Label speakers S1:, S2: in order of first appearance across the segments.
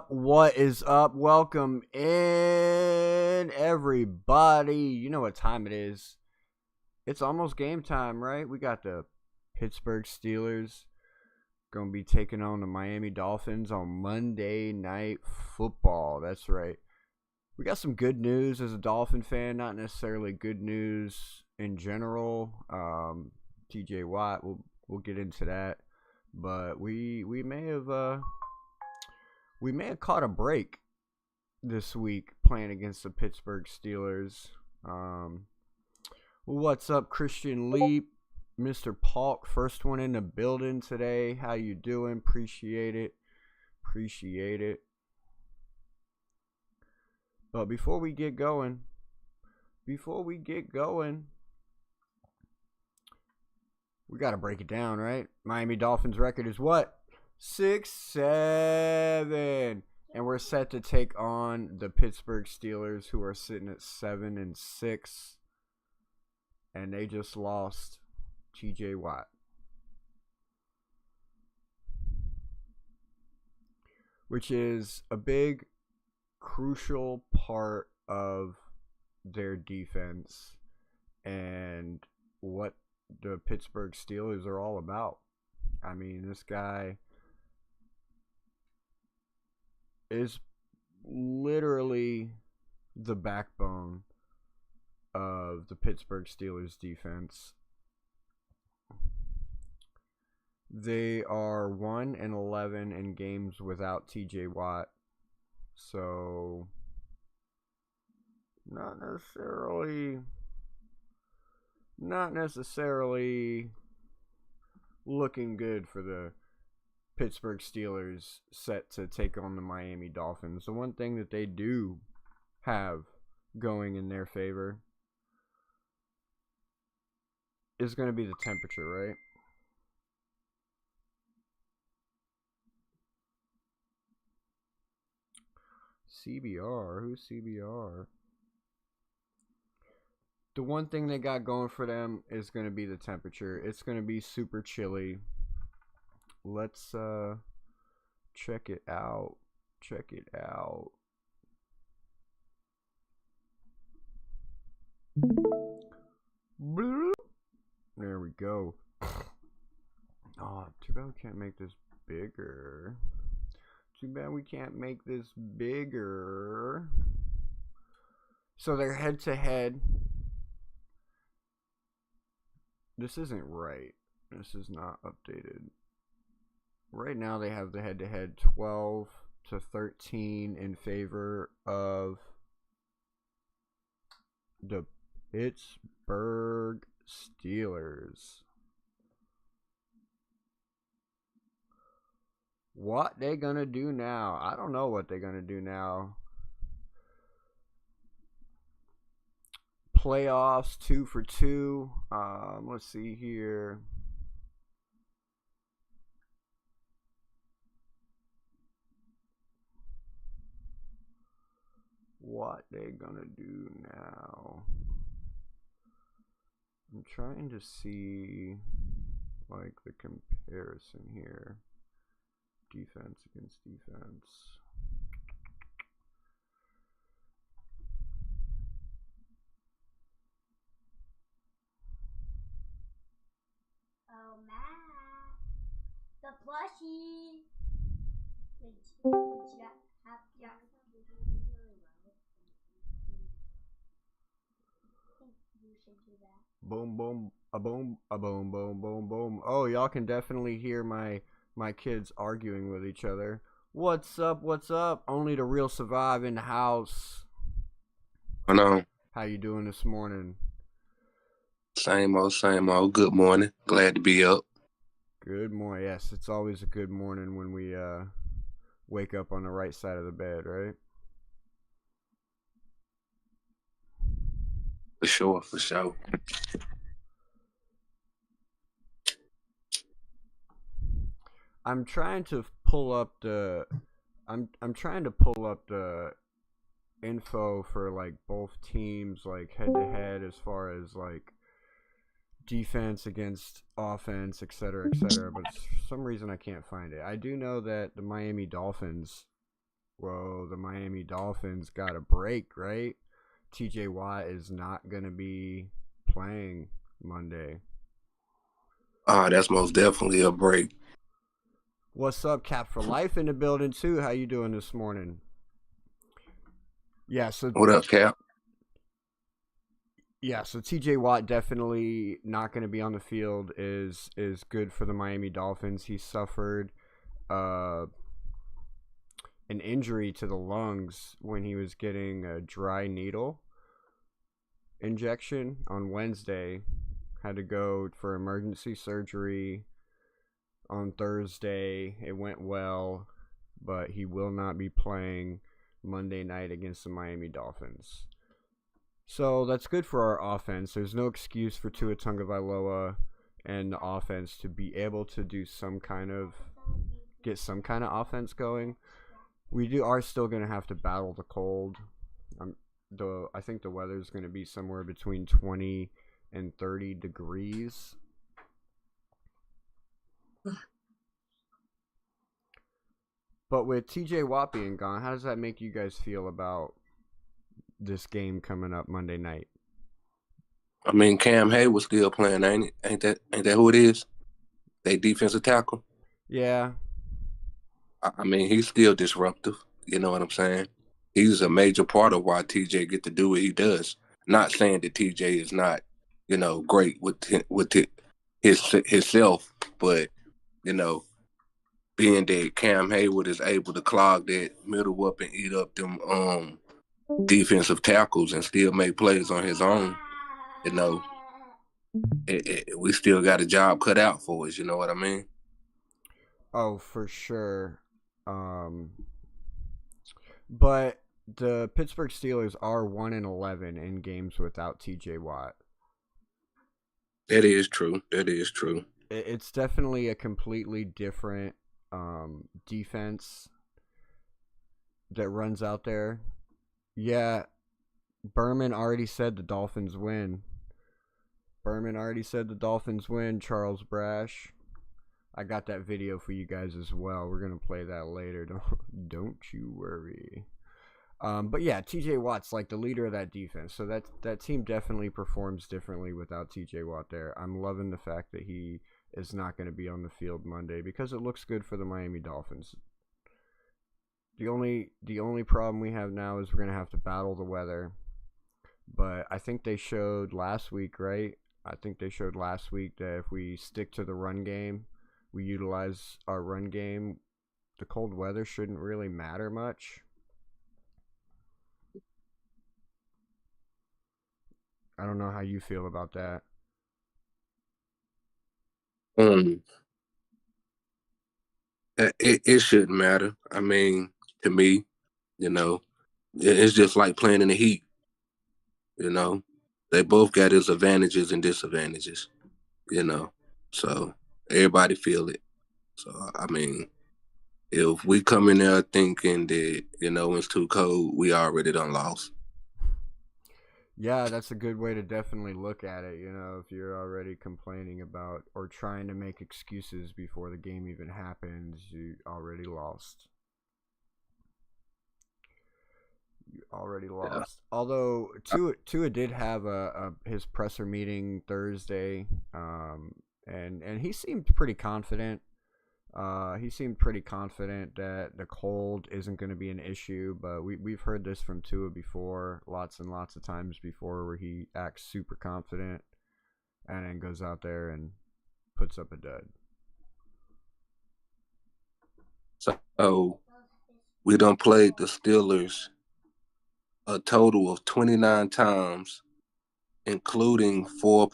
S1: What is up? Welcome in, everybody. You know what time it is. It's almost game time, right? We got the Pittsburgh Steelers going to be taking on the Miami Dolphins on Monday Night Football. That's right. We got some good news as a Dolphin fan, not necessarily good news in general. TJ Watt, we'll get into that. But we may have caught a break this week playing against the Pittsburgh Steelers. What's up, Christian Leap, Mr. Palk, first one in the building today. How you doing? Appreciate it. But before we get going, we got to break it down, right? Miami Dolphins record is what? 6-7, and we're set to take on the Pittsburgh Steelers, who are sitting at 7-6, and they just lost TJ Watt, which is a big, crucial part of their defense and what the Pittsburgh Steelers are all about. I mean, this guy is literally the backbone of the Pittsburgh Steelers defense. They are 1-11 in games without TJ Watt. So not necessarily looking good for the Pittsburgh Steelers set to take on the Miami Dolphins. The one thing that they do have going in their favor is going to be the temperature, right? CBR? Who's CBR? The one thing they got going for them is going to be the temperature. It's going to be super chilly. Let's check it out. There we go. Oh, too bad we can't make this bigger. So they're head to head. This isn't right. This is not updated. Right now they have the head-to-head 12-13 in favor of the Pittsburgh Steelers. What they gonna do now? I don't know what they're gonna do now. Playoffs 2 for 2. Let's see here. What they gonna do now? I'm trying to see like the comparison here. Defense against defense.
S2: Oh, Matt, the plushie.
S1: Boom, boom, a boom, a boom, boom, boom, boom. Oh, y'all can definitely hear my kids arguing with each other. What's up? Only the real survive in the house.
S3: I know.
S1: How you doing this morning?
S3: Same old. Good morning. Glad to be up.
S1: Good morning. Yes, it's always a good morning when we wake up on the right side of the bed, right?
S3: For sure.
S1: I'm trying to pull up the info for like both teams, like head to head, as far as like defense against offense, etc., etc. But for some reason I can't find it. I do know that the Miami Dolphins Well, the Miami Dolphins got a break, right? TJ Watt is not going to be playing Monday.
S3: That's most definitely a break.
S1: What's up, Cap for Life in the building too? How you doing this morning? Yeah, so
S3: What up, Cap?
S1: Yeah, so TJ Watt definitely not going to be on the field is good for the Miami Dolphins. He suffered an injury to the lungs when he was getting a dry needle injection on Wednesday. Had to go for emergency surgery on Thursday. It went well, but he will not be playing Monday night against the Miami Dolphins. So that's good for our offense. There's no excuse for Tua Tagovailoa and the offense to be able to do get some kind of offense going. We are still going to have to battle the cold. I think the weather is going to be somewhere between 20 and 30 degrees. But with TJ Watt being gone, how does that make you guys feel about this game coming up Monday night?
S3: I mean, Cam Hayward still playing, ain't it? Ain't that who it is? They defensive tackle.
S1: Yeah.
S3: I mean, he's still disruptive. You know what I'm saying? He's a major part of why TJ get to do what he does. Not saying that TJ is not, great with himself, but being that Cam Hayward is able to clog that middle up and eat up them defensive tackles and still make plays on his own, we still got a job cut out for us. You know what I mean?
S1: Oh, for sure. But the Pittsburgh Steelers are 1-11 in games without TJ Watt.
S3: That is true.
S1: It's definitely a completely different defense that runs out there. Yeah, Berman already said the Dolphins win. Charles Brash. I got that video for you guys as well. We're going to play that later. Don't you worry. But yeah, TJ Watt's like the leader of that defense. So that team definitely performs differently without TJ Watt there. I'm loving the fact that he is not going to be on the field Monday because it looks good for the Miami Dolphins. The only problem we have now is we're going to have to battle the weather. But I think they showed last week, right? That if we stick to the run game, we utilize our run game, the cold weather shouldn't really matter much. I don't know how you feel about that.
S3: It shouldn't matter. I mean, to me, it's just like playing in the heat. They both got its advantages and disadvantages. So everybody feel it. So I mean, if we come in there thinking that it's too cold, we already done lost.
S1: Yeah, that's a good way to definitely look at it. If you're already complaining about or trying to make excuses before the game even happens, you already lost. Yeah. Although Tua did have his presser meeting Thursday, and he seemed pretty confident. He seemed pretty confident that the cold isn't going to be an issue, but we've heard this from Tua before, lots and lots of times before, where he acts super confident and then goes out there and puts up a dud.
S3: So we done played the Steelers a total of 29 times, including 4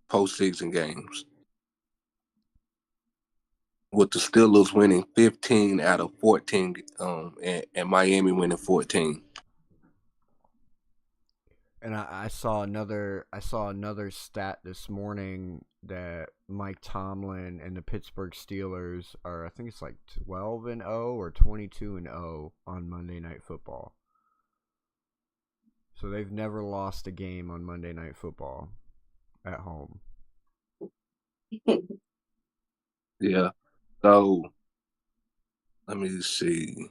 S3: postseason games. With the Steelers winning 15 out of 14, and Miami winning 14.
S1: And I saw another stat this morning that Mike Tomlin and the Pittsburgh Steelers are, I think it's like 12-0 or 22-0 on Monday Night Football. So they've never lost a game on Monday Night Football at home.
S3: Yeah. So Let me see.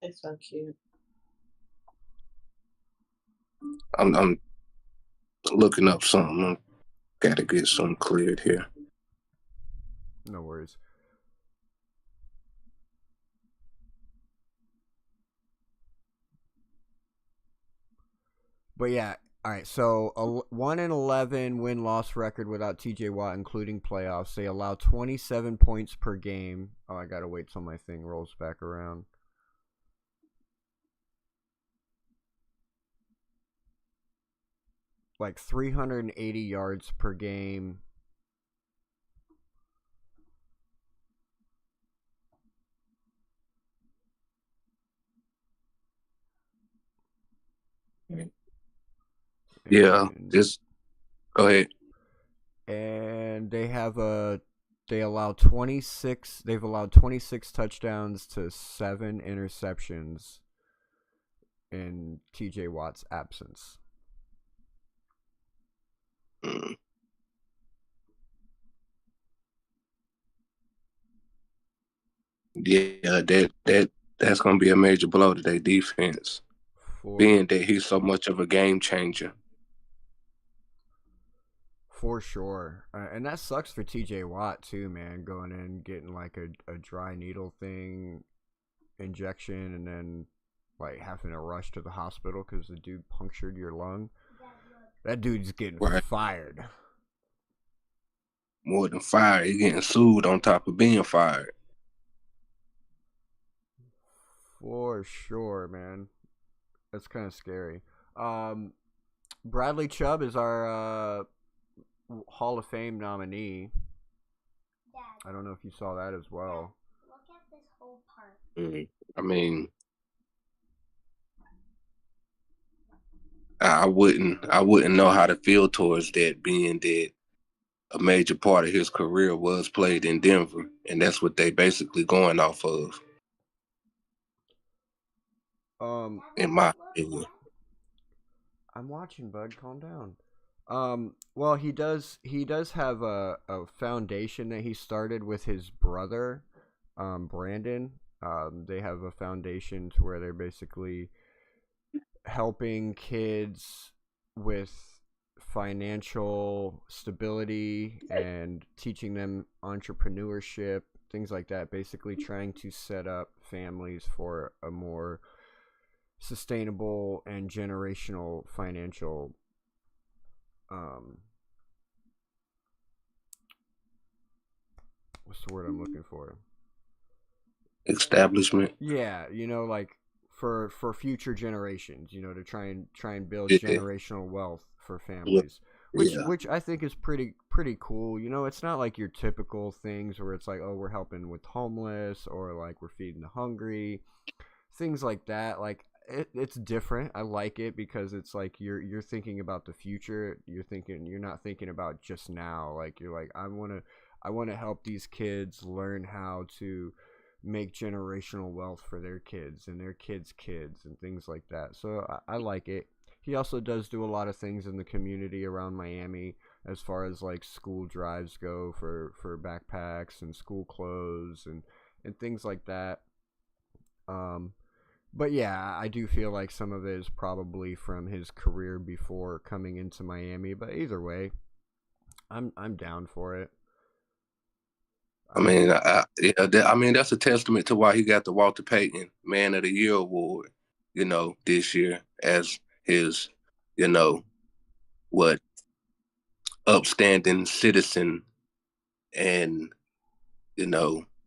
S4: It's so cute.
S3: I'm looking up something. Gotta get something cleared here.
S1: No worries. But yeah, all right. So a 1-11 win-loss record without TJ Watt, including playoffs. They allow 27 points per game. Oh, I gotta wait till my thing rolls back around. Like 380 yards per game.
S3: Yeah, just go ahead.
S1: And they allow 26. They've allowed 26 touchdowns to 7 interceptions in TJ Watt's absence.
S3: Yeah, that's gonna be a major blow to their defense, being that he's so much of a game changer.
S1: For sure. And that sucks for TJ Watt too, man, going in getting like a dry needle thing injection and then like having to rush to the hospital because the dude punctured your lung. That dude's getting fired.
S3: More than fired. He's getting sued on top of being fired.
S1: For sure, man. That's kind of scary. Bradley Chubb is our Hall of Fame nominee.
S2: Dad,
S1: I don't know if you saw that as well.
S2: Dad, look at this whole part.
S3: I mean, I wouldn't know how to feel towards that, being that a major part of his career was played in Denver, and that's what they basically going off of. In my opinion.
S1: I'm watching, bud. Calm down. Well, he does have a foundation that he started with his brother, Brandon. They have a foundation to where they're basically helping kids with financial stability and teaching them entrepreneurship, things like that. Basically trying to set up families for a more sustainable and generational financial what's the word I'm looking for?
S3: Establishment.
S1: Yeah, like for future generations, to try and build generational wealth for families. Which I think is pretty cool. It's not like your typical things where it's like, oh, we're helping with homeless or like we're feeding the hungry. Things like that. Like it's different. I like it because it's like you're thinking about the future. You're not thinking about just now. Like you're like I want to help these kids learn how to make generational wealth for their kids and their kids' kids and things like that. So I like it. He also does do a lot of things in the community around Miami as far as like school drives go for backpacks and school clothes and things like that. But yeah, I do feel like some of it is probably from his career before coming into Miami. But either way, I'm down for it.
S3: I mean, that's a testament to why he got the Walter Payton Man of the Year award, this year as his, upstanding citizen and,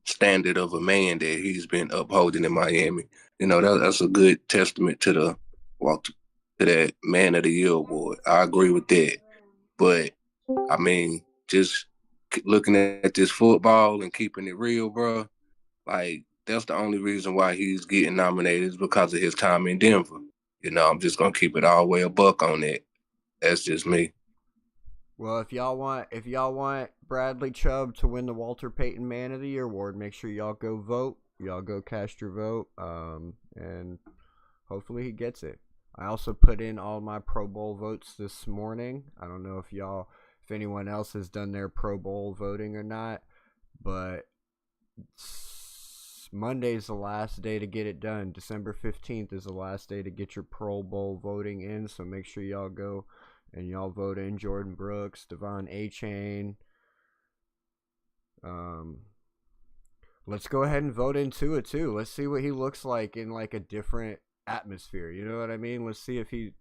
S3: standard of a man that he's been upholding in Miami. That's a good testament to that Man of the Year award. I agree with that. But I mean, just looking at this football and keeping it real, bro, like that's the only reason why he's getting nominated is because of his time in Denver. I'm just gonna keep it all the way a buck on that. That's just me.
S1: Well, if y'all want Bradley Chubb to win the Walter Payton Man of the Year award, make sure y'all go vote. Y'all go cast your vote, and hopefully he gets it. I also put in all my Pro Bowl votes this morning. I don't know if anyone else has done their Pro Bowl voting or not, but Monday's the last day to get it done. December 15th is the last day to get your Pro Bowl voting in, so make sure y'all go and y'all vote in Jordan Brooks, Devon Achane. Let's go ahead and vote in Tua too. Let's see what he looks like in like a different atmosphere. You know what I mean? Let's see if he.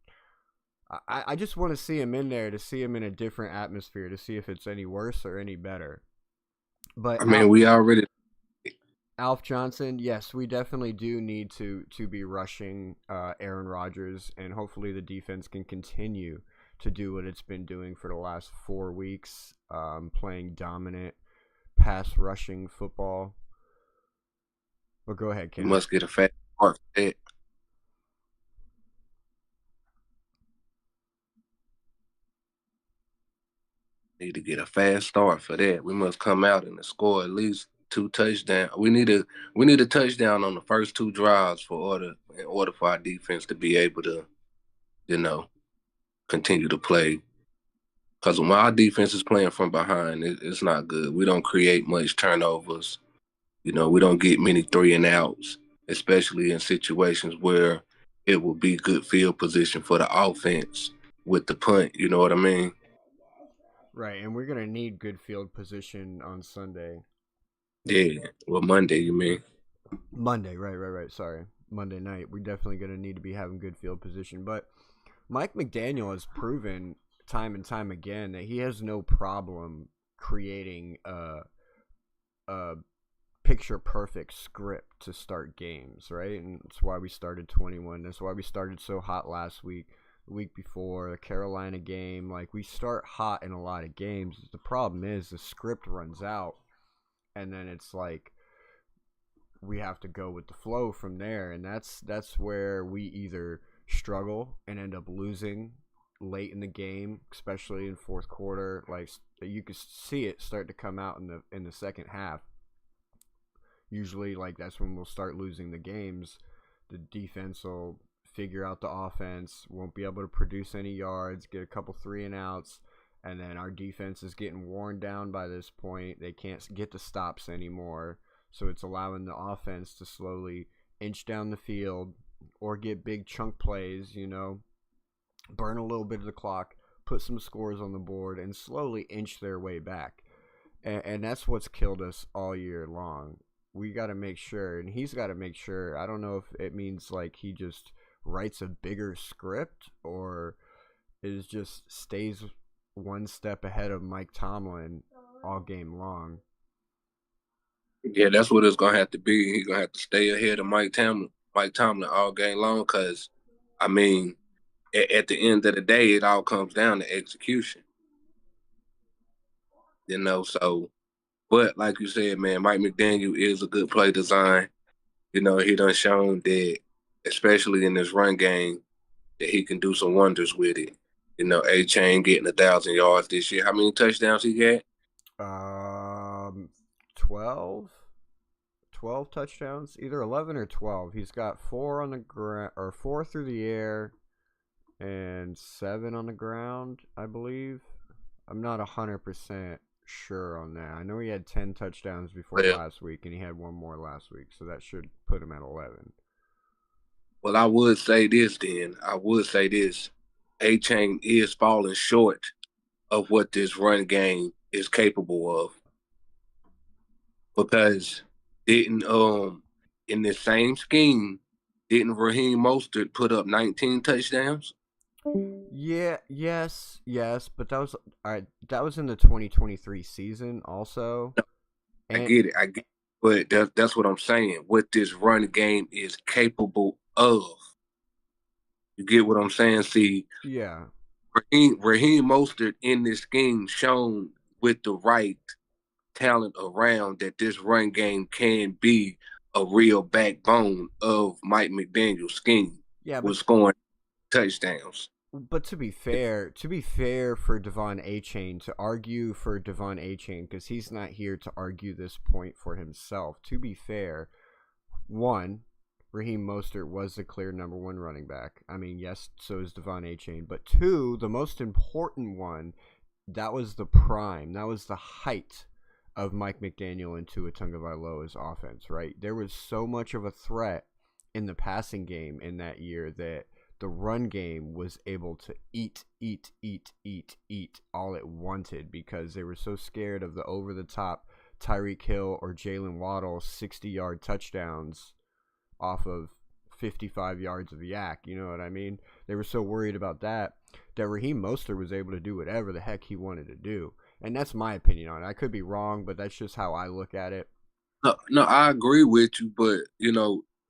S1: I just want to see him in there, to see him in a different atmosphere, to see if it's any worse or any better. But
S3: I mean, we already.
S1: Alf Johnson, yes, we definitely do need to be rushing Aaron Rodgers, and hopefully the defense can continue to do what it's been doing for the last 4 weeks, playing dominant pass rushing football. But go ahead, Ken.
S3: We must get a fast start for that. Need to get a fast start for that. We must come out and score at least 2 touchdowns. We need a touchdown on the first 2 drives in order for our defense to be able to, continue to play. Because when our defense is playing from behind, it's not good. We don't create much turnovers. We don't get many 3-and-outs, especially in situations where it will be good field position for the offense with the punt. You know what I mean?
S1: Right, and we're going to need good field position on Sunday.
S3: Yeah, well, Monday, you mean?
S1: Monday, right. Sorry. Monday night. We're definitely going to need to be having good field position. But Mike McDaniel has proven time and time again that he has no problem creating a picture-perfect script to start games, right? And that's why we started 21. That's why we started so hot last week. The week before, the Carolina game. Like, we start hot in a lot of games. The problem is the script runs out, and then it's like we have to go with the flow from there, and that's where we either struggle and end up losing late in the game, especially in fourth quarter. Like, you can see it start to come out in the second half. Usually, like, that's when we'll start losing the games. The defense will figure out the offense, won't be able to produce any yards, get a couple 3-and-outs, and then our defense is getting worn down by this point. They can't get the stops anymore, so it's allowing the offense to slowly inch down the field or get big chunk plays, burn a little bit of the clock, put some scores on the board, and slowly inch their way back. And that's what's killed us all year long. We got to make sure, and he's got to make sure. I don't know if it means like he just writes a bigger script or is just stays one step ahead of Mike Tomlin all game long.
S3: Yeah, that's what it's going to have to be. He's going to have to stay ahead of Mike Tomlin all game long because, I mean, at the end of the day, it all comes down to execution. So, but like you said, man, Mike McDaniel is a good play design. He done shown that, especially in this run game, that he can do some wonders with it. A-Chain getting 1,000 yards this year. How many touchdowns he got?
S1: 12 touchdowns, either 11 or 12. He's got 4 on the ground, or 4 through the air, and 7 on the ground, I believe. I'm not 100% sure on that. I know he had 10 touchdowns before last week, and he had 1 more last week, so that should put him at 11.
S3: Well, I would say this. A-Chain is falling short of what this run game is capable of. Because in the same scheme, didn't Raheem Mostert put up 19 touchdowns?
S1: Yeah, yes, but that was in the 2023 season also.
S3: I get it. But that's what I'm saying. What this run game is capable of. You get what I'm saying? See,
S1: yeah.
S3: Raheem Mostert in this scheme shown with the right talent around that this run game can be a real backbone of Mike McDaniel's scheme.
S1: Yeah,
S3: with scoring touchdowns.
S1: But to be fair for Devon Achane, to argue for Devon Achane, because he's not here to argue this point for himself. To be fair, one, Raheem Mostert was the clear number 1 running back. I mean, yes, so is Devon Achane. But 2, the most important one that was the prime. That was the height of Mike McDaniel and Tua Tagovailoa's offense, right? There was so much of a threat in the passing game in that year that the run game was able to eat all it wanted because they were so scared of the over-the-top Tyreek Hill or Jalen Waddle 60-yard touchdowns off of 55 yards of yak. You know what I mean? They were so worried about that Raheem Mostert was able to do whatever the heck he wanted to do. And that's my opinion on it. I could be wrong, but that's just how I look at it.
S3: No, I agree with you, but,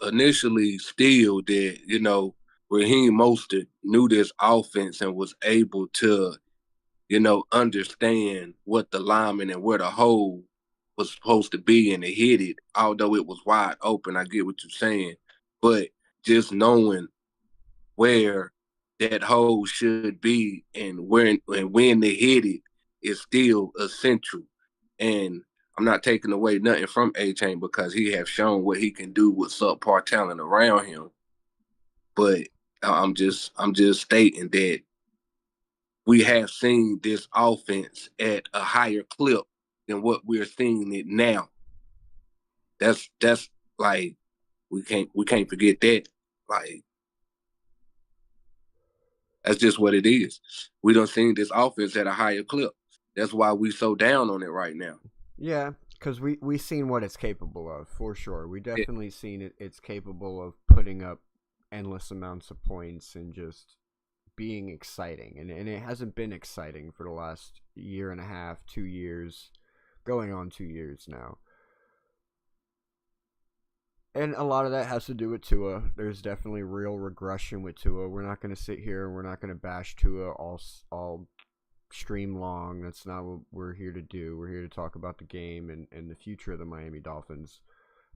S3: initially still that, Raheem Mostert knew this offense and was able to, understand what the lineman and where the hole was supposed to be and to hit it, although it was wide open. I get what you're saying. But just knowing where that hole should be and when to hit it is still essential. And I'm not taking away nothing from A-Chain because he has shown what he can do with subpar talent around him. But I'm just stating that we have seen this offense at a higher clip than what we're seeing it now. That's like we can't forget that. Like, that's just what it is. We done seen this offense at a higher clip. That's why we so down on it right now.
S1: Yeah, because we seen what it's capable of, for sure. We definitely seen it's capable of putting up endless amounts of points and just being exciting. And it hasn't been exciting for the last year and a half, 2 years, going on 2 years now. And a lot of that has to do with Tua. There's definitely real regression with Tua. We're not going to sit here and we're not going to bash Tua all stream long. That's not what we're here to do. We're here to talk about the game and the future of the Miami Dolphins.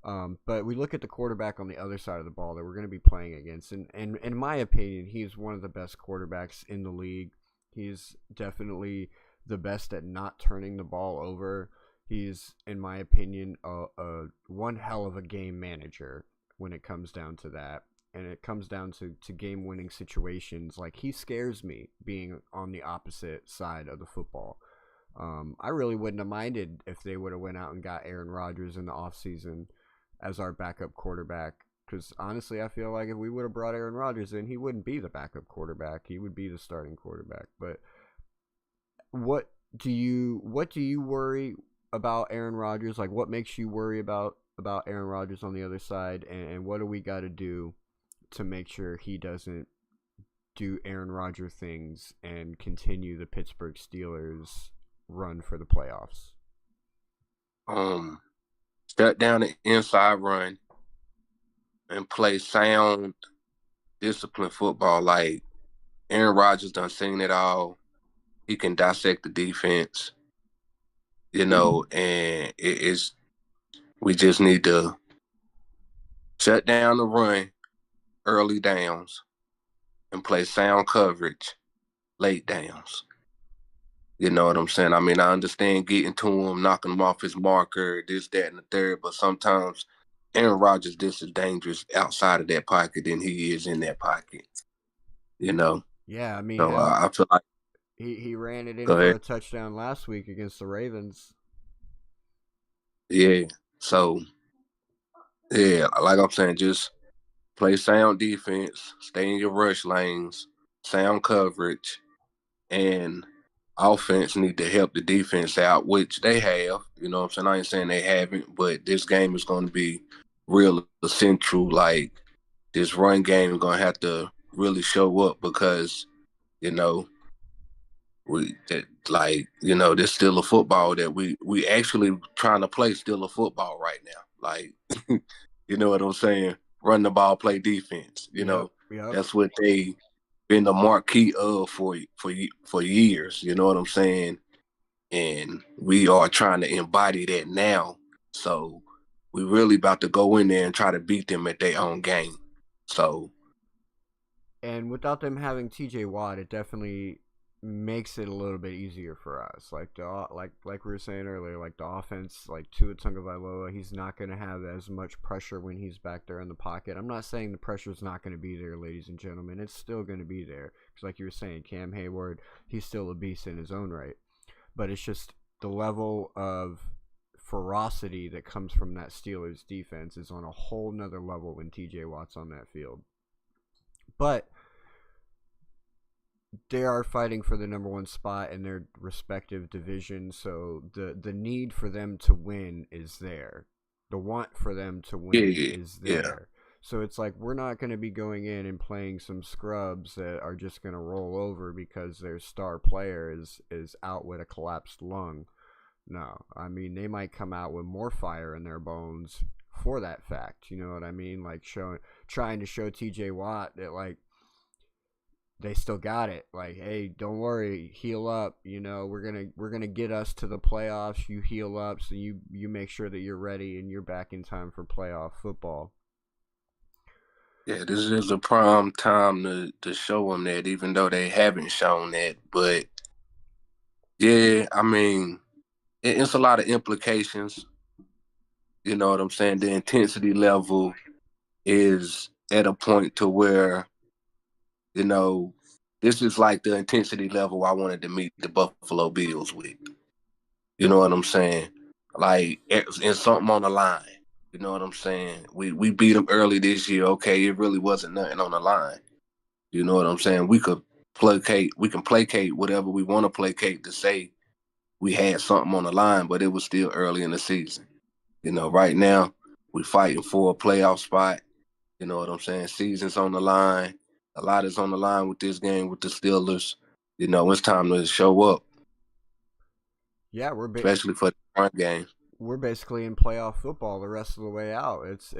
S1: But we look at the quarterback on the other side of the ball that we're going to be playing against. And in my opinion, he's one of the best quarterbacks in the league. He's definitely the best at not turning the ball over. He's, in my opinion, a one hell of a game manager when it comes down to that. And it comes down to game-winning situations. Like, he scares me being on the opposite side of the football. I really wouldn't have minded if they would have went out and got Aaron Rodgers in the offseason as our backup quarterback. Because, honestly, I feel like if we would have brought Aaron Rodgers in, he wouldn't be the backup quarterback. He would be the starting quarterback. But what do you worry about Aaron Rodgers? Like, what makes you worry about Aaron Rodgers on the other side? And what do we got to do to make sure he doesn't do Aaron Rodgers things and continue the Pittsburgh Steelers run for the playoffs?
S3: Shut down the inside run and play sound, disciplined football. Like, Aaron Rodgers done seen it all. He can dissect the defense, and we just need to shut down the run, early downs, and play sound coverage, late downs. You know what I'm saying? I mean, I understand getting to him, knocking him off his marker, this, that, and the third, but sometimes Aaron Rodgers just as dangerous outside of that pocket than he is in that pocket.
S1: Yeah, I mean,
S3: so I feel like
S1: he ran it in for a touchdown last week against the Ravens.
S3: Yeah. So, yeah, like I'm saying, just play sound defense, stay in your rush lanes, sound coverage, and offense need to help the defense out, which they have. You know what I'm saying? I ain't saying they haven't, but this game is going to be real essential. Like, this run game is going to have to really show up because, this still a football that we actually trying to play still a football right now. Like, you know what I'm saying? Run the ball, play defense.
S1: Yep.
S3: That's what they been the marquee of for years. You know what I'm saying? And we are trying to embody that now. So we really about to go in there and try to beat them at their own game. So,
S1: and without them having TJ Watt, it definitely makes it a little bit easier for us. Like we were saying earlier, like the offense, like Tua Tagovailoa, he's not going to have as much pressure when he's back there in the pocket. I'm not saying the pressure is not going to be there, ladies and gentlemen. It's still going to be there because, like you were saying, Cam Hayward, he's still a beast in his own right. but it's just the level of ferocity that comes from that Steelers defense is on a whole nother level when TJ Watt's on that field. But they are fighting for the number one spot in their respective divisions, so the need for them to win is there. The want for them to win is there.
S3: Yeah.
S1: So it's like we're not going to be going in and playing some scrubs that are just going to roll over because their star player is out with a collapsed lung. No, I mean, they might come out with more fire in their bones for that fact. You know what I mean? Like trying to show TJ Watt that, like, they still got it. Like, hey, don't worry, heal up. You know, we're gonna get us to the playoffs. You heal up, so you make sure that you're ready and you're back in time for playoff football.
S3: Yeah, this is a prime time to show them that, even though they haven't shown that. But yeah, I mean, it's a lot of implications. You know what I'm saying? The intensity level is at a point to where, you know, this is like the intensity level I wanted to meet the Buffalo Bills with. You know what I'm saying? Like, and something on the line. You know what I'm saying? We beat them early this year. Okay, it really wasn't nothing on the line. You know what I'm saying? We can placate whatever we want to placate to say we had something on the line, but it was still early in the season. You know, right now, we're fighting for a playoff spot. You know what I'm saying? Season's on the line. A lot is on the line with this game with the Steelers. You know, it's time to show up.
S1: Yeah,
S3: especially for the front game.
S1: We're basically in playoff football the rest of the way out. It's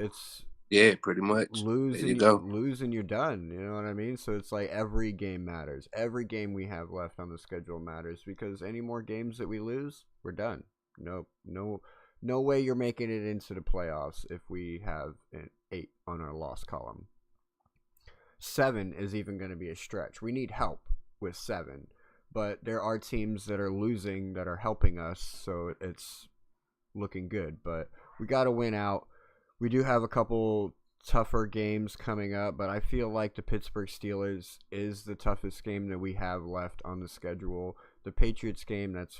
S3: yeah, pretty much.
S1: Lose
S3: and
S1: you're done. You know what I mean? So it's like every game matters. Every game we have left on the schedule matters, because any more games that we lose, we're done. No way you're making it into the playoffs if we have an 8 on our loss column. 7 is even going to be a stretch. We need help with 7, but there are teams that are losing that are helping us, so it's looking good. But we got to win out. We do have a couple tougher games coming up, but I feel like the Pittsburgh Steelers is the toughest game that we have left on the schedule. The Patriots game, that's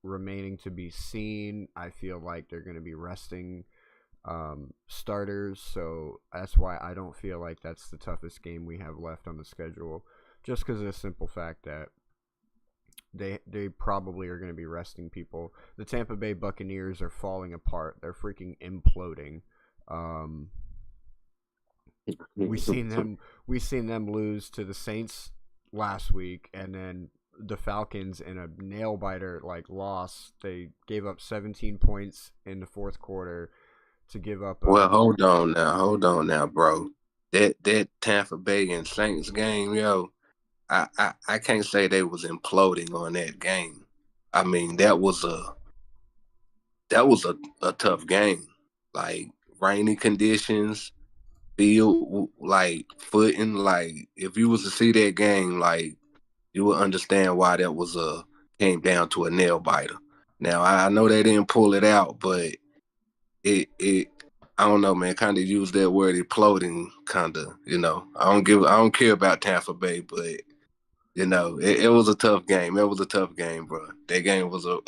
S1: remaining to be seen. I feel like they're going to be resting starters, so that's why I don't feel like that's the toughest game we have left on the schedule, just because of the simple fact that they probably are going to be resting people. The Tampa Bay Buccaneers are falling apart. They're freaking imploding. We seen them lose to the Saints last week, and then the Falcons in a nail biter loss. They gave up 17 points in the fourth quarter to give up.
S3: Well, hold on now, bro. That Tampa Bay and Saints game, yo, I can't say they was imploding on that game. I mean, that was a tough game. Like, rainy conditions, field, footing. If you was to see that game, you would understand why that came down to a nail biter. Now, I know they didn't pull it out, but it I don't know, man, kind of use that word imploding, kind of, I don't care about Tampa Bay, but it was a tough game. It was a tough game, bro. That game was a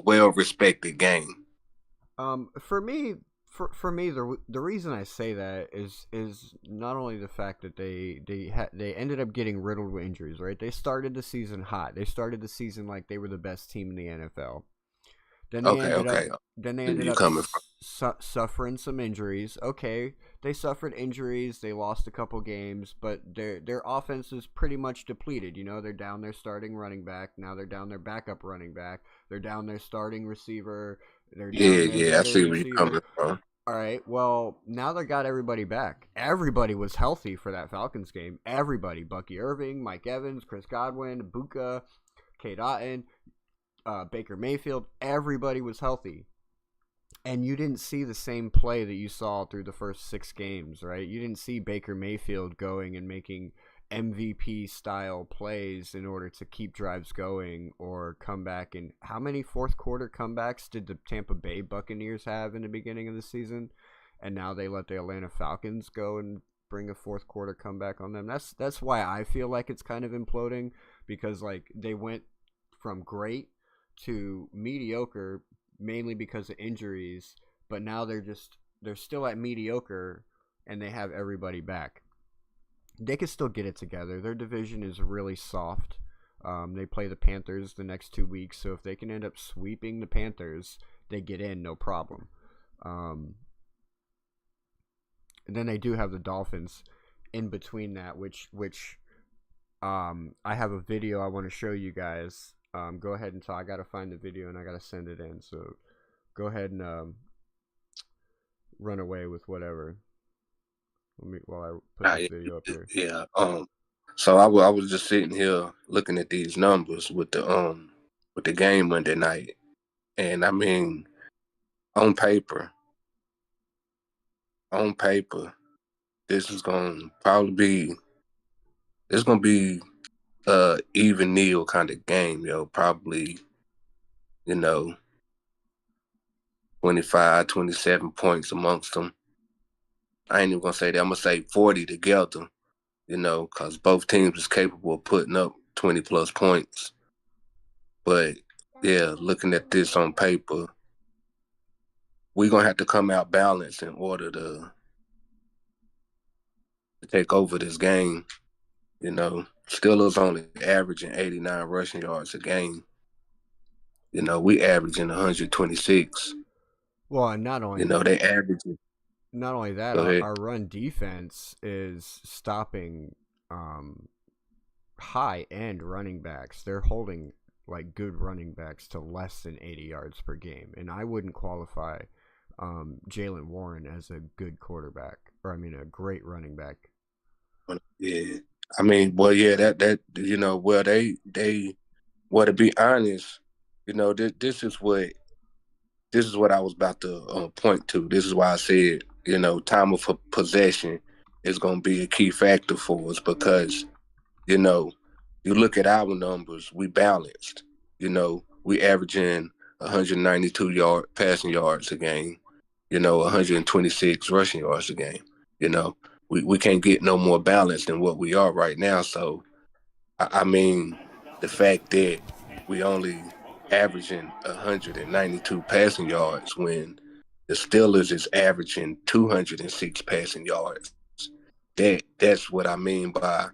S3: well-respected game.
S1: For me, the reason I say that is not only the fact that they ended up getting riddled with injuries, right? They started the season hot. They started the season like they were the best team in the NFL. Then they ended up suffering some injuries. Okay, they suffered injuries. They lost a couple games, but their offense is pretty much depleted. They're down their starting running back. Now they're down their backup running back. They're down their starting receiver. They're down
S3: I see where you're coming from.
S1: All right, well, now they got everybody back. Everybody was healthy for that Falcons game. Everybody. Bucky Irving, Mike Evans, Chris Godwin, Buka, Kate Otten, Baker Mayfield. Everybody was healthy. And you didn't see the same play that you saw through the first 6 games, right? You didn't see Baker Mayfield going and making MVP-style plays in order to keep drives going or come back. And how many fourth-quarter comebacks did the Tampa Bay Buccaneers have in the beginning of the season? And now they let the Atlanta Falcons go and bring a fourth-quarter comeback on them. That's why I feel like it's kind of imploding, because they went from great to mediocre mainly because of injuries, but now they're still at mediocre and they have everybody back. They can still get it together. Their division is really soft. They play the Panthers the next 2 weeks, so if they can end up sweeping the Panthers, they get in, no problem. And then they do have the Dolphins in between that, which I have a video I want to show you guys. Go ahead and talk. I gotta find the video and I gotta send it in. So go ahead and run away with whatever. While I put this video up here.
S3: Yeah. So I was just sitting here looking at these numbers with the game Monday night, and I mean, on paper, this is gonna be even Neal kind of game, probably, 25, 27 points amongst them. I ain't even gonna say that. I'm gonna say 40 together, because both teams is capable of putting up 20 plus points. But yeah, looking at this on paper, we're gonna have to come out balanced in order to take over this game. Steelers only averaging 89 rushing yards a game. We averaging 126.
S1: Well, and not only
S3: they averaging.
S1: Not only that, our run defense is stopping high-end running backs. They're holding like good running backs to less than 80 yards per game, and I wouldn't qualify Jaylen Warren as a good quarterback, or a great running back.
S3: Yeah, that to be honest, this is what I was about to point to. This is why I said, time of possession is going to be a key factor for us because, you look at our numbers, we balanced. We averaging 192 passing yards a game, 126 rushing yards a game. We can't get no more balance than what we are right now. So, the fact that we only averaging 192 passing yards when the Steelers is averaging 206 passing yards. That's what I mean by,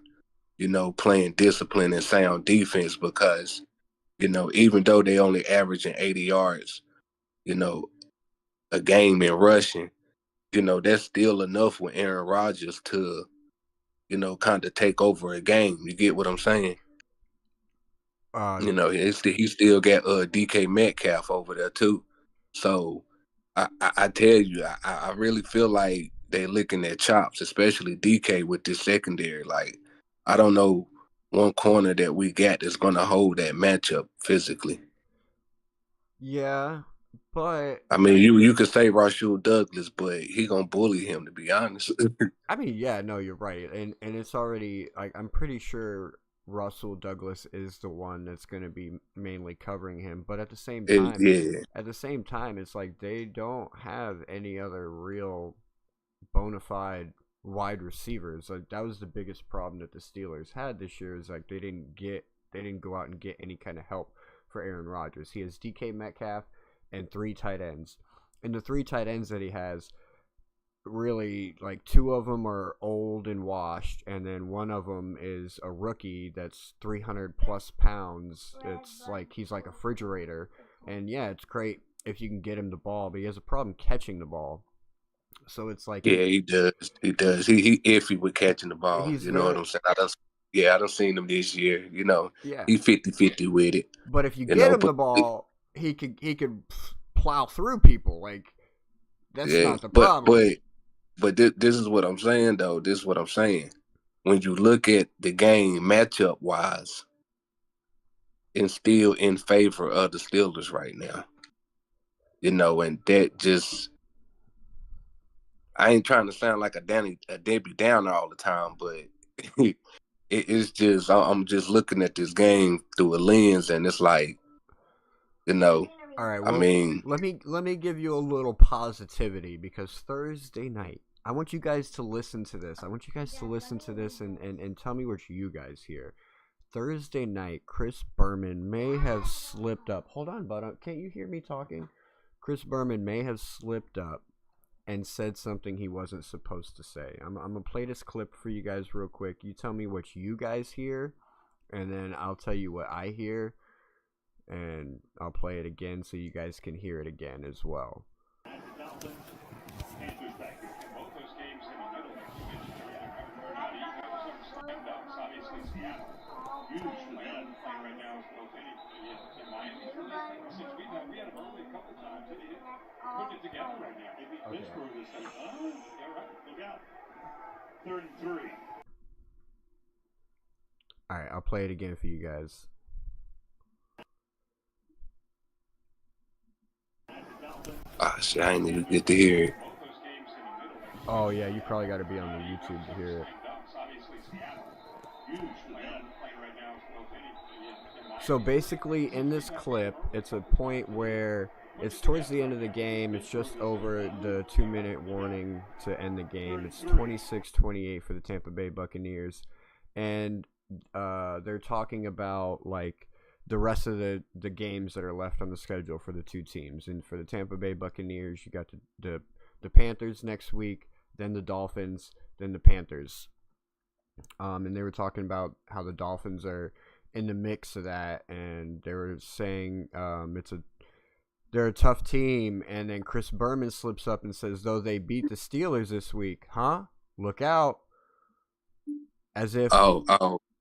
S3: playing discipline and sound defense because, even though they only averaging 80 yards, a game in rushing, that's still enough with Aaron Rodgers to, kind of take over a game. You get what I'm saying? He still got DK Metcalf over there too. So I tell you, I really feel like they licking their chops, especially DK with this secondary. Like, I don't know one corner that we got that's gonna hold that matchup physically.
S1: Yeah, but
S3: you could say Rasul Douglas, but he gonna bully him, to be honest.
S1: yeah, no, you're right, and it's already like I'm pretty sure Russell Douglas is the one that's going to be mainly covering him, but at the same time, it's like they don't have any other real bona fide wide receivers. Like that was the biggest problem that the Steelers had this year. Is like they didn't go out and get any kind of help for Aaron Rodgers. He has DK Metcalf and 3 tight ends, and the 3 tight ends that he has, really, like 2 of them are old and washed, and then one of them is a rookie that's 300 plus pounds. It's like he's like a refrigerator, and yeah, it's great if you can get him the ball, but he has a problem catching the ball. So it's like
S3: he does. He iffy with catching the ball. You know what I'm saying? I done seen him this year. He 50-50 with it.
S1: But if you get him the ball, he could plow through people. Like that's not the problem.
S3: But this is what I'm saying, though. This is what I'm saying. When you look at the game matchup-wise, it's still in favor of the Steelers right now. And that just... I ain't trying to sound like a Debbie Downer all the time, but it's just... I'm just looking at this game through a lens, and it's like,
S1: All right, well, let me give you a little positivity because Thursday night, I want you guys to listen to this. I want you guys to listen to this and tell me what you guys hear. Thursday night, Chris Berman may have slipped up. Hold on, bud. Can't you hear me talking? Chris Berman may have slipped up and said something he wasn't supposed to say. I'm going to play this clip for you guys real quick. You tell me what you guys hear, and then I'll tell you what I hear, and I'll play it again so you guys can hear it again as well.
S2: Huge man playing right now in Miami. Since we had him early a couple times, and he put it together right now. Maybe Pittsburgh is saying, oh, yeah, right, look out. 3rd and 3.
S1: All right, I'll play it again for you guys.
S3: Ah, shit, I didn't even get to hear it.
S1: Oh, yeah, you probably got to be on the YouTube to hear it. So basically, in this clip, it's a point where it's towards the end of the game. It's just over the 2-minute warning to end the game. It's 26-28 for the Tampa Bay Buccaneers. And they're talking about, like, the rest of the games that are left on the schedule for the two teams. And for the Tampa Bay Buccaneers, you got the Panthers next week, then the Dolphins, then the Panthers. And they were talking about how the Dolphins are in the mix of that, and they were saying they're a tough team, and then Chris Berman slips up and says, though they beat the Steelers this week, huh? Look out. As if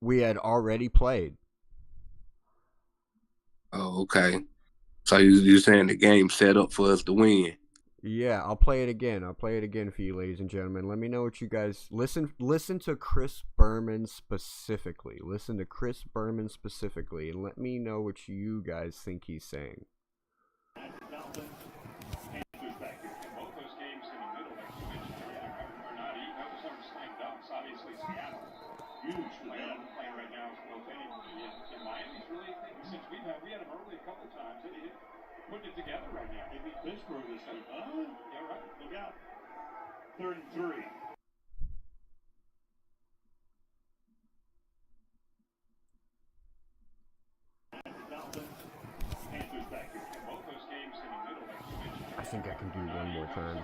S1: we had already played.
S3: Oh, okay. So you're saying the game set up for us to win?
S1: Yeah, I'll play it again. I'll play it again for you, ladies and gentlemen. Let me know what you guys listen to Chris Berman specifically. Listen to Chris Berman specifically, and let me know what you guys think he's saying.
S2: Huge man playing right now in Miami. Since we had him early a couple times, and he putting it together right now. Maybe Pittsburgh is saying, oh, yeah, right, look out. 3rd and 3.
S1: I think I can do one more time.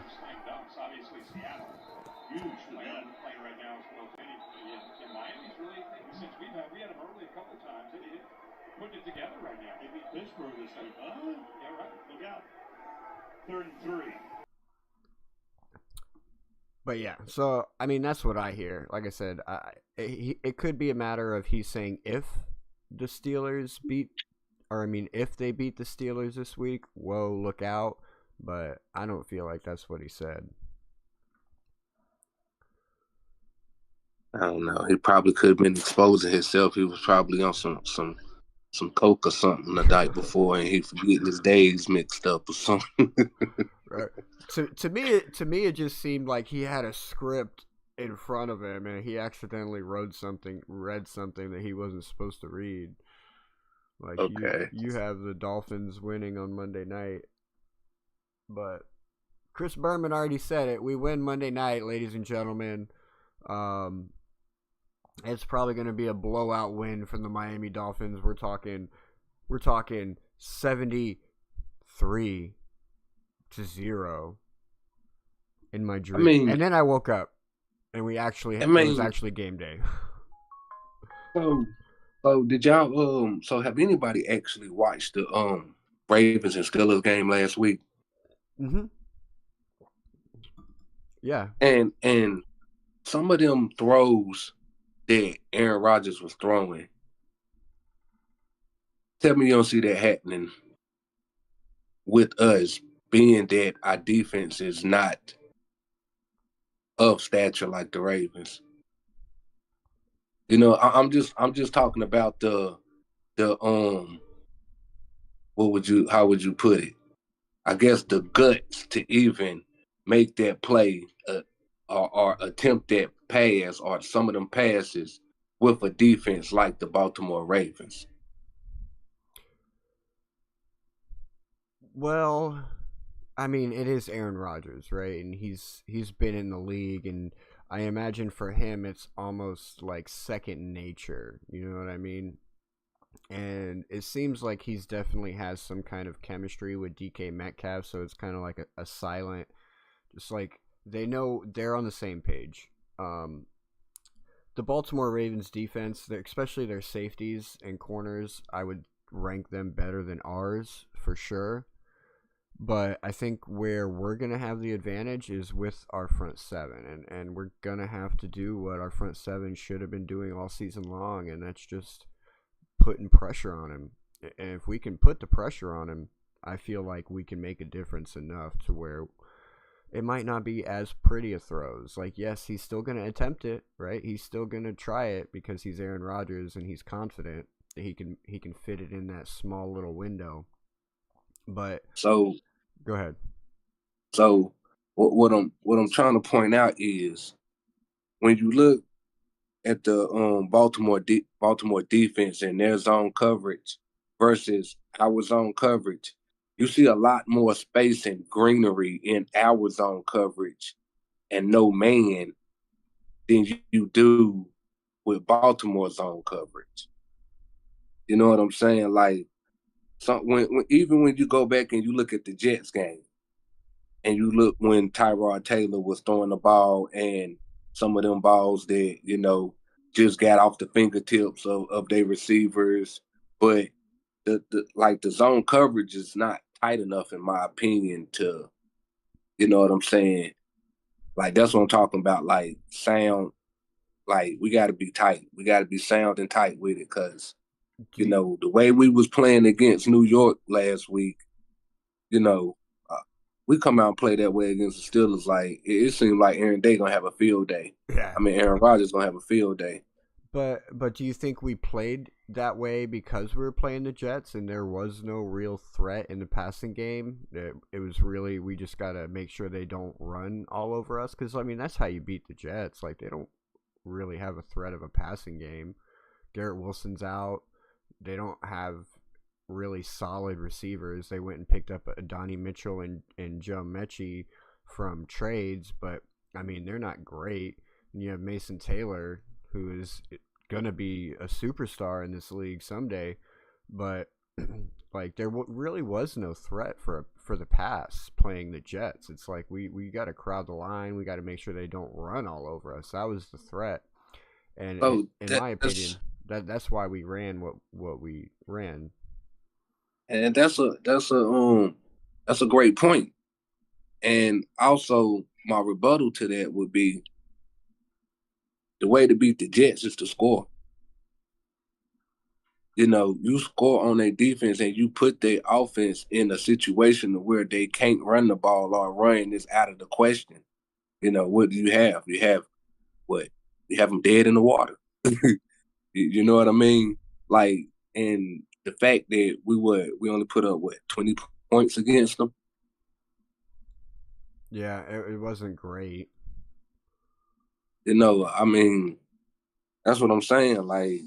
S2: Huge man playing right now in Miami. Since we had him early a couple times, and he putting it together right now. Maybe Pittsburgh is saying, oh, yeah, right, look out. 3rd and 3.
S1: But yeah, so I mean that's what I hear. Like I said, it could be a matter of he's saying if the Steelers if they beat the Steelers this week, whoa, look out. But I don't feel like that's what he said.
S3: I don't know. He probably could have been exposing himself. He was probably on some coke or something the night before, and he forgetting his days mixed up or something.
S1: Right. To me, it just seemed like he had a script in front of him, and he accidentally read something that he wasn't supposed to read. Like,
S3: okay,
S1: you have the Dolphins winning on Monday night, but Chris Berman already said it. We win Monday night, ladies and gentlemen. It's probably going to be a blowout win from the Miami Dolphins. We're talking 73-0 in my dream.
S3: I mean,
S1: and then I woke up and it was actually game day.
S3: So did y'all so have anybody actually watched the Ravens and Steelers game last week?
S1: Mm-hmm. Yeah.
S3: And some of them throws that Aaron Rodgers was throwing, tell me you don't see that happening with us, being that our defense is not of stature like the Ravens. You know, I'm just talking about the how would you put it? I guess the guts to even make that play or attempt that pass or some of them passes with a defense like the Baltimore Ravens.
S1: Well, I mean, it is Aaron Rodgers, right? And he's been in the league, and I imagine for him it's almost like second nature. You know what I mean? And it seems like he's definitely has some kind of chemistry with DK Metcalf, so it's kind of like a silent, just like they know they're on the same page. The Baltimore Ravens defense, especially their safeties and corners, I would rank them better than ours for sure. But I think where we're going to have the advantage is with our front seven. And we're going to have to do what our front seven should have been doing all season long, and that's just putting pressure on him. And if we can put the pressure on him, I feel like we can make a difference enough to where it might not be as pretty a throws. Like, yes, he's still going to attempt it, right? He's still going to try it because he's Aaron Rodgers and he's confident that he can fit it in that small little window. But
S3: so
S1: go ahead.
S3: So what I'm trying to point out is when you look at the Baltimore defense and their zone coverage versus our zone coverage, you see a lot more space and greenery in our zone coverage and no man than you do with Baltimore zone coverage. You know what I'm saying? Like, even when you go back and you look at the Jets game, and you look when Tyrod Taylor was throwing the ball and some of them balls that, you know, just got off the fingertips of their receivers. But the zone coverage is not tight enough, in my opinion, to, you know what I'm saying? Like, that's what I'm talking about. Like, sound, like, we got to be tight. We got to be sound and tight with it because, you know, the way we was playing against New York last week, you know, we come out and play that way against the Steelers. Like, it seemed like Aaron Day gonna have a field day.
S1: Yeah.
S3: I mean, Aaron Rodgers gonna have a field day.
S1: But do you think we played that way because we were playing the Jets and there was no real threat in the passing game? It was really, we just gotta make sure they don't run all over us. Because I mean, that's how you beat the Jets. Like, they don't really have a threat of a passing game. Garrett Wilson's out. They don't have really solid receivers. They went and picked up Donnie Mitchell and Joe Mechie from trades, but I mean, they're not great. And you have Mason Taylor, who is gonna be a superstar in this league someday, but like there really was no threat for the pass playing the Jets. It's like we got to crowd the line. We got to make sure they don't run all over us. That was the threat, and in my opinion, that's why we ran what we ran.
S3: And that's a great point. And also, my rebuttal to that would be the way to beat the Jets is to score. You know, you score on their defense and you put their offense in a situation where they can't run the ball or run is out of the question. You know, what do you have? You have what? You have them dead in the water. You know what I mean? Like, and the fact that we only put up 20 points against them.
S1: Yeah, it wasn't great.
S3: You know, I mean, that's what I'm saying. Like,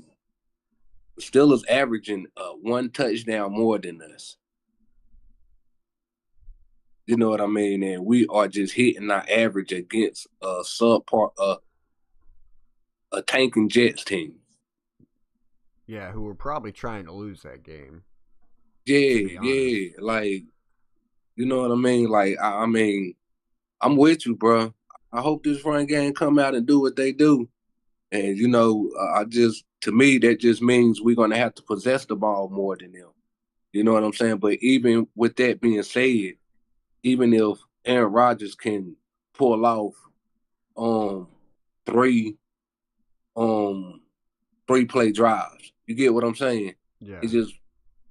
S3: Steelers averaging one touchdown more than us. You know what I mean? And we are just hitting our average against a subpar, a tanking Jets team.
S1: Yeah, who were probably trying to lose that game.
S3: Yeah. Like, you know what I mean? Like, I mean, I'm with you, bro. I hope this run game come out and do what they do. And, you know, to me, that just means we're going to have to possess the ball more than them. You know what I'm saying? But even with that being said, even if Aaron Rodgers can pull off three play drives, you get what I'm saying?
S1: Yeah.
S3: It's just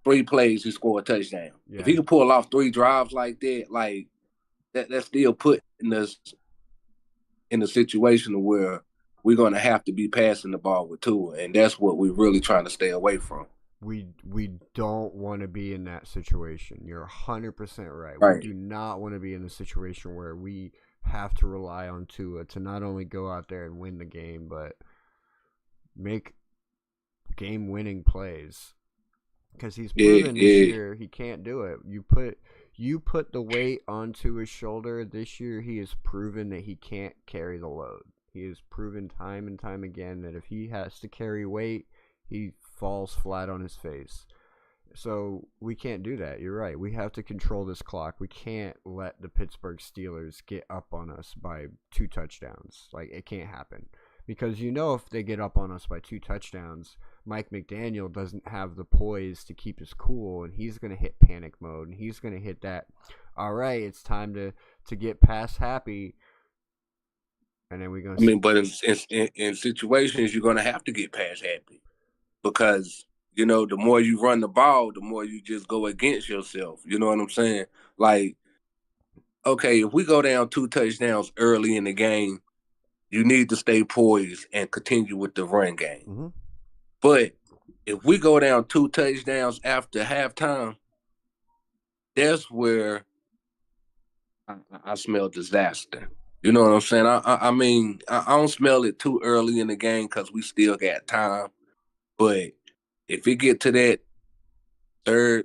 S3: 3 plays, he score a touchdown.
S1: Yeah.
S3: If he can pull off 3 drives like that, like that's still putting us in a situation where we're going to have to be passing the ball with Tua, and that's what we're really trying to stay away from.
S1: We don't want to be in that situation. You're 100% right. We do not want to be in a situation where we have to rely on Tua to not only go out there and win the game, but make game-winning plays. Because he's proven this year he can't do it. You put the weight onto his shoulder this year. He has proven that he can't carry the load. He has proven time and time again that if he has to carry weight, he falls flat on his face. So we can't do that. You're right. We have to control this clock. We can't let the Pittsburgh Steelers get up on us by 2 touchdowns. Like, it can't happen. Because if they get up on us by 2 touchdowns, Mike McDaniel doesn't have the poise to keep his cool, and he's going to hit panic mode, and he's going to hit that, all right, it's time to get past happy, and then we're going to...
S3: but in situations, you're going to have to get past happy because, the more you run the ball, the more you just go against yourself. You know what I'm saying? Like, okay, if we go down 2 touchdowns early in the game, you need to stay poised and continue with the run game.
S1: Mm-hmm.
S3: But if we go down 2 touchdowns after halftime, that's where I smell disaster. You know what I'm saying? I don't smell it too early in the game because we still got time. But if it get to that third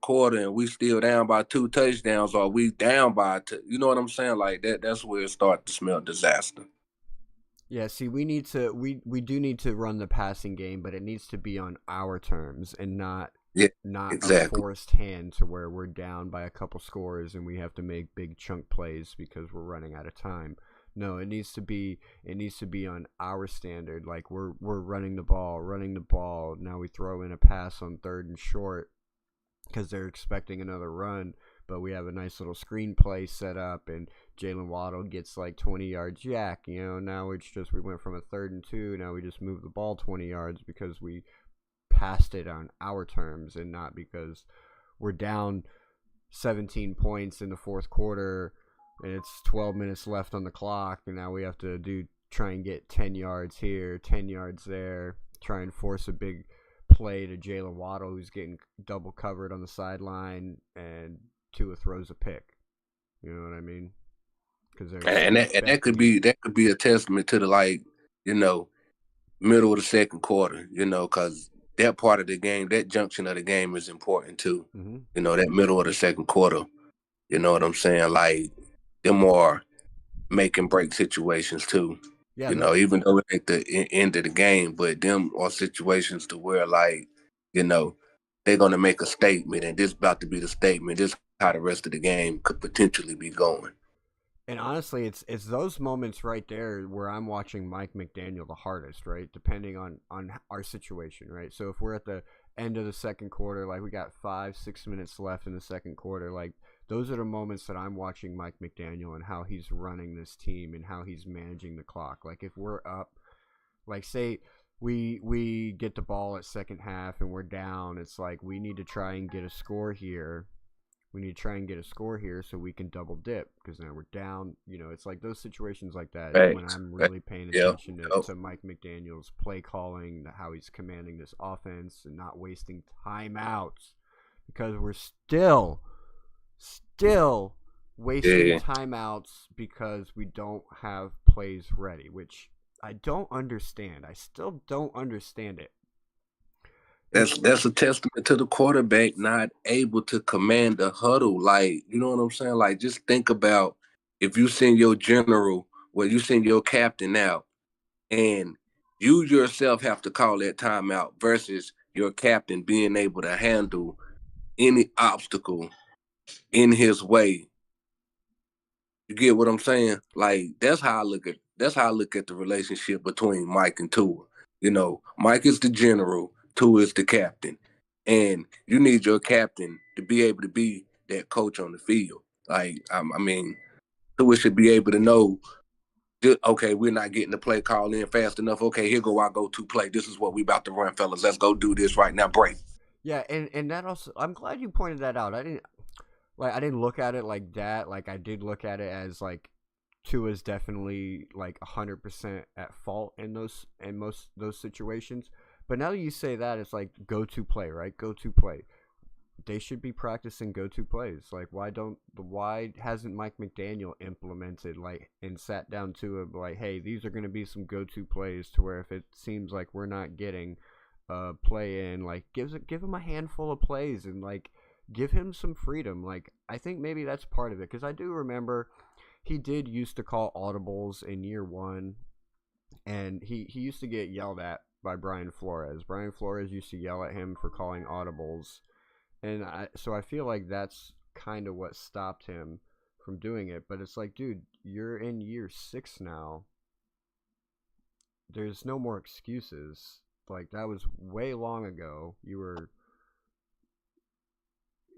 S3: quarter and we still down by 2 touchdowns, or we down by 2, you know what I'm saying? Like that's where it starts to smell disaster.
S1: Yeah, see, we do need to run the passing game, but it needs to be on our terms and not exactly. A forced hand to where we're down by a couple scores and we have to make big chunk plays because we're running out of time. No, it needs to be on our standard. Like we're running the ball. Now we throw in a pass on 3rd and short because they're expecting another run, but we have a nice little screenplay set up and Jalen Waddle gets like 20 yards jack. Now it's just we went from a 3rd and 2. Now we just moved the ball 20 yards because we passed it on our terms and not because we're down 17 points in the 4th quarter and it's 12 minutes left on the clock and now we have to try and get 10 yards here, 10 yards there, try and force a big play to Jalen Waddle who's getting double covered on the sideline and Tua throws a pick. You know what I mean?
S3: That could be a testament to the middle of the 2nd quarter, because that part of the game, that junction of the game is important too.
S1: Mm-hmm.
S3: That middle of the 2nd quarter, you know what I'm saying? Like them are make and break situations too.
S1: Yeah,
S3: even though it ain't the end of the game, but them are situations to where they're gonna make a statement, and this about to be the statement. This how the rest of the game could potentially be going.
S1: And honestly, it's those moments right there where I'm watching Mike McDaniel the hardest, right? Depending on our situation, right? So if we're at the end of the 2nd quarter, like we got 5-6 minutes left in the 2nd quarter, like those are the moments that I'm watching Mike McDaniel and how he's running this team and how he's managing the clock. Like if we're up, like say we get the ball at second half and we're down, it's like we need to try and get a score here. We need to try and get a score here so we can double dip because now we're down. It's like those situations like that is when I'm really paying attention to Mike McDaniel's play calling, how he's commanding this offense and not wasting timeouts because we're still wasting timeouts because we don't have plays ready, which I don't understand. I still don't understand it.
S3: That's a testament to the quarterback not able to command the huddle. Like, you know what I'm saying? Like, just think about if you send your general, you send your captain out, and you yourself have to call that timeout versus your captain being able to handle any obstacle in his way. You get what I'm saying? Like, that's how I look at the relationship between Mike and Tua. Mike is the general. Tua is the captain, and you need your captain to be able to be that coach on the field. Like, Tua should be able to know, okay, we're not getting the play call in fast enough. Okay, here go our go-to play. This is what we about to run, fellas. Let's go do this right now. Break.
S1: Yeah, and that also, I'm glad you pointed that out. I didn't look at it like that. Like I did look at it as like Tua's definitely like 100% at fault in most those situations. But now that you say that, it's like go-to play, right? Go-to play. They should be practicing go-to plays. Like, why hasn't Mike McDaniel implemented and sat down to it like, hey, these are going to be some go-to plays to where if it seems like we're not getting a play in, like give him a handful of plays and like give him some freedom. Like I think maybe that's part of it because I do remember he did used to call audibles in year one, and he used to get yelled at by Brian Flores. Brian Flores used to yell at him for calling audibles, and so I feel like that's kind of what stopped him from doing it. But it's like, dude, you're in year 6 now. There's no more excuses. Like, that was way long ago. You were.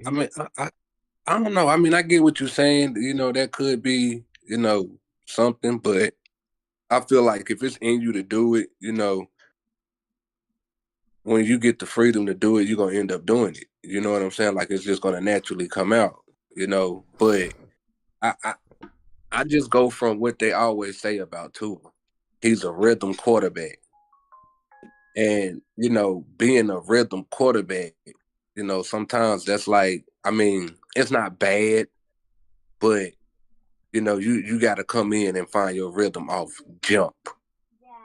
S3: I mean, I don't know. I mean, I get what you're saying. You know, that could be, you know, something, but I feel like if it's in you to do it, you know, when you get the freedom to do it, you're going to end up doing it. You know what I'm saying? Like, it's just going to naturally come out, you know. But I just go from what they always say about Tua. He's a rhythm quarterback. And, you know, being a rhythm quarterback, you know, sometimes that's like, I mean, it's not bad, but, you know, you got to come in and find your rhythm off jump.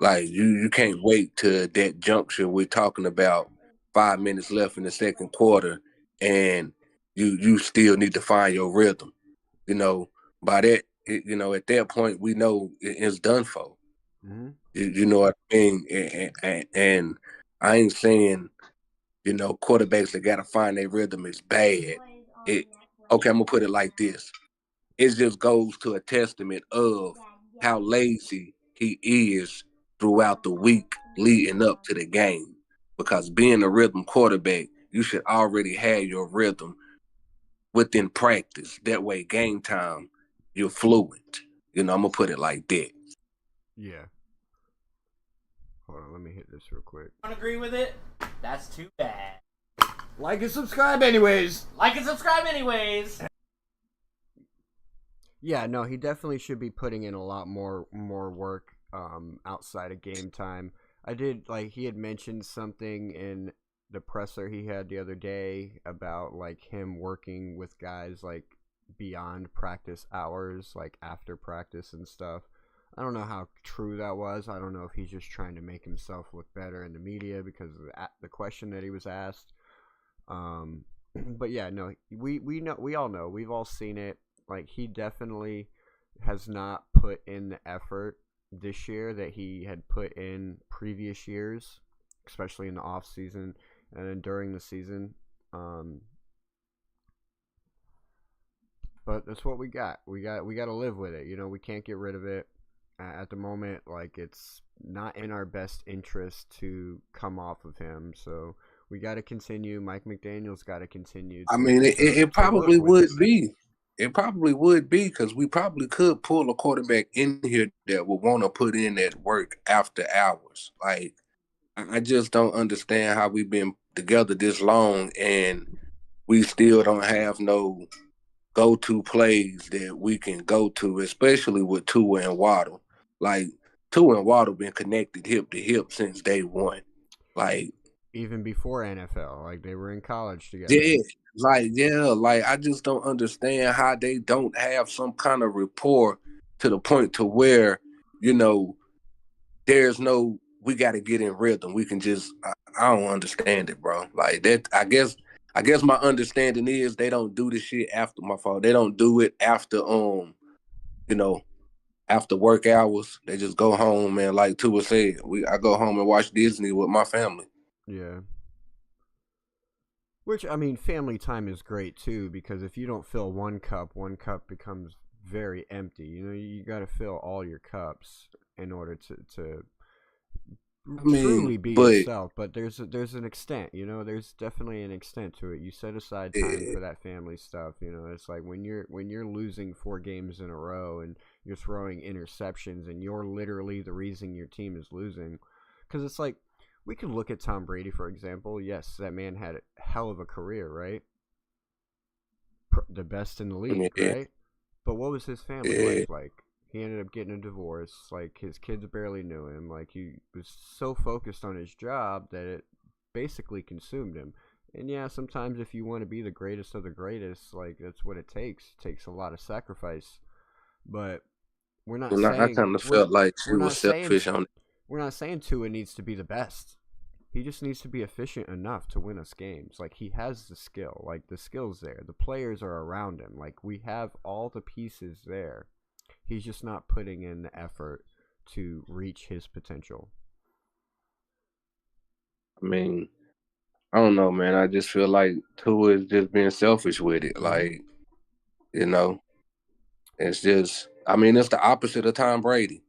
S3: Like, you can't wait to that juncture we're talking about, 5 minutes left in the second quarter, and you still need to find your rhythm. You know, by that, you know, at that point, we know it's done for. Mm-hmm. You know what I mean? And I ain't saying, you know, quarterbacks that got to find their rhythm is bad. Okay, I'm going to put it like this. It just goes to a testament of how lazy he is throughout the week leading up to the game. Because being a rhythm quarterback, you should already have your rhythm within practice. That way, game time, you're fluent. You know, I'm going to put it like that.
S1: Yeah. Hold on, let me hit this real quick.
S5: Don't agree with it? That's too bad.
S1: Like and subscribe anyways.
S5: Like and subscribe anyways.
S1: Yeah, no, he definitely should be putting in a lot more work outside of game time. He had mentioned something in the presser he had the other day about, like, him working with guys, like, beyond practice hours, like, after practice and stuff. I don't know how true that was. I don't know if he's just trying to make himself look better in the media because of the question that he was asked. But yeah, no, we all know. We've all seen it. Like, he definitely has not put in the effort this year that he had put in previous years, especially in the off season and then during the season. But that's what we got. We got to live with it. You know, we can't get rid of it at the moment. Like, it's not in our best interest to come off of him. So we got to continue. Mike McDaniel's got to continue.
S3: I mean, it probably would be. It probably would be because we probably could pull a quarterback in here that would want to put in that work after hours. Like, I just don't understand how we've been together this long and we still don't have no go-to plays that we can go to, especially with Tua and Waddle. Like, Tua and Waddle been connected hip to hip since day one. Like,
S1: even before NFL, like, they were in college together.
S3: Yeah, like I just don't understand how they don't have some kind of rapport to the point to where, you know, there's no, we got to get in rhythm. We can just, I don't understand it, bro. Like that, I guess my understanding is they don't do this shit after my fault. They don't do it after, you know, after work hours. They just go home, man. Like Tua said, I go home and watch Disney with my family.
S1: Yeah. Which, I mean, family time is great, too, because if you don't fill one cup becomes very empty. You know, you got to fill all your cups in order to truly be yourself. But there's an extent, you know, there's definitely an extent to it. You set aside time for that family stuff, you know. It's like when you're losing 4 games in a row and you're throwing interceptions and you're literally the reason your team is losing. Because it's like, we can look at Tom Brady, for example. Yes, that man had a hell of a career, right? The best in the league, right? But what was his family life like? He ended up getting a divorce. Like, his kids barely knew him. Like, he was so focused on his job that it basically consumed him. And yeah, sometimes if you want to be the greatest of the greatest, like, that's what it takes. It takes a lot of sacrifice. But we're not saying...
S3: I kind of felt like she was selfish on it.
S1: We're not saying Tua needs to be the best. He just needs to be efficient enough to win us games. Like, he has the skill. Like, the skill's there. The players are around him. Like, we have all the pieces there. He's just not putting in the effort to reach his potential.
S3: I mean, I don't know, man. I just feel like Tua is just being selfish with it. Like, you know, it's just, I mean, it's the opposite of Tom Brady.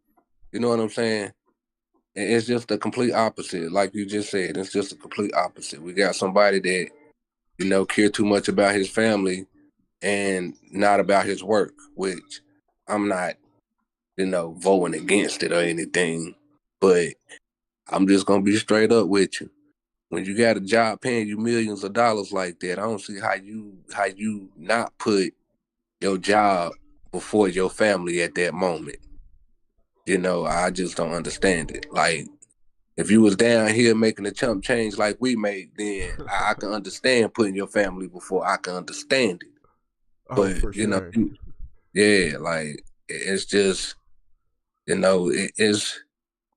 S3: You know what I'm saying? It's just the complete opposite. Like you just said, it's just a complete opposite. We got somebody that, you know, care too much about his family and not about his work, which I'm not, you know, voting against it or anything. But I'm just going to be straight up with you. When you got a job paying you millions of dollars like that, I don't see how you not put your job before your family at that moment. You know, I just don't understand it. Like, if you was down here making a chump change like we made, then I can understand putting your family before I can understand it. But,
S1: for
S3: you know,
S1: sure.
S3: yeah, like, it's just, you know, it's,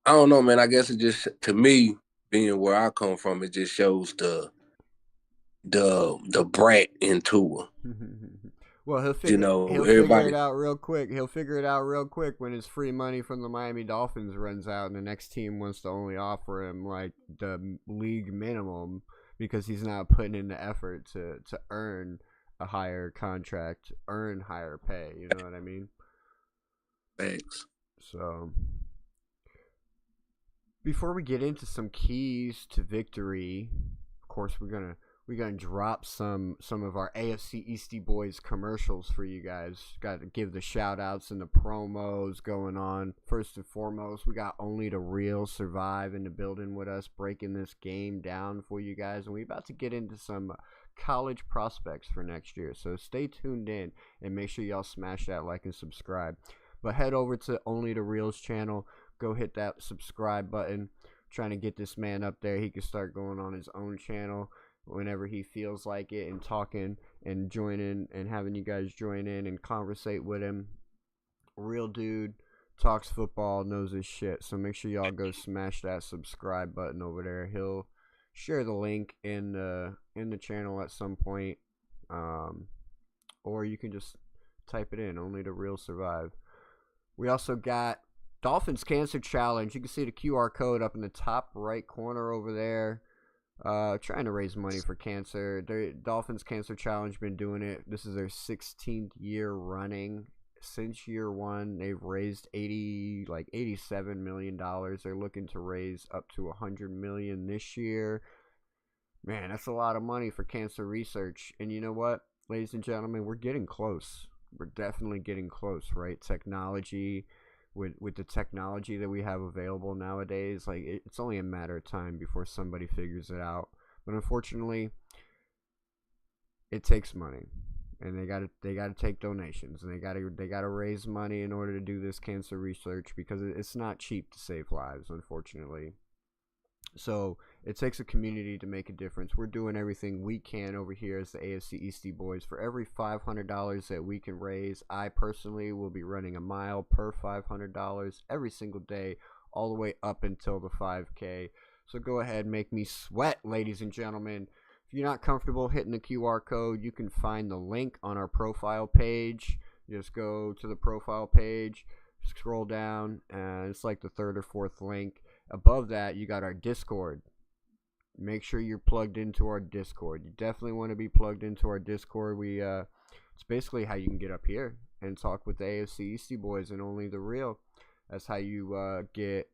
S3: I don't know, man. I guess it just, to me, being where I come from, it just shows the brat into her.
S1: Well, he'll
S3: You know,
S1: figure it
S3: everybody.
S1: out real quick. He'll figure it out real quick when his free money from the Miami Dolphins runs out and the next team wants to only offer him like the league minimum because he's not putting in the effort to earn a higher contract, earn higher pay. You know what I mean?
S3: Thanks.
S1: So, before we get into some keys to victory, of course we're gonna drop some of our AFC Eastie Boys commercials for you guys. Got to give the shout outs and the promos going on. First and foremost, we got Only the Real Survive in the building with us, breaking this game down for you guys, and we're about to get into some college prospects for next year. So stay tuned in and make sure y'all smash that like and subscribe. But head over to Only the Real's channel. Go hit that subscribe button. Trying to get this man up there. He can start going on his own channel whenever he feels like it, and talking and joining and having you guys join in and conversate with him. Real dude, talks football, knows his shit. So make sure y'all go smash that subscribe button over there. He'll share the link in the channel at some point, or you can just type it in, Only the Real Survive. We also got Dolphins Cancer Challenge. You can see the QR code up in the top right corner over there. Trying to raise money for cancer. The Dolphins Cancer Challenge been doing it. This is their 16th year running. Since year one, they've raised $87 million. They're looking to raise up to $100 million this year. Man, that's a lot of money for cancer research. And you know what, ladies and gentlemen, we're getting close. We're definitely getting close, right? Technology. With the technology that we have available nowadays, like it's only a matter of time before somebody figures it out. But unfortunately, it takes money, and they gotta take donations, and they gotta raise money in order to do this cancer research, because it's not cheap to save lives, unfortunately. So it takes a community to make a difference. We're doing everything we can over here as the AFC Eastie Boys. For every $500 that we can raise, I personally will be running a mile per $500 every single day, all the way up until the 5K. So go ahead, make me sweat, ladies and gentlemen. If you're not comfortable hitting the QR code, you can find the link on our profile page. Just go to the profile page, scroll down, and it's like the third or fourth link. Above that, you got our Discord. Make sure you're plugged into our Discord. You definitely want to be plugged into our Discord. It's basically how you can get up here and talk with the AFC Eastie Boys and Only the Real. That's how you get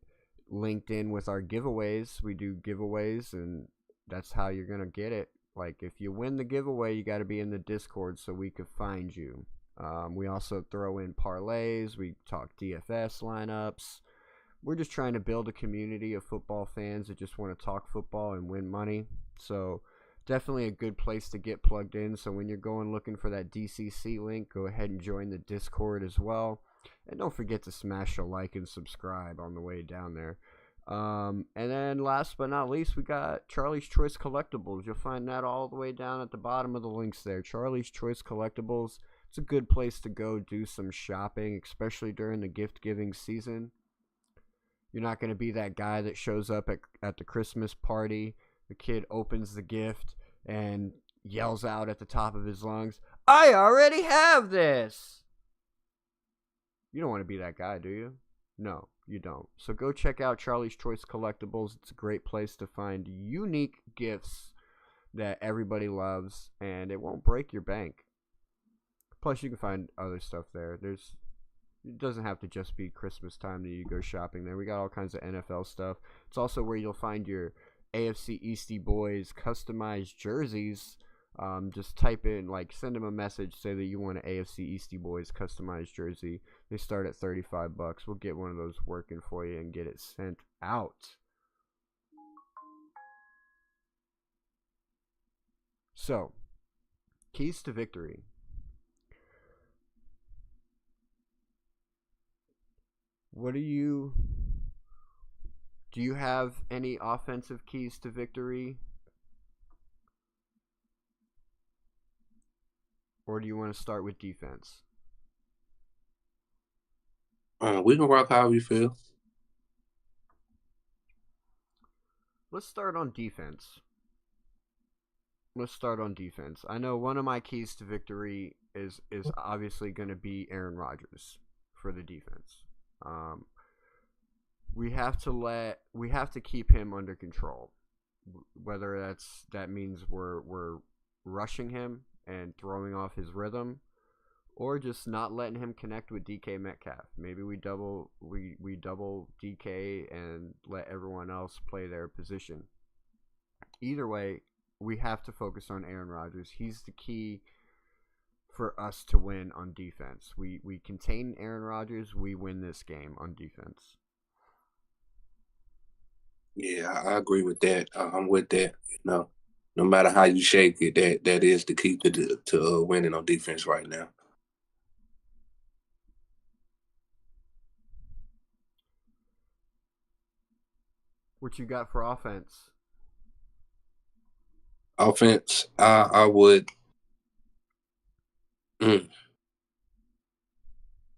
S1: linked in with our giveaways. We do giveaways, and that's how you're going to get it. Like, if you win the giveaway, you got to be in the Discord so we could find you. We also throw in parlays. We talk DFS lineups. We're just trying to build a community of football fans that just want to talk football and win money. So definitely a good place to get plugged in. So when you're going looking for that DCC link, go ahead and join the Discord as well. And don't forget to smash a like and subscribe on the way down there. And then last but not least, we got Charlie's Choice Collectibles. You'll find that all the way down at the bottom of the links there. Charlie's Choice Collectibles. It's a good place to go do some shopping, especially during the gift giving season. You're not going to be that guy that shows up at the Christmas party. The kid opens the gift and yells out at the top of his lungs, "I already have this!" You don't want to be that guy, do you? No, you don't. So go check out Charlie's Choice Collectibles. It's a great place to find unique gifts that everybody loves, and it won't break your bank. Plus, you can find other stuff there. It doesn't have to just be Christmas time that you go shopping there. We got all kinds of NFL stuff. It's also where you'll find your AFC EastieBoys customized jerseys. Just type in, send them a message, say that you want an AFC Eastieboys customized jersey. They start at $35. We'll get one of those working for you and get it sent out. So, keys to victory. Do you have any offensive keys to victory? Or do you want to start with defense?
S3: We can rock how we feel.
S1: Let's start on defense. I know one of my keys to victory is obviously going to be Aaron Rodgers for the defense. We have to keep him under control. Whether that means we're rushing him and throwing off his rhythm, or just not letting him connect with DK Metcalf. Maybe we double DK and let everyone else play their position. Either way, we have to focus on Aaron Rodgers. He's the key for us to win on defense. We contain Aaron Rodgers, we win this game on defense.
S3: Yeah, I agree with that. I'm with that. No matter how you shake it, that is the key to winning on defense right now.
S1: What you got for offense?
S3: Offense, I would.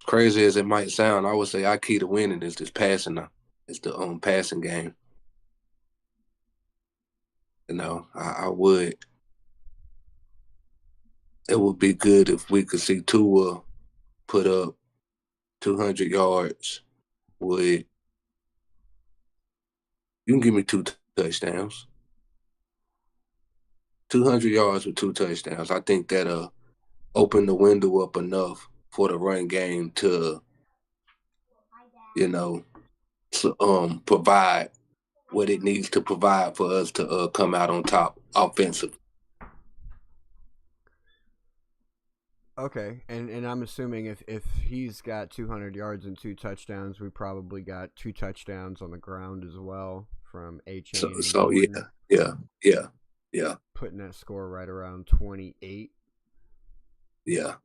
S3: Crazy as it might sound, I would say our key to winning is this passing. It's the passing game. I would. It would be good if we could see Tua put up 200 yards. You can give me 2 touchdowns. 200 yards with 2 touchdowns. I think that'll open the window up enough for the run game to, provide what it needs to provide for us to come out on top offensively.
S1: Okay, and I'm assuming if he's got 200 yards and 2 touchdowns, we probably got 2 touchdowns on the ground as well from A-Chain.
S3: So yeah.
S1: Putting that score right around 28.
S3: Yeah.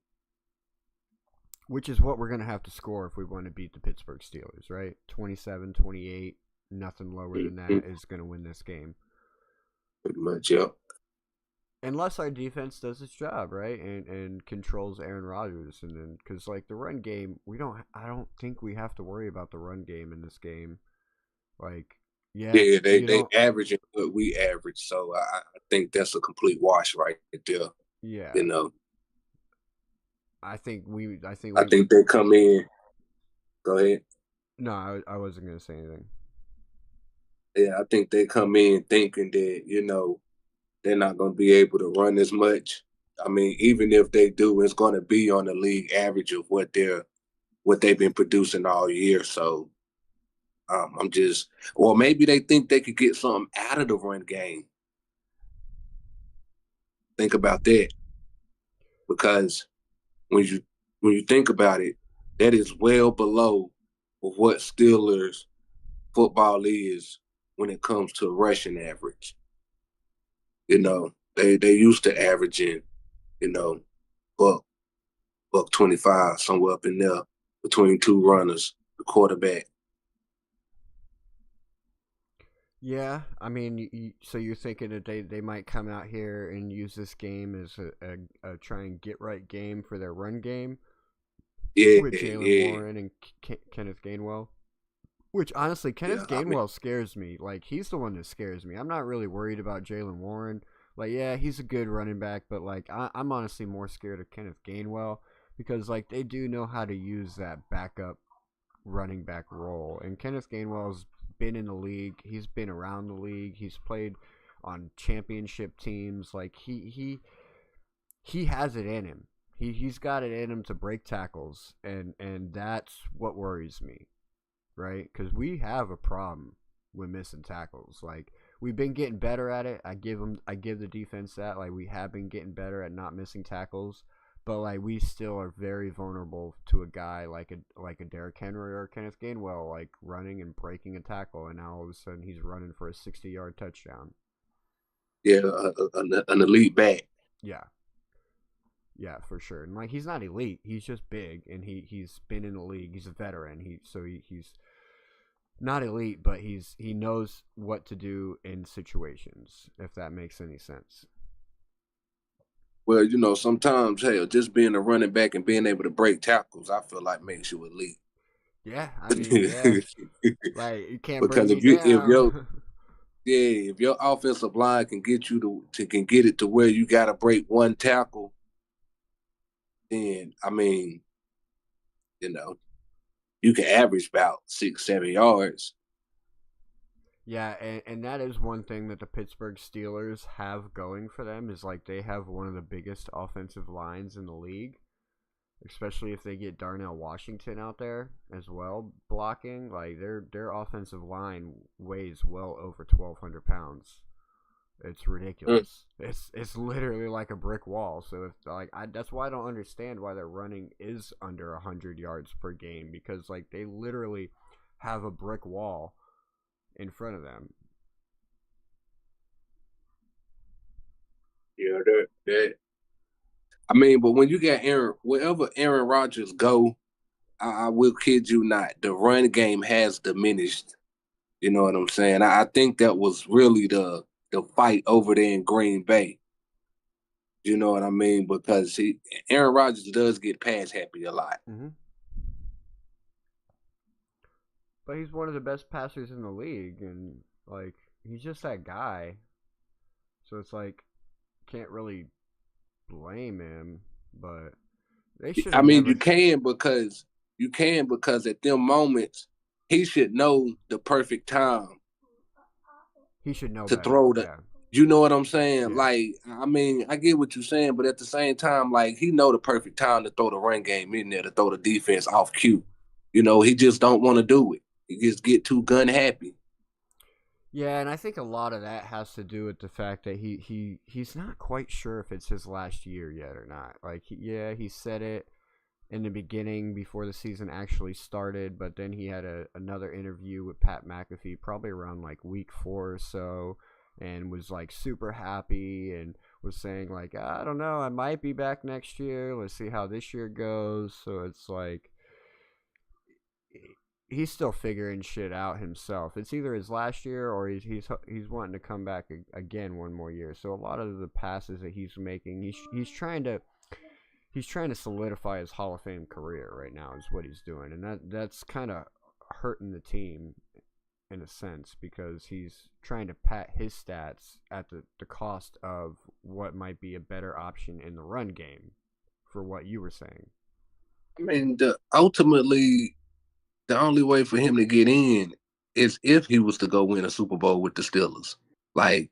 S1: Which is what we're going to have to score if we want to beat the Pittsburgh Steelers, right? 27, 28, nothing lower than that is going to win this game.
S3: Pretty much, yeah.
S1: Unless our defense does its job, right, and controls Aaron Rodgers, and then because the run game, I don't think we have to worry about the run game in this game.
S3: They average what we average, so I think that's a complete wash right there.
S1: Yeah, I think
S3: they come in. Go ahead.
S1: No, I wasn't gonna say anything.
S3: Yeah, I think they come in thinking that they're not going to be able to run as much. I mean, even if they do, it's going to be on the league average of what they've been producing all year. So maybe they think they could get something out of the run game. Think about that, because when you think about it, that is well below what Steelers football is when it comes to rushing average. They used to averaging, buck 25, somewhere up in there between 2 runners, the quarterback.
S1: Yeah, I mean, so you're thinking that they might come out here and use this game as a try and get right game for their run game?
S3: Yeah,
S1: with Jalen Warren and Kenneth Gainwell. Which, honestly, Kenneth Gainwell scares me. He's the one that scares me. I'm not really worried about Jalen Warren. He's a good running back, but, I'm honestly more scared of Kenneth Gainwell because like they do know how to use that backup running back role. And Kenneth Gainwell's been in the league. He's been around the league. He's played on championship teams. Like he has it in him. He's got it in him to break tackles, and that's what worries me, right? Because we have a problem with missing tackles. Like we've been getting better at it. I give the defense that. Like we have been getting better at not missing tackles, but like we still are very vulnerable to a guy like a Derrick Henry or Kenneth Gainwell, like running and breaking a tackle, and now all of a sudden he's running for a 60-yard touchdown.
S3: Yeah, an elite back.
S1: Yeah. Yeah, for sure. And like he's not elite, he's just big, and he's been in the league. He's a veteran. He's not elite, but he knows what to do in situations, if that makes any sense.
S3: Well, you know, sometimes hell, just being a running back and being able to break tackles, I feel like makes you elite.
S1: Yeah, I mean, yeah. Like you can't
S3: because
S1: bring me down.
S3: if your offensive line can get you can get it to where you got to break one tackle, then I mean, you know, you can average about 6-7 yards.
S1: Yeah, and that is one thing that the Pittsburgh Steelers have going for them, is like they have one of the biggest offensive lines in the league, especially if they get Darnell Washington out there as well blocking. Like their offensive line weighs well over 1,200 pounds. It's ridiculous. It's literally like a brick wall. So if that's why I don't understand why their running is under 100 yards per game, because like they literally have a brick wall in front of them.
S3: Yeah, that. I mean, but when you got wherever Aaron Rodgers go, I will kid you not, the run game has diminished. You know what I'm saying? I think that was really the fight over there in Green Bay. You know what I mean? Because Aaron Rodgers does get pass happy a lot.
S1: Mm-hmm. But he's one of the best passers in the league, and like he's just that guy. So it's like can't really blame him, but they should.
S3: I mean, you can because at them moments he should know the perfect time.
S1: He should know
S3: to
S1: better.
S3: throw the.
S1: Yeah.
S3: You know what I'm saying?
S1: Yeah.
S3: Like, I mean, I get what you're saying, but at the same time, like he know the perfect time to throw the run game in there, to throw the defense off cue. You know, he just don't want to do it. He just get too gun happy.
S1: Yeah, and I think a lot of that has to do with the fact that he's not quite sure if it's his last year yet or not. Like, he said it in the beginning before the season actually started, but then he had another interview with Pat McAfee probably around like week 4 or so, and was like super happy and was saying like, I don't know, I might be back next year. Let's see how this year goes. So it's like he's still figuring shit out himself. It's either his last year or he's wanting to come back again one more year. So a lot of the passes that he's making, he's trying to solidify his Hall of Fame career right now is what he's doing, and that's kind of hurting the team in a sense, because he's trying to pat his stats at the cost of what might be a better option in the run game, for what you were saying.
S3: I mean, ultimately, the only way for him to get in is if he was to go win a Super Bowl with the Steelers. Like,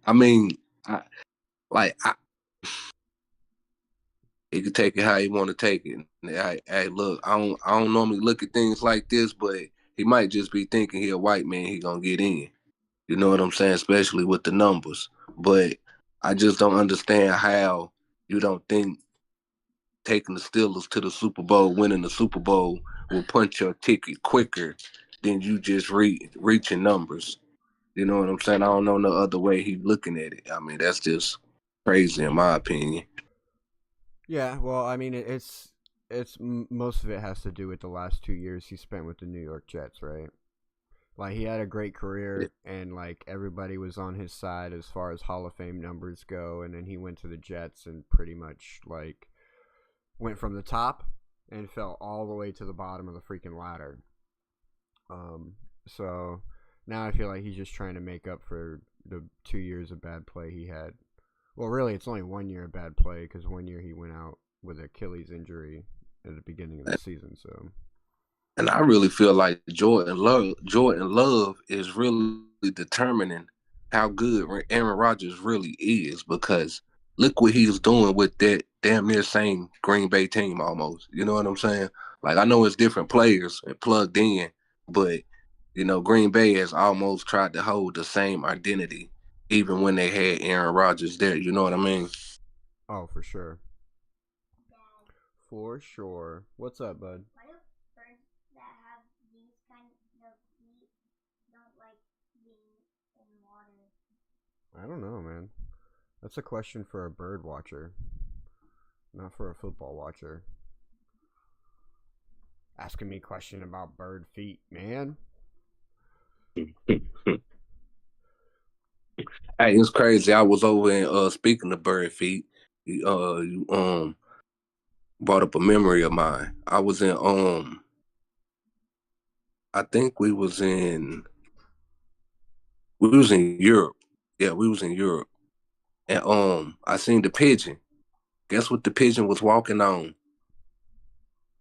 S3: I mean, he could take it how he want to take it. Hey, look, I don't normally look at things like this, but he might just be thinking he a white man, he gonna get in. You know what I'm saying? Especially with the numbers. But I just don't understand how you don't think taking the Steelers to the Super Bowl, winning the Super Bowl, will punch your ticket quicker than you just reaching numbers. You know what I'm saying? I don't know no other way he's looking at it. I mean, that's just crazy in my opinion.
S1: Yeah, well, I mean, it's most of it has to do with the last 2 years he spent with the New York Jets, right? Like, he had a great career, and like everybody was on his side as far as Hall of Fame numbers go, and then he went to the Jets and pretty much like went from the top and fell all the way to the bottom of the freaking ladder. So now I feel like he's just trying to make up for the 2 years of bad play he had. Well, really, it's only 1 year of bad play, because 1 year he went out with an Achilles injury at the beginning of the season. So,
S3: and I really feel like Jordan Love is really determining how good Aaron Rodgers really is, because look what he's doing with that damn near same Green Bay team almost. You know what I'm saying? Like, I know it's different players and plugged in, but, you know, Green Bay has almost tried to hold the same identity even when they had Aaron Rodgers there. You know what I mean?
S1: Oh, for sure. For sure. What's up, bud?
S6: Why do birds that have these kind of feet don't like being in water?
S1: I don't know, man. That's a question for a bird watcher, not for a football watcher. Asking me a question about bird feet, man.
S3: Hey, it's crazy. I was over in speaking of bird feet. You brought up a memory of mine. I was in I think we was in Europe. Yeah, we was in Europe. And I seen the pigeon. Guess what the pigeon was walking on?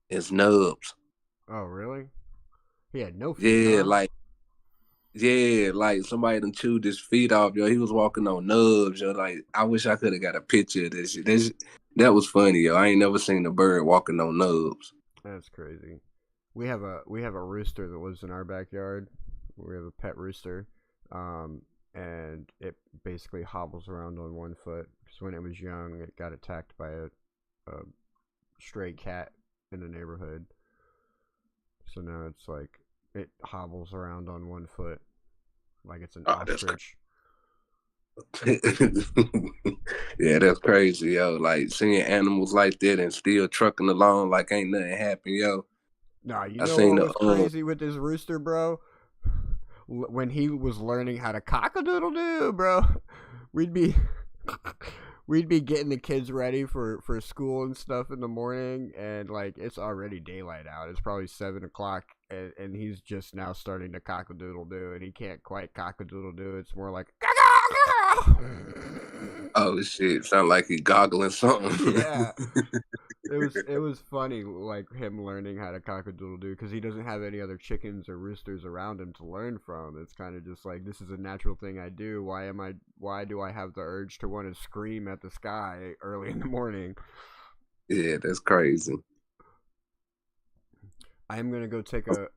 S3: It's nubs.
S1: Oh, really? He had no feet.
S3: Yeah, like somebody done chewed his feet off, yo. He was walking on nubs, yo. Like, I wish I could have got a picture of this shit. That was funny, yo. I ain't never seen a bird walking on nubs.
S1: That's crazy. We have a rooster that lives in our backyard. We have a pet rooster, and it basically hobbles around on one foot. Because when it was young, it got attacked by a stray cat in the neighborhood. So now it's like it hobbles around on one foot, like it's an ostrich.
S3: Yeah, that's crazy, yo. Like, seeing animals like that and still trucking along like ain't nothing happened, yo.
S1: Nah, you know what was crazy with this rooster, bro? When he was learning how to cock-a-doodle-doo, bro, we'd be getting the kids ready for school and stuff in the morning, and like it's already daylight out. It's probably 7 o'clock, and he's just now starting to cock-a-doodle-doo, and he can't quite cock-a-doodle-doo. It's more like
S3: oh shit, sound like he goggling something.
S1: Yeah. It was funny, like him learning how to cock-a-doodle-doo, because he doesn't have any other chickens or roosters around him to learn from. It's kind of just like, this is a natural thing I do. Why do I have the urge to want to scream at the sky early in the morning?
S3: Yeah, that's crazy.
S1: I'm gonna go take a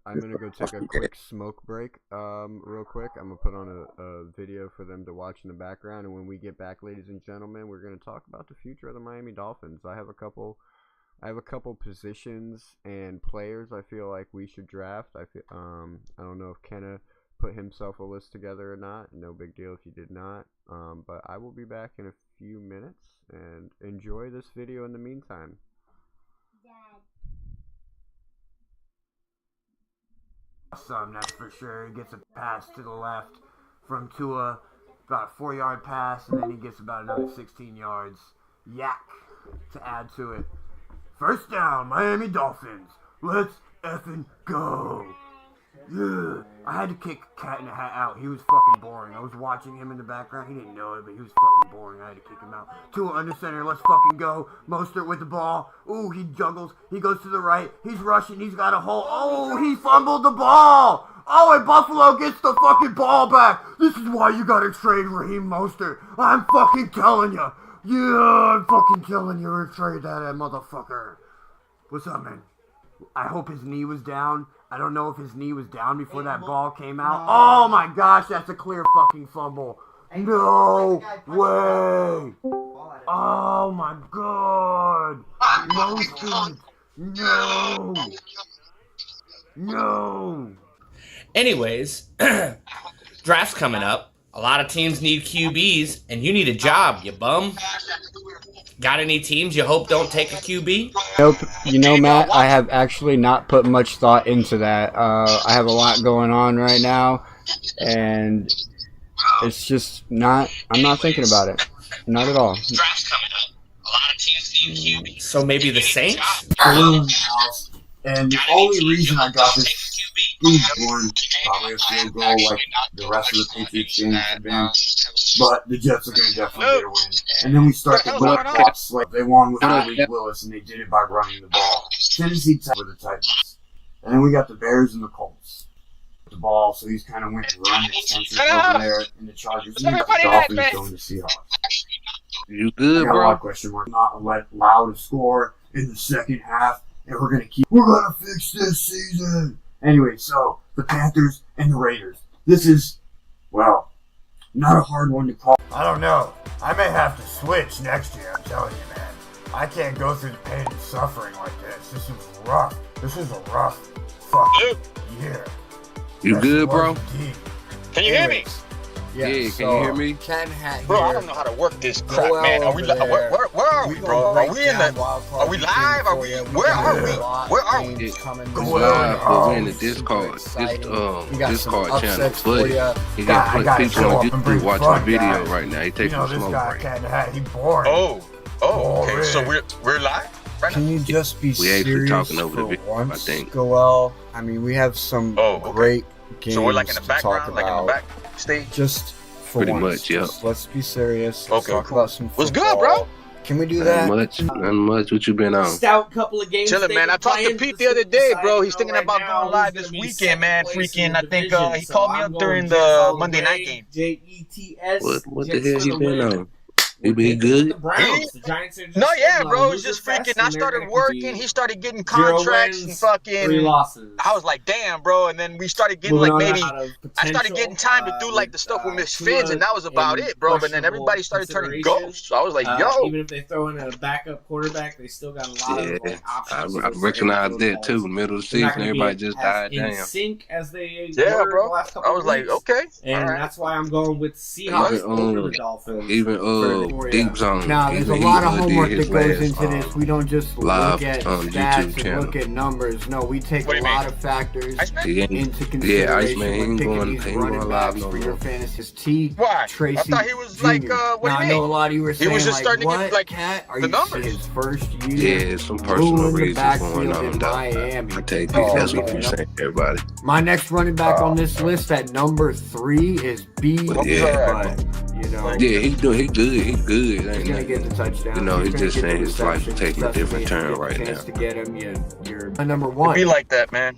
S1: quick smoke break, real quick. I'm gonna put on a video for them to watch in the background, and when we get back, ladies and gentlemen, we're gonna talk about the future of the Miami Dolphins. I have a couple positions and players I feel like we should draft. I don't know if Kenna put himself a list together or not. No big deal if you did not. But I will be back in a few minutes, and enjoy this video in the meantime. Awesome, that's for sure. He gets a pass to the left from Tua, about a 4-yard pass, and then he gets about another 16 yards. Yak to add to it. First down, Miami Dolphins. Let's effing go. Yeah. I had to kick Cat in the Hat out. He was fucking boring. I was watching him in the background. He didn't know it, but he was fucking boring. I had to kick him out. Tua under center. Let's fucking go. Mostert with the ball. Ooh, he juggles. He goes to the right. He's rushing. He's got a hole. Oh, he fumbled the ball. Oh, and Buffalo gets the fucking ball back. This is why you gotta trade Raheem Mostert. I'm fucking telling you. Yeah, I'm fucking telling you to trade that motherfucker. What's up, man? I hope his knee was down. I don't know if his knee was down before that ball came out. Oh my gosh, that's a clear fucking fumble. No way. Oh my god. No, Steve. No. No.
S5: Anyways, draft's coming up. A lot of teams need QBs, and you need a job, you bum. Got any teams you hope don't take a QB?
S1: Nope. You know, Matt, I have actually not put much thought into that. I have a lot going on right now, and it's just not, I'm not thinking about it. Not at all.
S5: Draft's coming up. A lot of teams need QBs. So maybe the Saints?
S7: And the only reason I got this food born, probably a field goal like the rest of the Patriots games have been, but the Jets are going to definitely get a win. And then we start the blood clock slate. They won with Malik Willis, and they did it by running the ball. Tennessee tied with the Titans. And then we got the Bears and the Colts. The ball, so he's kind of went and run extensions over there in the Chargers. And the Dolphins going to Seahawks.
S3: You good,
S7: I got a
S3: bro?
S7: lot of question marks. Not allowed to score in the second half, and we're gonna fix this season. Anyway, so the Panthers and the Raiders. This is, well, not a hard one to call. I don't know. I may have to switch next year. I'm telling you, man. I can't go through the pain and suffering like this. This is rough. This is a rough fucking year.
S3: You good, bro?
S8: Can you hear me?
S3: Yeah, can you hear me?
S1: Ken Hat
S8: Bro,
S1: here.
S8: I don't know how to work this crap,
S1: Joel
S8: man. Are we
S1: over there.
S8: where are we, bro? Are we in the? Are we live? Are we? Where are we? Where are we?
S3: It's live, but we're in the Discord. Discord channel. But he got people on YouTube watching the video right now. He taking a smoke break.
S7: Ken Hat, he bored.
S8: Oh, okay. So we're live right
S1: Can
S8: now.
S1: you just be
S3: We actually
S1: serious
S3: talking over the
S1: for
S3: video, I
S1: once,
S3: think.
S1: Joel? I mean, we have some great games
S8: So we're like in the
S1: to talk
S8: background, like in the
S1: about.
S8: backstage.
S1: Just for
S3: Pretty
S1: once,
S3: much, yeah.
S1: just let's be serious. Let's
S8: Okay,
S1: talk
S8: cool.
S1: about some
S8: What's good,
S1: football.
S8: bro?
S1: Can we do that?
S3: Nothing much. What you been on?
S9: Stout couple of games.
S8: Chilling, man. I talked to Pete the other day, bro. He's thinking about going live this weekend, man. Freaking, I think he called me up during the Monday night game.
S9: JETS.
S3: What the hell he been on? He been good?
S9: The Browns. The Giants are just
S8: No, yeah,
S9: still,
S8: bro. It's
S9: loser
S8: just
S9: fest,
S8: freaking.
S9: and
S8: I
S9: they're
S8: started
S9: gonna
S8: working.
S9: be
S8: He started getting
S9: 0
S8: contracts and
S9: wins,
S8: fucking.
S9: 3 losses.
S8: I was like, damn, bro. And then we started getting
S9: Moving
S8: like
S9: on
S8: maybe.
S9: out of
S8: I started getting time to do like the stuff with Miss Fizz, and that was about it, bro. But then everybody started turning ghosts. So I was like, yo.
S9: Even if they throw in a backup quarterback, they still got a lot of like, options.
S3: I recognize that too. Middle of the
S9: They're not
S3: season,
S9: gonna be
S3: everybody just died
S9: in
S3: down.
S9: sync as they
S8: Yeah,
S9: were
S8: bro.
S9: the last couple
S8: I was
S9: of
S8: like,
S9: weeks.
S8: okay.
S9: And
S8: all right.
S9: that's why I'm going with Seahawks over the Dolphins.
S3: Even Deep Zone.
S1: Now, there's a
S3: even
S1: lot
S3: he
S1: of homework
S3: did
S1: that
S3: his
S1: goes
S3: last,
S1: into this. We don't just
S3: live
S1: look at
S3: on
S1: stats
S3: YouTube
S1: and
S3: channel.
S1: look at numbers. No, we take
S8: What do
S1: a
S8: you mean?
S1: lot of factors
S8: Iceman?
S3: He ain't,
S1: into
S3: yeah,
S1: consideration
S3: Iceman, he
S1: when
S3: ain't
S1: picking
S3: going,
S1: these
S3: he ain't
S1: running
S3: going live
S1: backs
S3: no
S1: for your
S3: more.
S1: fantasy. T.
S8: Why?
S1: Tracy
S8: I thought he was
S1: Jr.
S8: like, what
S1: Now,
S8: do
S1: I
S8: you
S1: know a
S8: mean?
S1: lot of you were
S8: He
S1: saying,
S8: was just
S1: like,
S8: starting to
S1: what,
S8: get, like,
S1: Cat? Are
S8: the
S1: you
S8: numbers.
S1: his first year?
S3: Yeah, some personal
S1: Ruined the
S3: reasons
S1: backfield
S3: going
S1: in
S3: on, though.
S1: Miami.
S3: I take it.
S1: Oh,
S3: That's what
S1: man.
S3: you're saying, everybody.
S1: My next running back on this list at number 3 is B.
S3: But yeah.
S1: But, you know,
S3: Yeah, he good. He good.
S1: he's
S3: Ain't
S1: gonna
S3: nothing.
S1: get the touchdown.
S3: You know,
S1: He's
S3: he's
S1: gonna
S3: just
S1: get the
S3: saying his life
S1: reception.
S3: taking a
S1: Trust me,
S3: different
S1: if you
S3: turn
S1: get the
S3: right
S1: chance
S3: now.
S1: to get him, you're number
S8: It'd
S1: 1.
S8: be like that, man.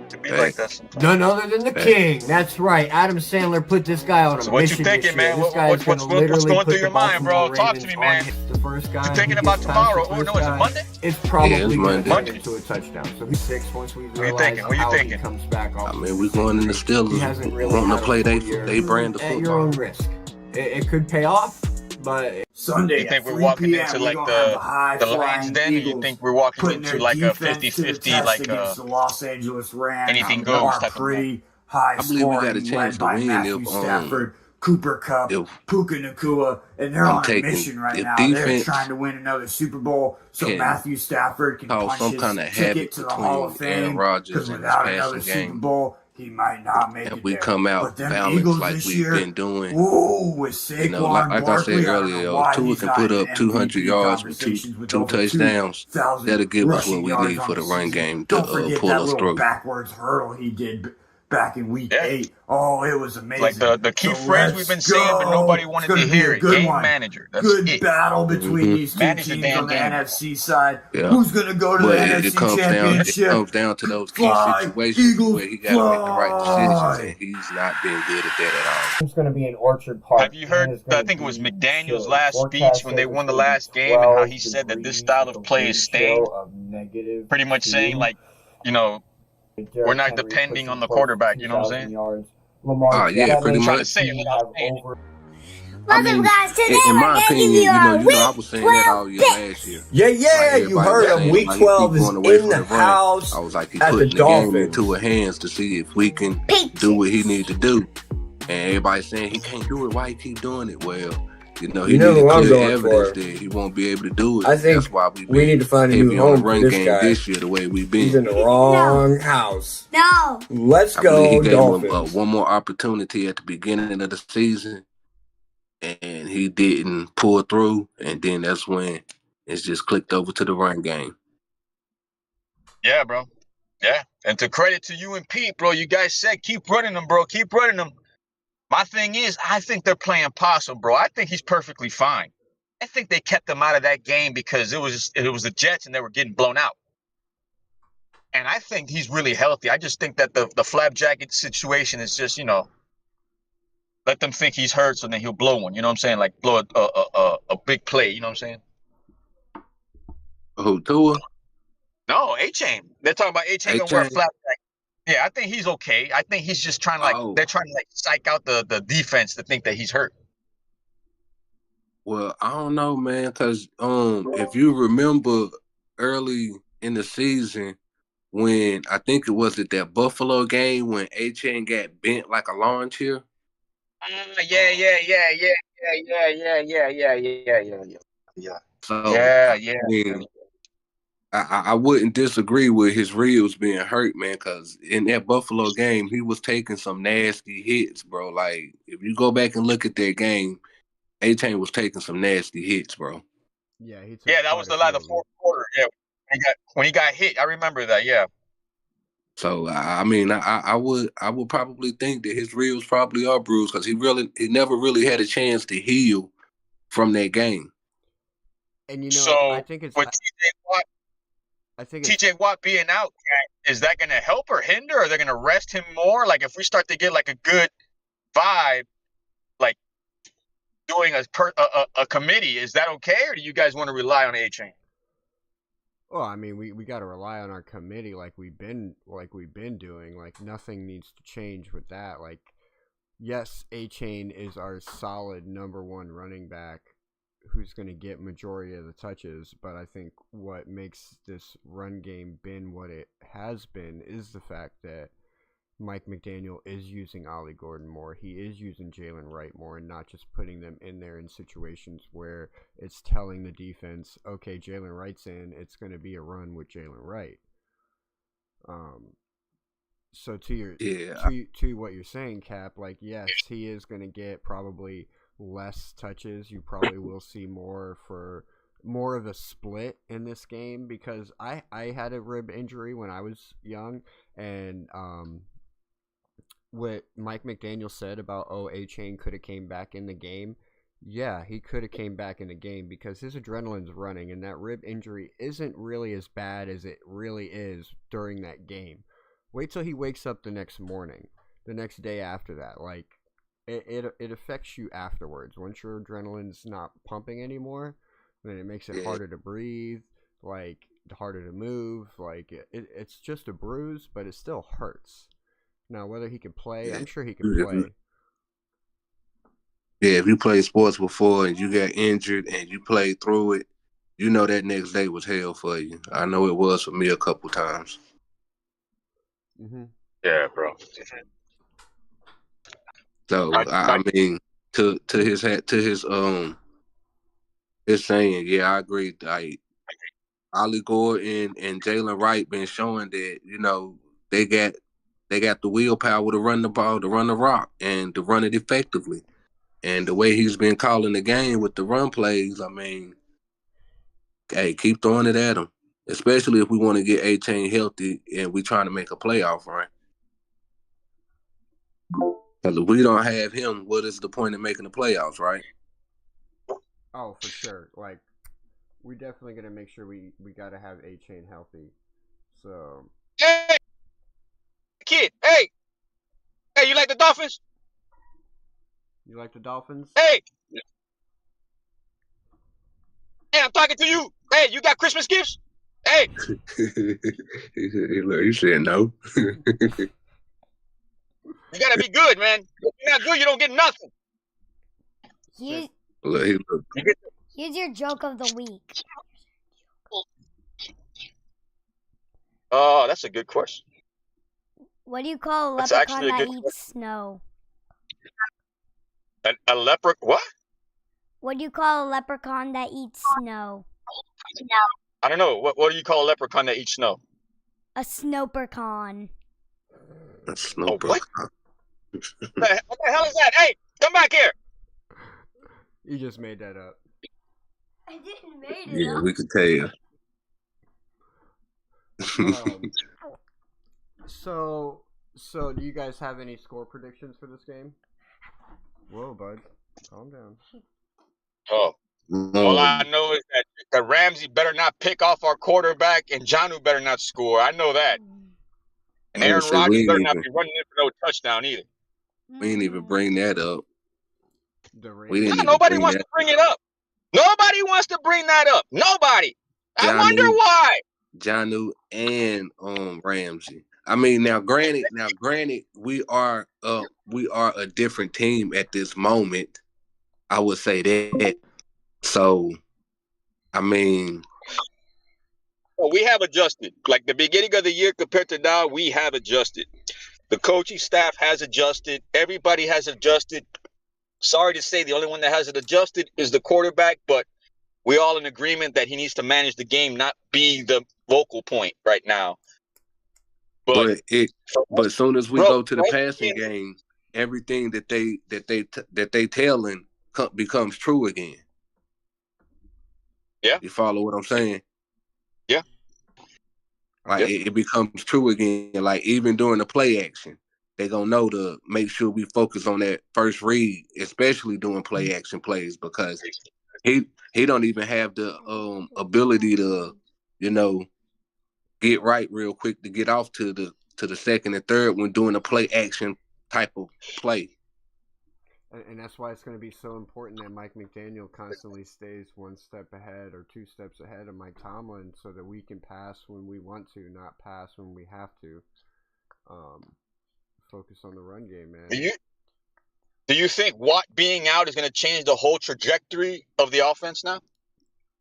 S8: It'd be
S3: Hey.
S8: like that sometimes.
S1: None other than the king. That's right. Adam Sandler put this guy on a
S8: So what you
S1: mission
S8: thinking,
S1: this year.
S8: man?
S1: This guy's
S8: What's
S1: gonna literally
S8: going
S1: put
S8: through
S1: the
S8: your mind, bro?
S1: Baltimore
S8: Talk to me,
S1: Ravens
S8: man.
S1: on his- the first guy.
S8: You thinking
S1: who
S8: about
S1: gets
S8: tomorrow?
S1: past the
S8: Oh, no,
S1: first
S8: is it
S1: guy,
S8: Monday?
S1: It's probably
S3: Yeah, it's
S1: gonna
S3: Monday.
S1: turn into a touchdown. So he's 6 once we
S8: you
S1: realize
S8: thinking? What you
S1: how he
S8: thinking?
S1: comes back off.
S3: I mean, we going in the
S1: He
S3: Steelers
S1: hasn't really
S3: wanting
S1: had
S3: to
S1: a
S3: play
S1: full year.
S3: they brand of
S1: At your own
S3: football.
S1: risk. It could pay off, but
S7: Sunday
S8: You think
S7: at
S8: we're
S7: 3
S8: walking
S7: p.m.
S8: into
S7: we're
S8: like
S7: gonna have
S8: the Lions
S7: high-flying
S8: den? Or you
S7: Eagles
S8: think we're walking
S7: putting
S8: into
S7: their
S8: like a
S7: defense to the
S8: 50-50,
S7: test
S8: like
S7: against the Los Angeles Rams?
S8: anything
S7: Our
S8: goes type of
S7: pretty high
S3: I believe we got a
S7: scoring,
S3: chance
S7: led
S3: to
S7: by
S3: win
S7: Matthew
S3: if,
S7: Stafford, Cooper Kupp,
S3: if
S7: Puka Nakua, and they're
S3: I'm
S7: on a
S3: taking-
S7: mission right
S3: if
S7: now. They're
S3: defense
S7: trying to win another Super Bowl so
S3: can
S7: Matthew Stafford can
S3: cause
S7: punch
S3: some
S7: his
S3: kind of
S7: ticket
S3: habit
S7: to the Hall of
S3: between Aaron
S7: Fame.
S3: Rodgers
S7: Because
S3: and his
S7: without another
S3: passing
S7: Super
S3: game,
S7: Bowl, he might not make
S3: and
S7: it
S3: we
S7: there.
S3: come
S7: But
S3: out
S7: them
S3: balanced
S7: Eagles
S3: like
S7: this
S3: we've
S7: year,
S3: been doing.
S7: ooh, with Saquon
S3: You know, like I
S7: Barkley,
S3: said
S7: I don't
S3: earlier,
S7: know why
S3: Tua
S7: he's
S3: can
S7: not
S3: put
S7: in
S3: up 200
S7: MVP
S3: yards with
S7: conversations with
S3: two
S7: over
S3: touchdowns.
S7: 2,000
S3: That'll give us
S7: rushing
S3: what we
S7: yards
S3: need
S7: on
S3: for the run
S7: season.
S3: game
S7: Don't
S3: to
S7: forget
S3: pull
S7: that
S3: us
S7: little
S3: through.
S7: backwards hurdle he did back in week
S8: Yeah.
S7: 8. Oh, it was amazing.
S8: Like the key
S7: So
S8: phrase we've been saying, but nobody
S7: go.
S8: wanted
S7: It's
S8: to
S7: gonna be
S8: hear
S7: a
S8: it.
S7: good
S8: Game
S7: one.
S8: manager. That's
S7: Good
S8: it.
S7: battle between
S3: Mhm.
S7: these two
S8: Manage the
S7: teams
S8: damn
S7: on the
S8: game.
S7: NFC side.
S3: Yeah.
S7: Who's going to go to
S3: But
S7: the
S3: it
S7: NFC
S3: comes
S7: Championship?
S3: down to those key
S7: Fly,
S3: situations
S7: Eagles,
S3: where he got to make the right
S7: fly.
S3: decisions, and he's not been good at that at all.
S1: it's going to be in Orchard Park.
S8: Have you heard, I think it was McDaniel's last speech when they won the last game, and how he said that this style of play is staying, pretty much saying like, you know, we're not depending on the quarterback, you know what I'm saying?
S3: Yeah, pretty
S8: I'm trying to
S3: much.
S8: say it without saying it.
S3: I
S6: Welcome,
S3: mean,
S6: guys. Today
S3: in
S6: we're
S3: my
S6: gonna
S3: opinion,
S6: give you
S3: I
S6: our
S3: was
S6: week
S3: saying that all
S6: 12
S3: year last year.
S10: Yeah,
S3: Like,
S10: you
S3: everybody
S10: heard
S3: was
S10: him.
S3: saying,
S10: Week
S3: like, he
S10: 12
S3: keep
S10: is
S3: going away
S10: in
S3: from
S10: the
S3: the run.
S10: house
S3: I was like, he
S10: at the
S3: putting the game
S10: Dolphins.
S3: into our hands to see if we can do what he need to do. And everybody saying he can't do it. Why he keep doing it? Well, you know, he
S10: You know
S3: needed
S10: who I'm
S3: clear
S10: going
S3: evidence
S10: for.
S3: that he won't be able to do it.
S10: I think
S3: that's why
S10: we need to find a new
S3: heavy on
S10: home
S3: the
S10: for
S3: run
S10: this
S3: game
S10: guy.
S3: this year the way we've been.
S10: He's in the wrong house.
S6: No.
S10: Let's
S3: I believe he
S10: go,
S3: gave him
S10: Dolphins.
S3: one more opportunity at the beginning of the season, and he didn't pull through, and then that's when it's just clicked over to the run game.
S8: Yeah, bro. Yeah. And to credit to you and Pete, bro, you guys said keep running them, bro. Keep running them. My thing is, I think they're playing possum, bro. I think he's perfectly fine. I think they kept him out of that game because it was the Jets and they were getting blown out. And I think he's really healthy. I just think that the flap jacket situation is just, let them think he's hurt, so then he'll blow one. You know what I'm saying? Like blow a big play. You know what I'm saying?
S3: Who, Tua?
S8: No, A-Chain. They're talking about A-Chain gonna wear a flap jacket. Yeah, I think he's okay. I think he's just trying to they're trying to psych out the defense to think that he's hurt.
S3: Well, I don't know, man, because if you remember early in the season when I think it was at that Buffalo game when A-Chain got bent like a lawn chair.
S8: Yeah.
S3: So
S8: yeah.
S3: I mean, I wouldn't disagree with his ribs being hurt, man, because in that Buffalo game, he was taking some nasty hits, bro. Like, if you go back and look at that game, A-Chain was taking some nasty hits, bro.
S1: Yeah,
S8: that was the fourth quarter. Yeah, when he got hit, I remember that. Yeah.
S3: So I mean, I would probably think that his ribs probably are bruised because he never really had a chance to heal from that game.
S1: And I think it's
S8: with TJ Watt being out, is that going to help or hinder? Or are they going to rest him more? Like if we start to get like a good vibe, like doing a committee, is that okay, or do you guys want to rely on A-Chain?
S1: Well, I mean, we got to rely on our committee like we've been doing. Like nothing needs to change with that. Like, yes, A-Chain is our solid number one running back who's going to get majority of the touches, but I think what makes this run game been what it has been is the fact that Mike McDaniel is using Ollie Gordon more. He is using Jalen Wright more and not just putting them in there in situations where it's telling the defense, okay, Jalen Wright's in, it's going to be a run with Jalen Wright. So to what you're saying, Cap, like, yes, he is going to get probably less touches. You probably will see more of a split in this game because I had a rib injury when I was young, and what Mike McDaniel said about A-Chain could have came back in the game. Yeah, he could have came back in the game because his adrenaline's running, and that rib injury isn't really as bad as it really is during that game. Wait till he wakes up the next morning, the next day after that. Like, it affects you afterwards. Once your adrenaline's not pumping anymore, then it makes it harder to breathe, like harder to move. Like it's just a bruise, but it still hurts. Now, whether he can play, I'm sure he can play.
S3: Yeah, if you played sports before and you got injured and you played through it, you know that next day was hell for you. I know it was for me a couple times.
S1: Mm-hmm.
S8: Yeah, bro.
S3: So I mean, to his saying, yeah, I agree. Like Ollie Gordon and Jalen Wright been showing that they got the willpower to run the ball, to run the rock, and to run it effectively. And the way he's been calling the game with the run plays, I mean, hey, keep throwing it at him, especially if we want to get A-Chain healthy and we trying to make a playoff run. Because if we don't have him, what is the point of making the playoffs, right?
S1: Oh, for sure. Like, we definitely got to make sure we got to have A-Chain healthy. So.
S8: Hey, kid. Hey, you like the Dolphins?
S1: You like the Dolphins?
S8: Hey, I'm talking to you. Hey, you got Christmas gifts? Hey.
S3: He said no.
S8: You gotta be good, man. If you're not good, you don't get nothing.
S6: Here's your joke of the week.
S8: Oh, that's a good question.
S6: What do you call a leprechaun that eats snow?
S8: A leprechaun? What?
S6: What do you call a leprechaun that eats snow?
S8: I don't know. What do you call a leprechaun that eats snow?
S6: A snowpercon.
S3: A snowpercon.
S8: What the hell is that? Hey, come back here.
S1: You just made that up.
S6: I didn't make it up.
S3: Yeah, we could tell you.
S1: So do you guys have any score predictions for this game? Whoa, bud. Calm down.
S8: Oh. All I know is that Ramsey better not pick off our quarterback and Jonnu better not score. I know that. And Aaron Rodgers better not be running in for no touchdown either.
S3: We didn't even bring that up.
S8: Nobody wants to bring it up. Nobody wants to bring that up. Nobody. I wonder why.
S3: Jonnu and Ramsey. I mean, now granted, we are a different team at this moment. I would say that. So, I mean,
S8: we have adjusted. Like the beginning of the year compared to now, we have adjusted. The coaching staff has adjusted. Everybody has adjusted. Sorry to say, the only one that hasn't adjusted is the quarterback, but we're all in agreement that he needs to manage the game, not be the vocal point right now.
S3: But as soon as we go to the passing game, everything that they telling becomes true again.
S8: Yeah,
S3: you follow what I'm saying?
S8: Yeah,
S3: like it becomes true again. Like even during the play action, they gonna know to make sure we focus on that first read, especially doing play action plays, because he don't even have the ability to, get right real quick to get off to the second and third when doing a play action type of play.
S1: And that's why it's going to be so important that Mike McDaniel constantly stays one step ahead or two steps ahead of Mike Tomlin so that we can pass when we want to, not pass when we have to. Focus on the run game, man.
S8: Do you think Watt being out is going to change the whole trajectory of the offense now?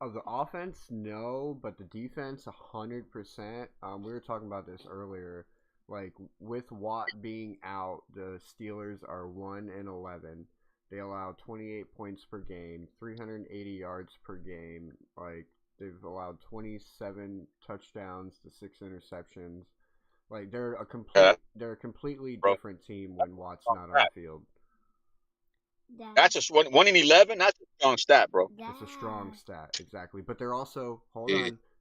S1: Of the offense, no, but the defense, 100%. We were talking about this earlier. Like, with Watt being out, the Steelers are 1-11. They allow 28 points per game, 380 yards per game. Like, they've allowed 27 touchdowns to 6 interceptions. Like, they're a completely different team when Watt's not on the field.
S8: That's just 1 in 11. That's a strong stat, bro.
S1: It's a strong stat, exactly. But they're also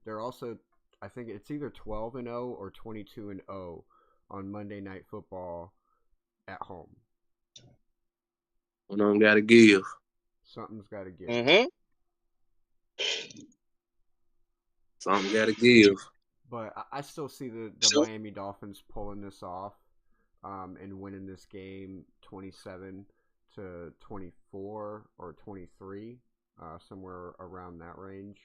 S1: they're also, I think it's either 12-0 or 22-0 on Monday Night Football at home.
S3: One of them got to give.
S1: Something's got to give.
S8: Mm-hmm.
S3: Something got to give.
S1: But I still see the Miami Dolphins pulling this off and winning this game 27-24 or 23, somewhere around that range.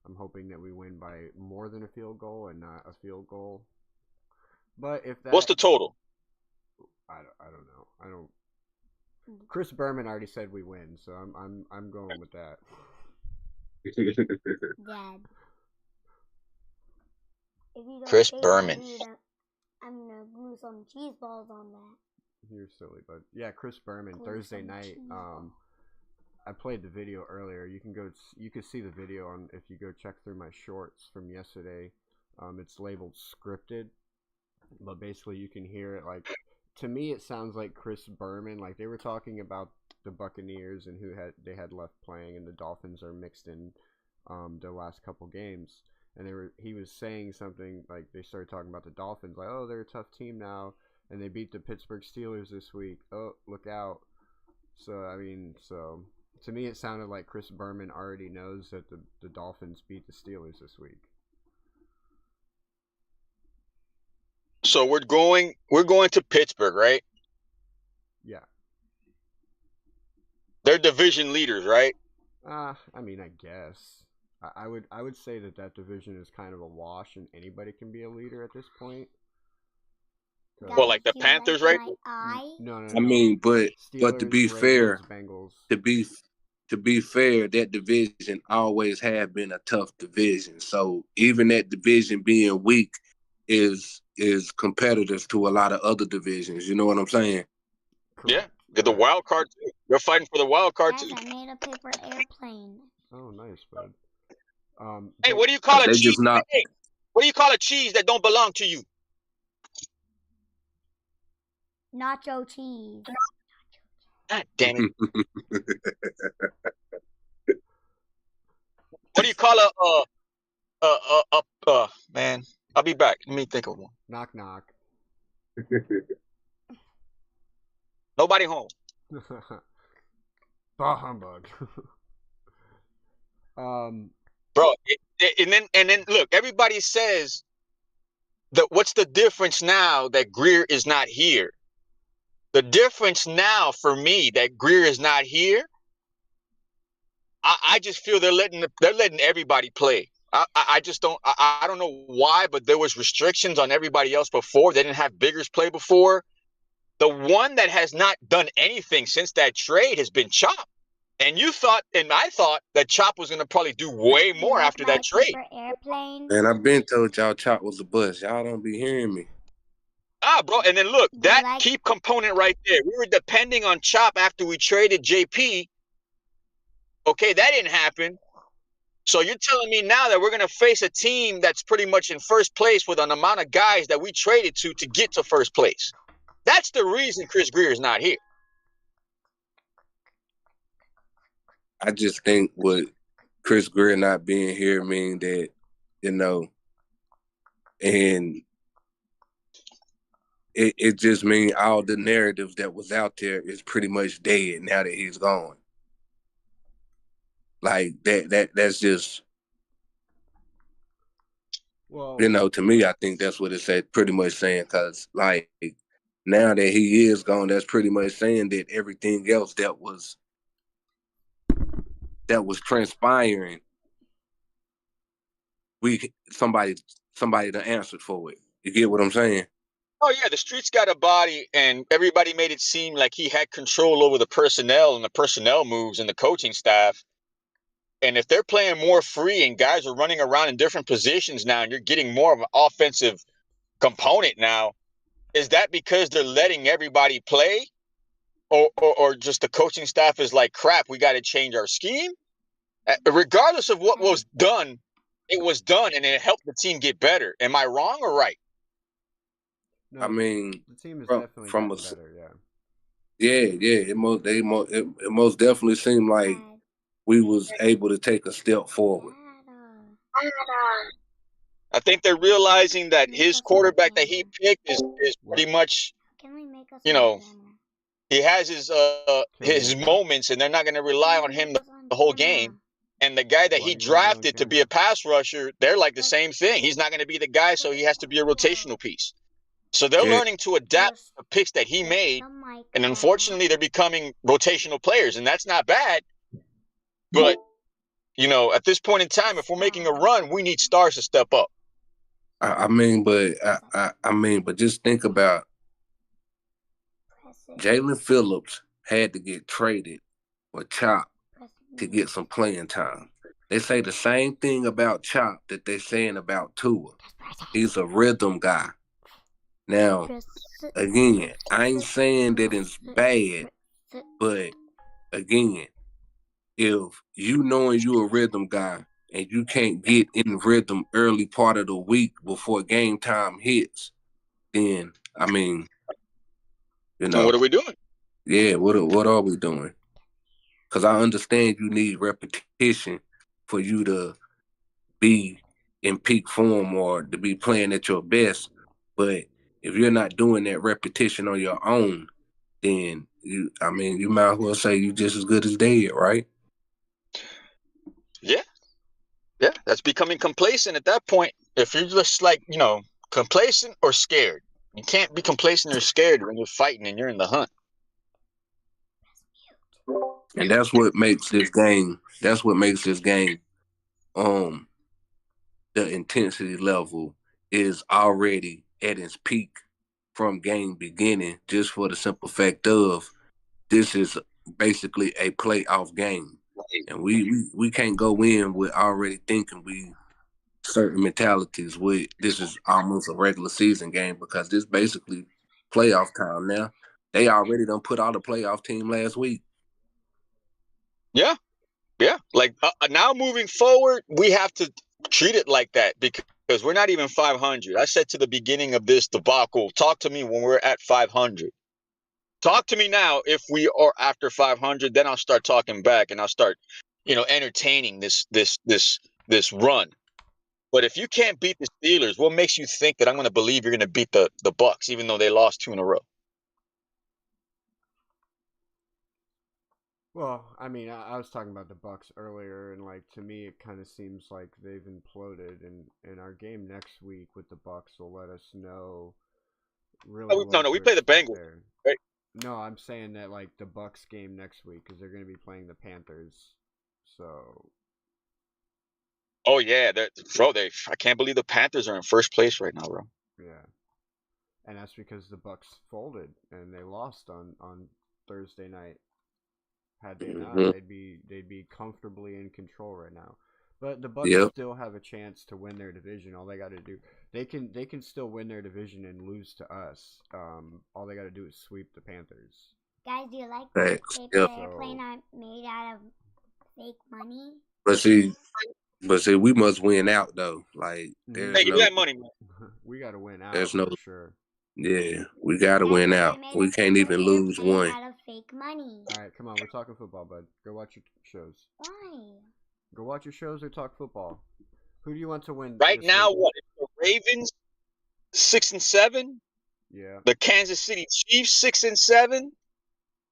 S1: I'm hoping that we win by more than a field goal and not a field goal. But if that,
S8: what's the total?
S1: I don't know. Chris Berman already said we win, so I'm going with that.
S6: Dad.
S8: Chris Berman.
S6: I'm gonna glue some cheese balls on that.
S1: You're silly, but yeah, Chris Berman, Thursday night. I played the video earlier. You can see the video on if you go check through my shorts from yesterday. It's labeled scripted, but basically you can hear it. Like, to me, it sounds like Chris Berman. Like, they were talking about the Buccaneers and who they had left playing, and the Dolphins are mixed in their last couple games. And he was saying something like they started talking about the Dolphins, like, oh, they're a tough team now, and they beat the Pittsburgh Steelers this week. Oh, look out! So to me, it sounded like Chris Berman already knows that the Dolphins beat the Steelers this week.
S8: So we're going to Pittsburgh, right?
S1: Yeah.
S8: They're division leaders, right?
S1: I mean, I guess. I would say that division is kind of a wash, and anybody can be a leader at this point.
S8: Well, like the Panthers, right?
S1: No.
S3: I mean, but to be fair,
S1: Bengals.
S3: to be fair, that division always have been a tough division. So even that division being weak is competitors to a lot of other divisions. You know what I'm saying?
S8: Yeah, the wild card too. They're fighting for the wild card too.
S6: I made a paper airplane.
S1: Oh, nice, bud.
S8: Hey, what do you call a cheese?
S3: Just not...
S8: Hey, what do you call a cheese that don't belong to you?
S6: Nacho cheese.
S8: God damn it! What do you call a man? I'll be back. Let me think of one.
S1: Knock knock.
S8: Nobody home.
S1: Bah humbug.
S8: Bro. And then look, everybody says that what's the difference now that Greer is not here? The difference now for me that Greer is not here, I just feel they're letting everybody play. I just don't I don't know why, but there was restrictions on everybody else before. They didn't have Biggers play before. The one that has not done anything since that trade has been Chop. And you thought, and I thought that Chop was going to probably do way more after that trade.
S3: And I've been told y'all Chop was a bust. Y'all don't be hearing me.
S8: Bro, and then look, that key component right there. We were depending on Chop after we traded JP. Okay, that didn't happen. So you're telling me now that we're going to face a team that's pretty much in first place with an amount of guys that we traded to get to first place. That's the reason Chris Greer is not here.
S3: I just think with Chris Greer not being here mean that, you know, and it just means all the narratives that was out there is pretty much dead now that he's gone. Like that's just,
S1: well,
S3: you know, to me, I think that's what it's pretty much saying, because like now that he is gone, that's pretty much saying that everything else that was transpiring, somebody done answered for it. You get what I'm saying?
S8: Oh yeah, the streets got a body, and everybody made it seem like he had control over the personnel and the personnel moves and the coaching staff. And if they're playing more free and guys are running around in different positions now, and you're getting more of an offensive component now, is that because they're letting everybody play, or just the coaching staff is like, crap, we got to change our scheme? Regardless of what was done, it was done, and it helped the team get better. Am I wrong or right?
S1: No,
S3: I mean,
S1: the team is definitely
S3: from
S1: getting better.
S3: It most definitely seemed like we was able to take a step forward.
S8: I think they're realizing that his quarterback that he picked is pretty much, you know, he has his moments, and they're not going to rely on him the whole game. And the guy that he drafted to be a pass rusher, they're like the same thing. He's not going to be the guy, so he has to be a rotational piece. So they're learning to adapt the picks that he made, and unfortunately, they're becoming rotational players, and that's not bad. But, you know, at this point in time, if we're making a run, we need stars to step up.
S3: I mean, but just think about Jalen Phillips had to get traded or Chop to get some playing time. They say the same thing about Chop that they're saying about Tua. He's a rhythm guy. Now, again, I ain't saying that it's bad, but again, if you knowing you a rhythm guy and you can't get in rhythm early part of the week before game time hits, then, I mean, you know.
S8: And what are we doing?
S3: Yeah, what are we doing? Because I understand you need repetition for you to be in peak form or to be playing at your best. But if you're not doing that repetition on your own, then you might as well say you just as good as dead, right?
S8: Yeah, that's becoming complacent at that point. If you're just like, you know, complacent or scared. You can't be complacent or scared when you're fighting and you're in the hunt.
S3: And that's what makes this game. The intensity level is already at its peak from game beginning, just for the simple fact of this is basically a playoff game. And we can't go in with already thinking certain mentalities with this is almost a regular season game, because this basically playoff time now. They already done put out a playoff team last week.
S8: Yeah. Like now moving forward, we have to treat it like that, because we're not even 500. I said to the beginning of this debacle, talk to me when we're at 500. Talk to me now if we are after 500, then I'll start talking back and I'll start, you know, entertaining this run. But if you can't beat the Steelers, what makes you think that I'm going to believe you're going to beat the Bucs, even though they lost 2 in a row?
S1: Well, I mean, I was talking about the Bucks earlier, and like to me, it kind of seems like they've imploded. And our game next week with the Bucks will let us know really
S8: No,
S1: what
S8: we
S1: to
S8: play the
S1: expect
S8: Bengals.
S1: there.
S8: Right?
S1: No, I'm saying that like the Bucks game next week because they're going to be playing the Panthers. So
S8: Oh yeah, I can't believe the Panthers are in first place right now, bro.
S1: yeah, and that's because the Bucks folded and they lost on Thursday night. Had they not,
S3: Mhm.
S1: they'd be comfortably in control right now. But the Bucks
S3: Yep.
S1: still have a chance to win their division. All they got to do, they can still win their division and lose to us. All they got to do is sweep the Panthers.
S6: Guys, do you like
S3: Facts.
S6: paper
S3: Yep.
S6: airplane I made out of fake money?
S3: But see, we must win out though. Like there's
S8: Hey, give me
S3: no,
S8: that money, man.
S1: We got to win out
S3: there's no.
S1: for sure.
S3: Yeah, we gotta
S6: Guys,
S3: win
S6: I
S3: out.
S6: made
S3: We
S6: a
S3: can't
S6: paper
S3: even lose
S6: airplane
S3: one.
S6: out of fake money.
S1: All right, come on, we're talking football, bud. Go watch your shows.
S6: Why?
S1: Go watch your shows or talk football. Who do you want to win?
S8: Right
S1: this
S8: now,
S1: week?
S8: what? The Ravens 6-7.
S1: Yeah.
S8: The Kansas City Chiefs 6-7.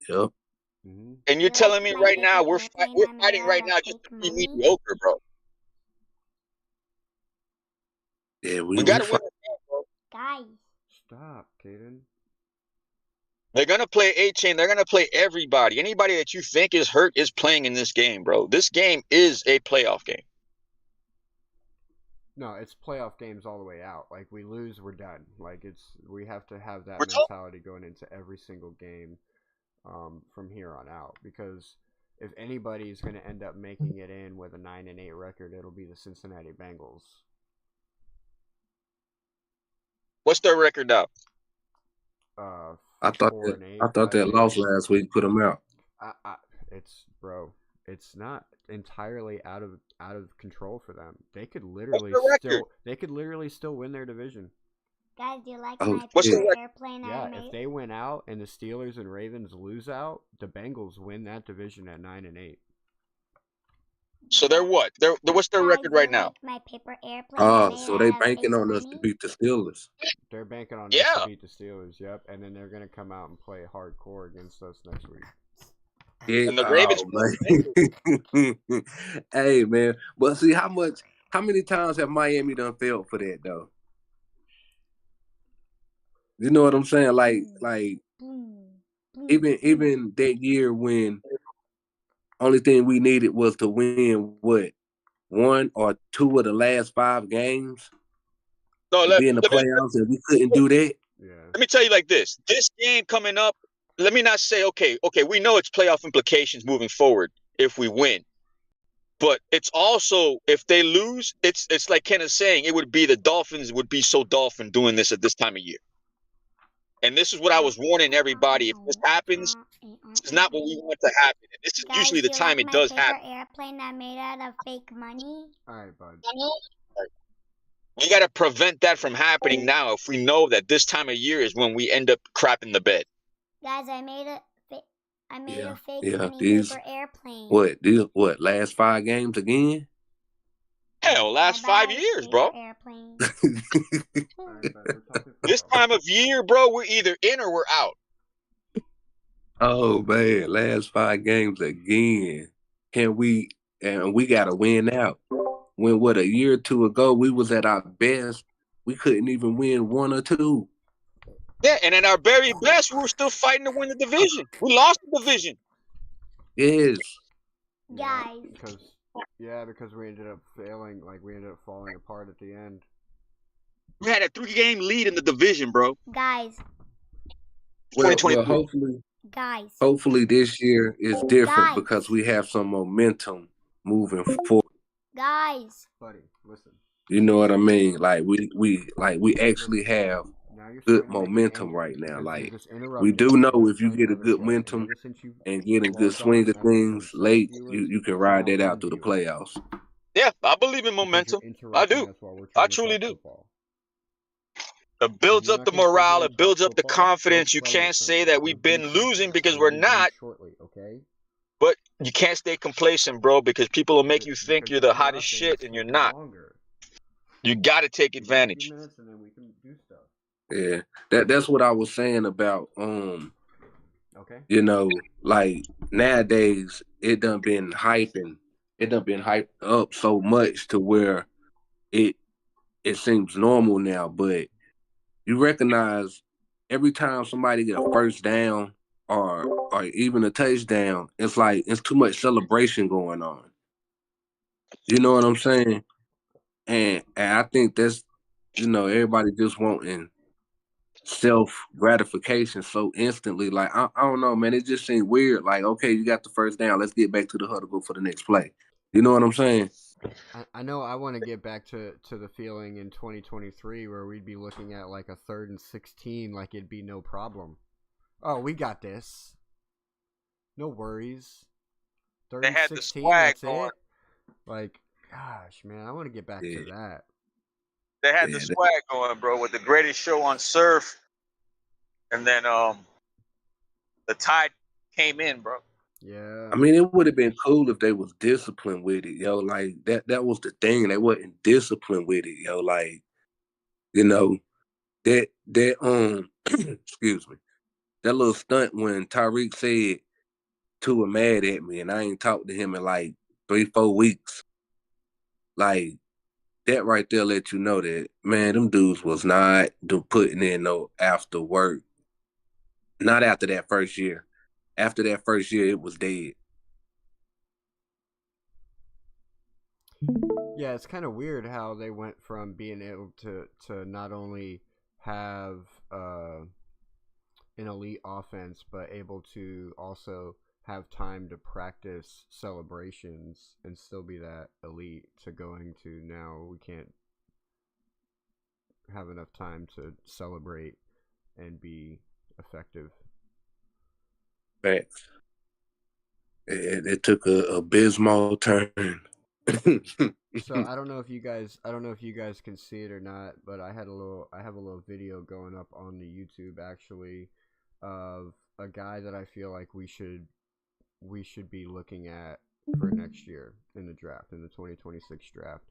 S3: Yep.
S1: Mm-hmm.
S8: And you're
S6: You
S8: telling
S6: like
S8: me
S6: my
S8: right now
S6: paper
S8: we're
S6: airplane I made
S8: fighting
S6: out
S8: right
S6: of
S8: now just to
S6: fake
S8: be
S6: money?
S8: mediocre, bro.
S3: Yeah,
S8: We gotta win.
S6: Guys,
S1: Stop, Caden.
S8: They're gonna play A-Chain. They're gonna play everybody. Anybody that you think is hurt is playing in this game, bro. This game is a playoff game.
S1: No, it's playoff games all the way out. Like we lose, we're done. Like we have to have that
S8: We're told-
S1: mentality going into every single game from here on out. Because if anybody is going to end up making it in with a 9-8 record, it'll be the Cincinnati Bengals.
S8: What's their record now?
S3: I thought
S1: 4-8,
S3: that
S1: 5-8.
S3: loss last week put them out.
S1: It's not entirely out of control for them. They could literally still win their division.
S6: guys, do you like
S3: Oh,
S6: my
S8: what's the
S6: paper
S8: record?
S6: airplane I
S1: Yeah,
S6: made?
S1: if they win out and the Steelers and Ravens lose out, the Bengals win that division at 9-8.
S8: So they're what? What's their
S6: Guys,
S8: record
S6: do
S8: right
S6: you
S8: now?
S6: like my paper airplane I made
S3: So they
S6: out of
S3: banking
S6: fake
S3: on us to
S6: money?
S3: beat the Steelers.
S1: They're banking on us
S8: Yeah.
S1: to beat the Steelers, yep, and then they're gonna come out and play hardcore against us next week.
S3: Yeah,
S8: And the Ravens.
S3: man. Hey man, but see how many times have Miami done failed for that though? You know what I'm saying? Like even that year when only thing we needed was to win what 1 or 2 of the last 5 games
S8: No,
S3: to be in the playoffs, and we couldn't do that.
S1: Yeah.
S8: Let me tell you like this. This game coming up, let me not say, okay, we know it's playoff implications moving forward if we win. But it's also, if they lose, it's like Ken is saying, it would be the Dolphins would be so Dolphin doing this at this time of year. And this is what I was warning everybody. If this happens, it's not what we want to happen. And this is
S6: Guys,
S8: usually the
S6: do you
S8: time
S6: like
S8: it does
S6: my paper
S8: happen.
S6: airplane I made out of fake money?
S1: All right, bud.
S8: We got to prevent that from happening now if we know that this time of year is when we end up crapping the bed.
S6: Guys, I made a fake
S3: Yeah,
S6: money
S3: these
S6: paper airplane.
S3: what last 5 games again?
S8: Hell, last 5 years, bro.
S6: Airplane.
S1: All right, bud. We're talking
S8: This
S1: football.
S8: time of year, bro, we're either in or we're out.
S3: Oh man, last 5 games again. And we gotta win out. When a year or 2 ago we was at our best, we couldn't even win 1 or 2.
S8: Yeah, and at our very best, we were still fighting to win the division. We lost the division.
S3: Yes.
S6: Guys.
S1: Because we ended up failing, like we ended up falling apart at the end.
S8: We had a 3-game lead in the division, bro.
S6: Guys.
S3: Well,
S8: 2023.
S3: hopefully this year is different
S6: Guys.
S3: because we have some momentum moving forward.
S6: Guys.
S1: Buddy, listen.
S3: You know what I mean? Like we actually have good momentum right now. Like we do know if you get a good momentum and get a good swing of things late, you can ride that out through the playoffs.
S8: Yeah, I believe in momentum. I do. I truly do. It builds up the morale. It builds up the confidence. You can't say that we've been losing because we're not. But you can't stay complacent, bro, because people will make you think you're the hottest shit and you're not. You got to take advantage.
S3: Yeah, that's what I was saying about
S1: Okay.
S3: You know, like nowadays it done been hyped up so much to where it seems normal now. But you recognize every time somebody get a first down or even a touchdown, it's like it's too much celebration going on. You know what I'm saying? And I think that's, everybody just wanting self gratification so instantly. Like I don't know, man. It just seemed weird. Like, okay, you got the first down. Let's get back to the huddle, go for the next play. You know what I'm saying?
S1: I know I want to get back to the feeling in 2023 where we'd be looking at like a 3rd and 16, like it'd be no problem. Oh, we got this. No worries. 3rd and 16, that's it. Like, gosh, man, I want to get back to that.
S8: They had the swag going, bro, with the greatest show on surf, and then the tide came in, bro.
S1: Yeah.
S3: I mean, it would have been cool if they was disciplined with it, yo. Like that was the thing. They wasn't disciplined with it, yo. Like, that excuse me, that little stunt when Tyreek said Tua mad at me and I ain't talked to him in like 3-4 weeks. Like, that right there let you know that, man, them dudes was not putting in no after work. Not after that first year. After that first year, it was dead.
S1: Yeah, it's kind of weird how they went from being able to not only have an elite offense, but able to also have time to practice celebrations and still be that elite, to going to now we can't have enough time to celebrate and be effective.
S3: Facts. It took a abysmal turn.
S1: So I don't know if you guys can see it or not, but I have a little video going up on the YouTube actually of a guy that I feel like we should be looking at for next year in the draft, in the 2026 draft.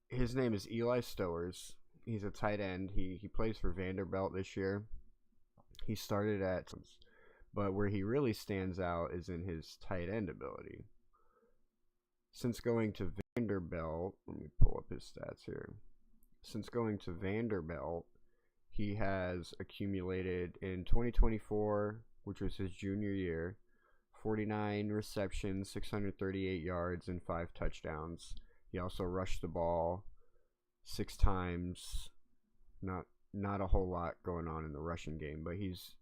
S1: His name is Eli Stowers. He's a tight end. He plays for Vanderbilt this year. He started at, but where he really stands out is in his tight end ability. Since going to Vanderbilt, let me pull up his stats here. Since going to Vanderbilt, he has accumulated in 2024, which was his junior year, 49 receptions, 638 yards, and 5 touchdowns. He also rushed the ball 6 times. Not a whole lot going on in the rushing game, but he's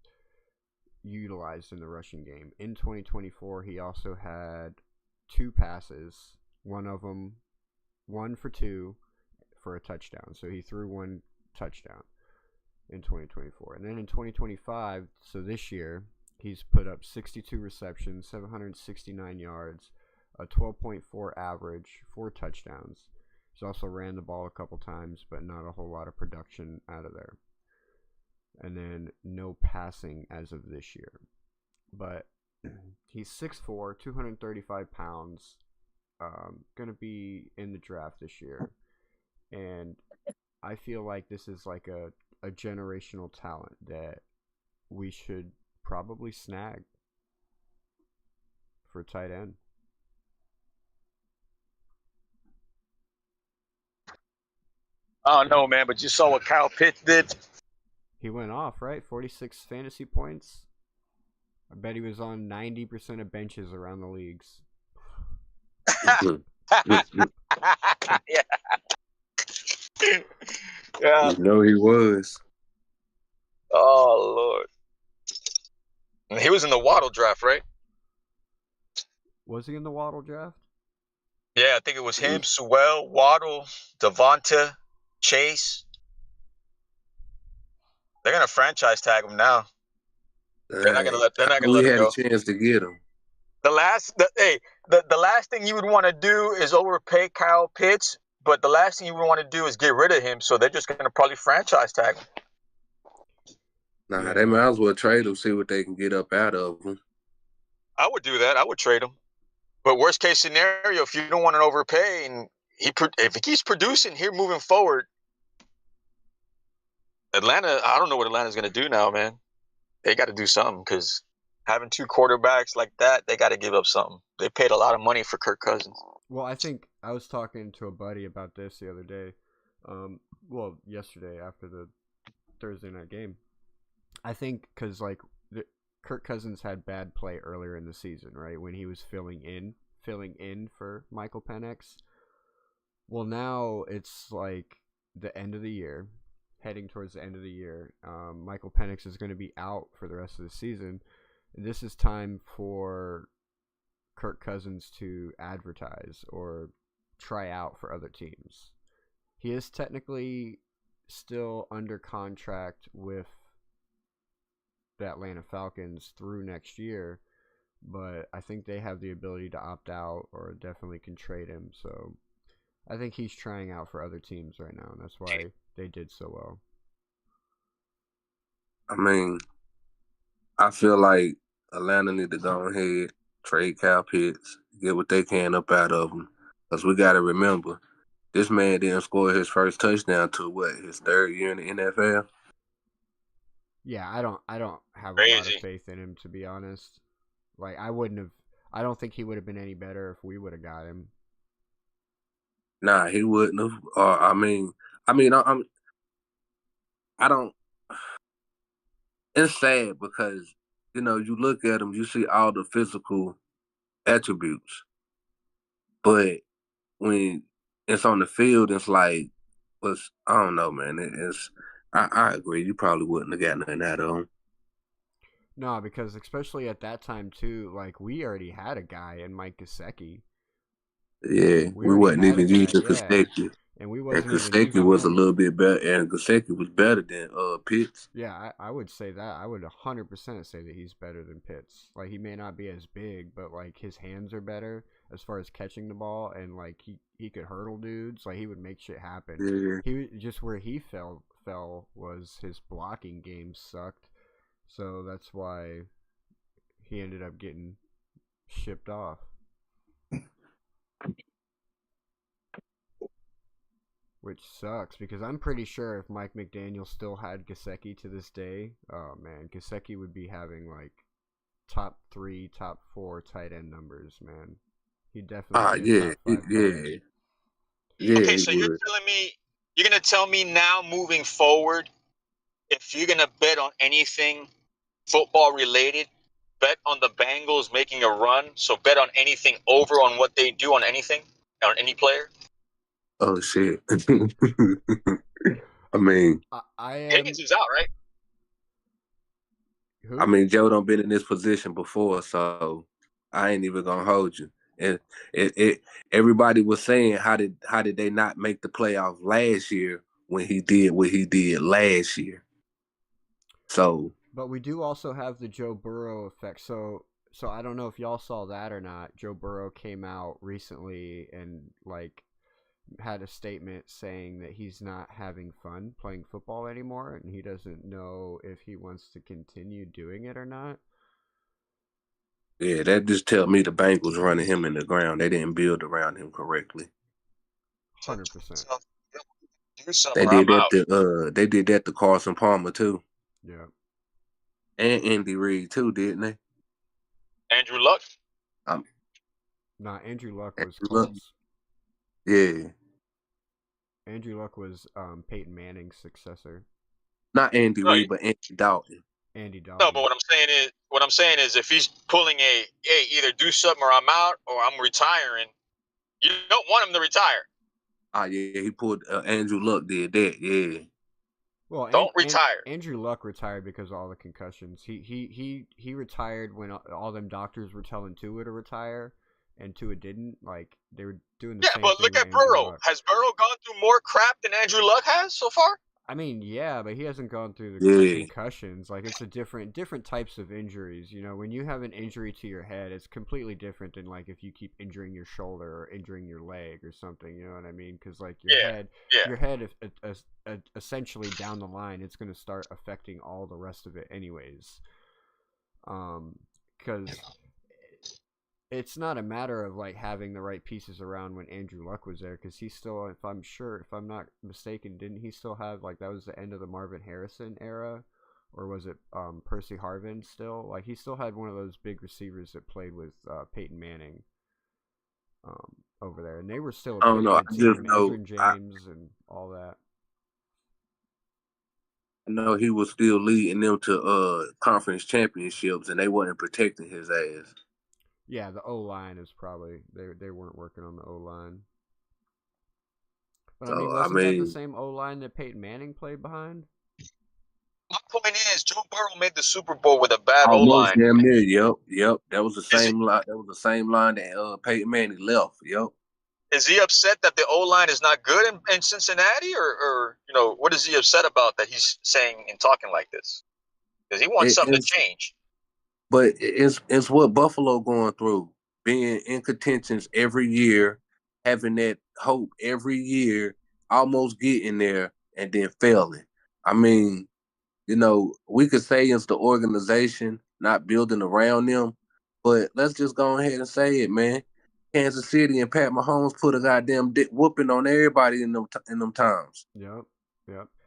S1: utilized in the rushing game. In 2024, he also had 2 passes, one of them 1 for 2 for a touchdown. So he threw 1 touchdown in 2024. And then in 2025, so this year, he's put up 62 receptions, 769 yards, a 12.4 average, 4 touchdowns. He's also ran the ball a couple times, but not a whole lot of production out of there. And then no passing as of this year. But he's 6'4", 235 pounds, going to be in the draft this year. And I feel like this is like a generational talent that we should probably snag for tight end.
S8: I don't know, man, but you saw what Kyle Pitts did.
S1: He went off, right? 46 fantasy points. I bet he was on 90% of benches around the leagues.
S8: Yeah. Yeah.
S3: You know he was.
S8: Oh, Lord. And he was in the Waddle draft, right?
S1: Was he in the Waddle draft?
S8: Yeah, I think it was him, Sewell, Waddle, Devonta, Chase. They're gonna franchise tag him now. They're not gonna let
S3: we
S8: him
S3: had
S8: go.
S3: a chance to get him.
S8: The last thing you would want to do is overpay Kyle Pitts, but the last thing you would want to do is get rid of him. So they're just gonna probably franchise tag him.
S3: Nah, they might as well trade him, see what they can get up out of him.
S8: I would do that. I would trade him. But worst case scenario, if you don't want to overpay and if he keeps producing here moving forward, Atlanta, I don't know what Atlanta's going to do now, man. they got to do something because having 2 quarterbacks like that, they got to give up something. They paid a lot of money for Kirk Cousins.
S1: Well, I think I was talking to a buddy about this the other day. Yesterday after the Thursday night game. I think because like Kirk Cousins had bad play earlier in the season, right, when he was filling in for Michael Penix. Well, now it's like the end of the year, heading towards the end of the year. Michael Penix is going to be out for the rest of the season. And this is time for Kirk Cousins to advertise or try out for other teams. He is technically still under contract with the Atlanta Falcons through next year, but I think they have the ability to opt out or definitely can trade him. So I think he's trying out for other teams right now, and that's why they did so well.
S3: I mean, I feel like Atlanta need to go ahead, trade Kyle Pitts, get what they can up out of him. Because we got to remember, this man didn't score his first touchdown till his 3rd year in the NFL?
S1: Yeah, I don't have
S8: Crazy.
S1: A lot of faith in him, to be honest. Like, I don't think he would have been any better if we would have got him.
S3: Nah, he wouldn't have. I don't. It's sad because, you look at him, you see all the physical attributes. But when it's on the field, it's like, I don't know, man. I agree. You probably wouldn't have gotten nothing out of him.
S1: No, because especially at that time, too, like, we already had a guy in Mike Gesicki.
S3: Yeah, we wasn't even using Gesicki.
S1: And we wasn't
S3: Gesicki was a little bit better, and Gesicki was better than Pitts.
S1: Yeah, I would say that. I would 100% say that he's better than Pitts. Like, he may not be as big, but, like, his hands are better as far as catching the ball, and, like, he could hurdle dudes. Like, he would make shit happen.
S3: Yeah.
S1: He just where he fell was his blocking game sucked. So that's why he ended up getting shipped off. Which sucks because I'm pretty sure if Mike McDaniel still had Gesicki to this day, oh man, Gesicki would be having like top 3, top 4 tight end numbers, man. He definitely.
S3: Yeah.
S8: Okay, so you're gonna tell me now moving forward, if you're gonna bet on anything football related, bet on the Bengals making a run. So bet on anything over on what they do on anything, on any player.
S3: Oh shit! I mean,
S8: Higgins is out, right?
S1: Who?
S3: I mean, Joe done been in this position before, so I ain't even gonna hold you. And everybody was saying, how did they not make the playoff last year when he did what he did last year? So,
S1: but we do also have the Joe Burrow effect. So I don't know if y'all saw that or not. Joe Burrow came out recently and like had a statement saying that he's not having fun playing football anymore, and he doesn't know if he wants to continue doing it or not.
S3: Yeah, that just tell me the Bengals running him in the ground. They didn't build around him correctly.
S1: 100%.
S3: They did that. They did that to Carson Palmer too.
S1: Yeah.
S3: And Andy Reid too, didn't they?
S8: Andrew Luck.
S1: Andrew Luck was Colts.
S3: Yeah.
S1: Andrew Luck was Peyton Manning's successor.
S3: Not Andy Reid, but Andy Dalton.
S1: Andy Dalton.
S8: No, but what I'm saying is, if he's pulling either do something or I'm out or I'm retiring, you don't want him to retire.
S3: Ah, yeah, he pulled. Andrew Luck did that. Yeah.
S1: Well,
S8: don't retire.
S1: Andrew Luck retired because of all the concussions. He retired when all them doctors were telling Tua to retire, and Tua didn't. Like, they were doing the same thing.
S8: Yeah, but look at Burrow. Has Burrow gone through more crap than Andrew Luck has so far?
S1: I mean, yeah, but he hasn't gone through the concussions. Like, it's a different types of injuries. You know, when you have an injury to your head, it's completely different than like if you keep injuring your shoulder or injuring your leg or something. You know what I mean? Because like your head, essentially down the line, it's going to start affecting all the rest of it, anyways. Because it's not a matter of like having the right pieces around when Andrew Luck was there, because he still, if I'm not mistaken, didn't he still have, like, that was the end of the Marvin Harrison era or was it Percy Harvin still? Like, he still had one of those big receivers that played with Peyton Manning over there, and they were still a
S3: I don't
S1: pretty
S3: know. I
S1: good
S3: just
S1: team.
S3: know
S1: Adrian James and all that.
S3: I know he was still leading them to conference championships, and they wasn't protecting his ass.
S1: Yeah, the O-line is probably they weren't working on the O-line. But
S3: So,
S1: I mean, wasn't that the same O-line that Peyton Manning played behind?
S8: My point is, Joe Burrow made the Super Bowl with a bad
S3: almost
S8: O-line.
S3: damn near. Yep. That was the same line. That was the same line that Peyton Manning left. Yep.
S8: Is he upset that the O-line is not good in Cincinnati, or what is he upset about that he's saying and talking like this? Because he wants something to change.
S3: But it's what Buffalo going through, being in contentions every year, having that hope every year, almost getting there, and then failing. I mean, we could say it's the organization not building around them, but let's just go ahead and say it, man. Kansas City and Pat Mahomes put a goddamn whooping on everybody in them times.
S1: Yep.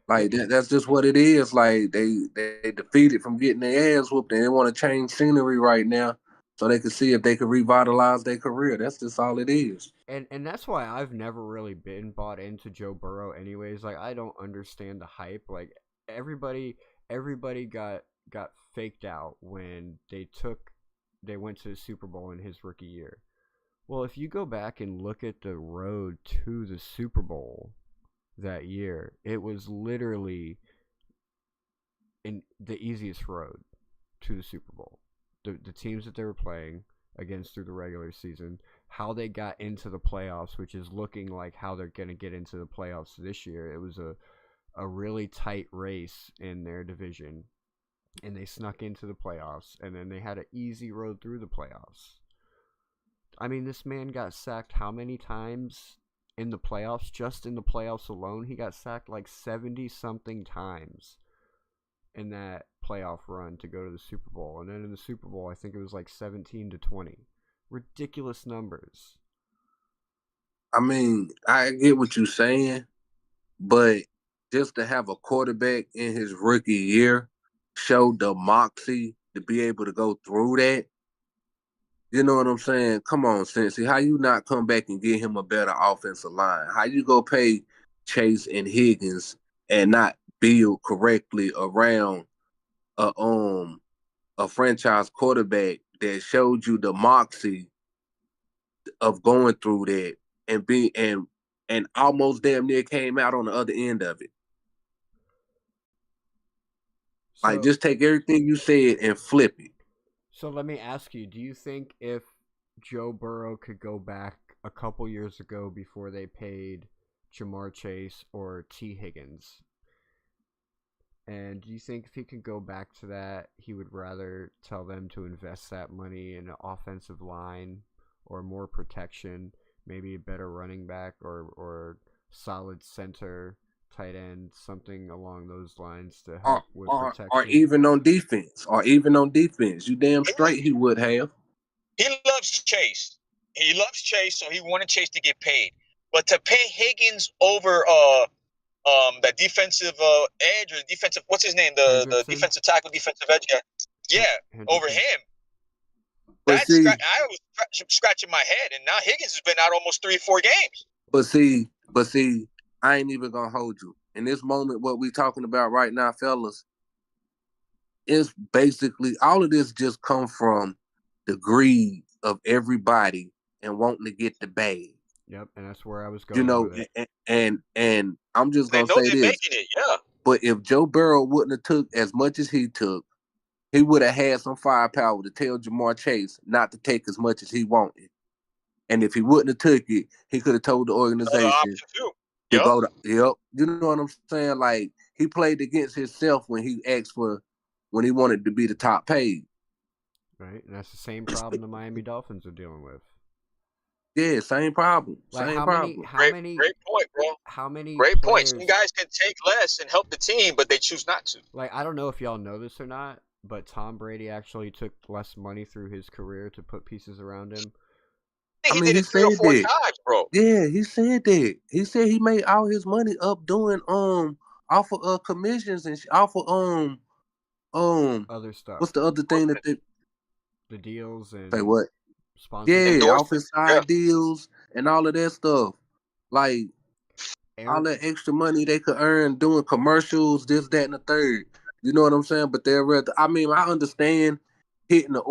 S3: Like that's just what it is. Like they defeated from getting their ass whooped, and they want to change scenery right now so they can see if they can revitalize their career. That's just all it is.
S1: And that's why I've never really been bought into Joe Burrow anyways. Like, I don't understand the hype. Like, everybody got faked out when they went to the Super Bowl in his rookie year. Well, if you go back and look at the road to the Super Bowl that year, it was literally the easiest road to the Super Bowl. The teams that they were playing against through the regular season, how they got into the playoffs, which is looking like how they're going to get into the playoffs this year. It was a really tight race in their division, and they snuck into the playoffs, and then they had an easy road through the playoffs. I mean, this man got sacked how many times in the playoffs? Just in the playoffs alone, he got sacked like 70-something times in that playoff run to go to the Super Bowl. And then in the Super Bowl, I think it was like 17-20. Ridiculous numbers.
S3: I mean, I get what you're saying, but just to have a quarterback in his rookie year show the moxie to be able to go through that. You know what I'm saying? Come on, Cincy. How you not come back and get him a better offensive line? How you go pay Chase and Higgins and not build correctly around a franchise quarterback that showed you the moxie of going through that and almost damn near came out on the other end of it? So, like, just take everything you said and flip it.
S1: So let me ask you, do you think if Joe Burrow could go back a couple years ago before they paid Jamar Chase or T. Higgins, and do you think if he could go back to that, he would rather tell them to invest that money in an offensive line or more protection, maybe a better running back or solid center, tight end, something along those lines to help with protection?
S3: Or even on defense. You damn straight he would have.
S8: He loves Chase. So he wanted Chase to get paid. But to pay Higgins over that defensive edge or defensive, what's his name? The defensive tackle, defensive edge guy. Yeah, over him. I was scratching my head, and now Higgins has been out almost 3 or 4 games.
S3: But see, I ain't even gonna hold you. In this moment, what we talking about right now, fellas, is basically all of this just come from the greed of everybody and wanting to get the bag.
S1: Yep, and that's where I was going. With it.
S3: And I'm just gonna say this.
S8: Making it, yeah.
S3: But if Joe Burrow wouldn't have took as much as he took, he would have had some firepower to tell Jamar Chase not to take as much as he wanted. And if he wouldn't have took it, he could have told the organization to go to, you know what I'm saying? Like, he played against himself when he when he wanted to be the top paid.
S1: Right, and that's the same problem the Miami Dolphins are dealing with.
S3: Yeah, same problem.
S1: Like,
S3: same
S1: problem.
S8: Great point, bro.
S1: How many
S8: great
S1: players,
S8: points. Some guys can take less and help the team, but they choose not to.
S1: Like, I don't know if y'all know this or not, but Tom Brady actually took less money through his career to put pieces around him.
S8: He did it 3 or 4 times, bro.
S3: Yeah, he said that. He said he made all his money up doing off of commissions and off of
S1: other stuff.
S3: What's the other thing that they
S1: the deals and
S3: say? What?
S1: Sponsors.
S3: Yeah, office side deals and all of that stuff. Like all that extra money they could earn doing commercials, this, that, and the third. You know what I'm saying? But they're rather. I mean, I understand taking the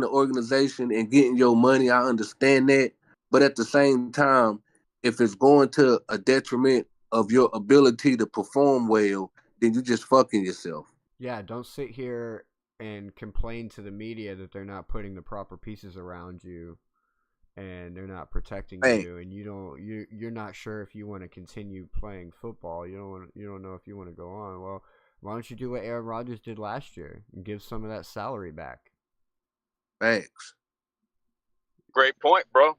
S3: organization and getting your money. I understand that, but at the same time, if it's going to a detriment of your ability to perform well, then you just fucking yourself.
S1: Yeah, don't sit here and complain to the media that they're not putting the proper pieces around you and they're not protecting you, and you're not sure if you want to continue playing football. You don't know if you want to go on. Well, why don't you do what Aaron Rodgers did last year and give some of that salary back?
S3: Thanks.
S8: Great point, bro.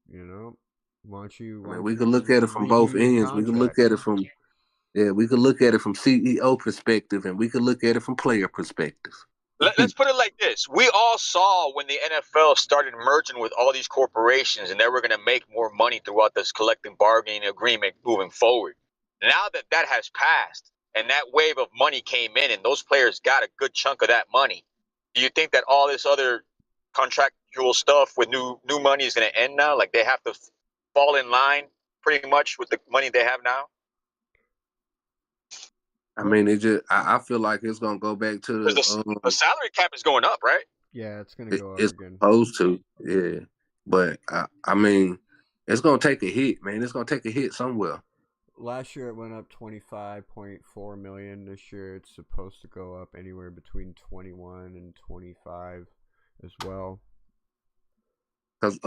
S1: You know, why don't you?
S3: I mean, we can look at it from both ends. We can look at it from we can look at it from CEO perspective, and we can look at it from player perspective.
S8: Let's put it like this. We all saw when the NFL started merging with all these corporations and they were going to make more money throughout this collective bargaining agreement moving forward. Now that that has passed and that wave of money came in and those players got a good chunk of that money, do you think that all this other contractual stuff with new money is going to end now? Like they have to fall in line pretty much with the money they have now?
S3: I mean, I feel like it's gonna go back to the
S8: salary cap is going up, right?
S1: Yeah, it's gonna go up
S3: it's
S1: again.
S3: Supposed to, yeah. But I mean, it's gonna take a hit, man. It's gonna take a hit somewhere.
S1: Last year it went up 25.4 million. This year it's supposed to go up anywhere between 21 and 25 as well.
S3: Because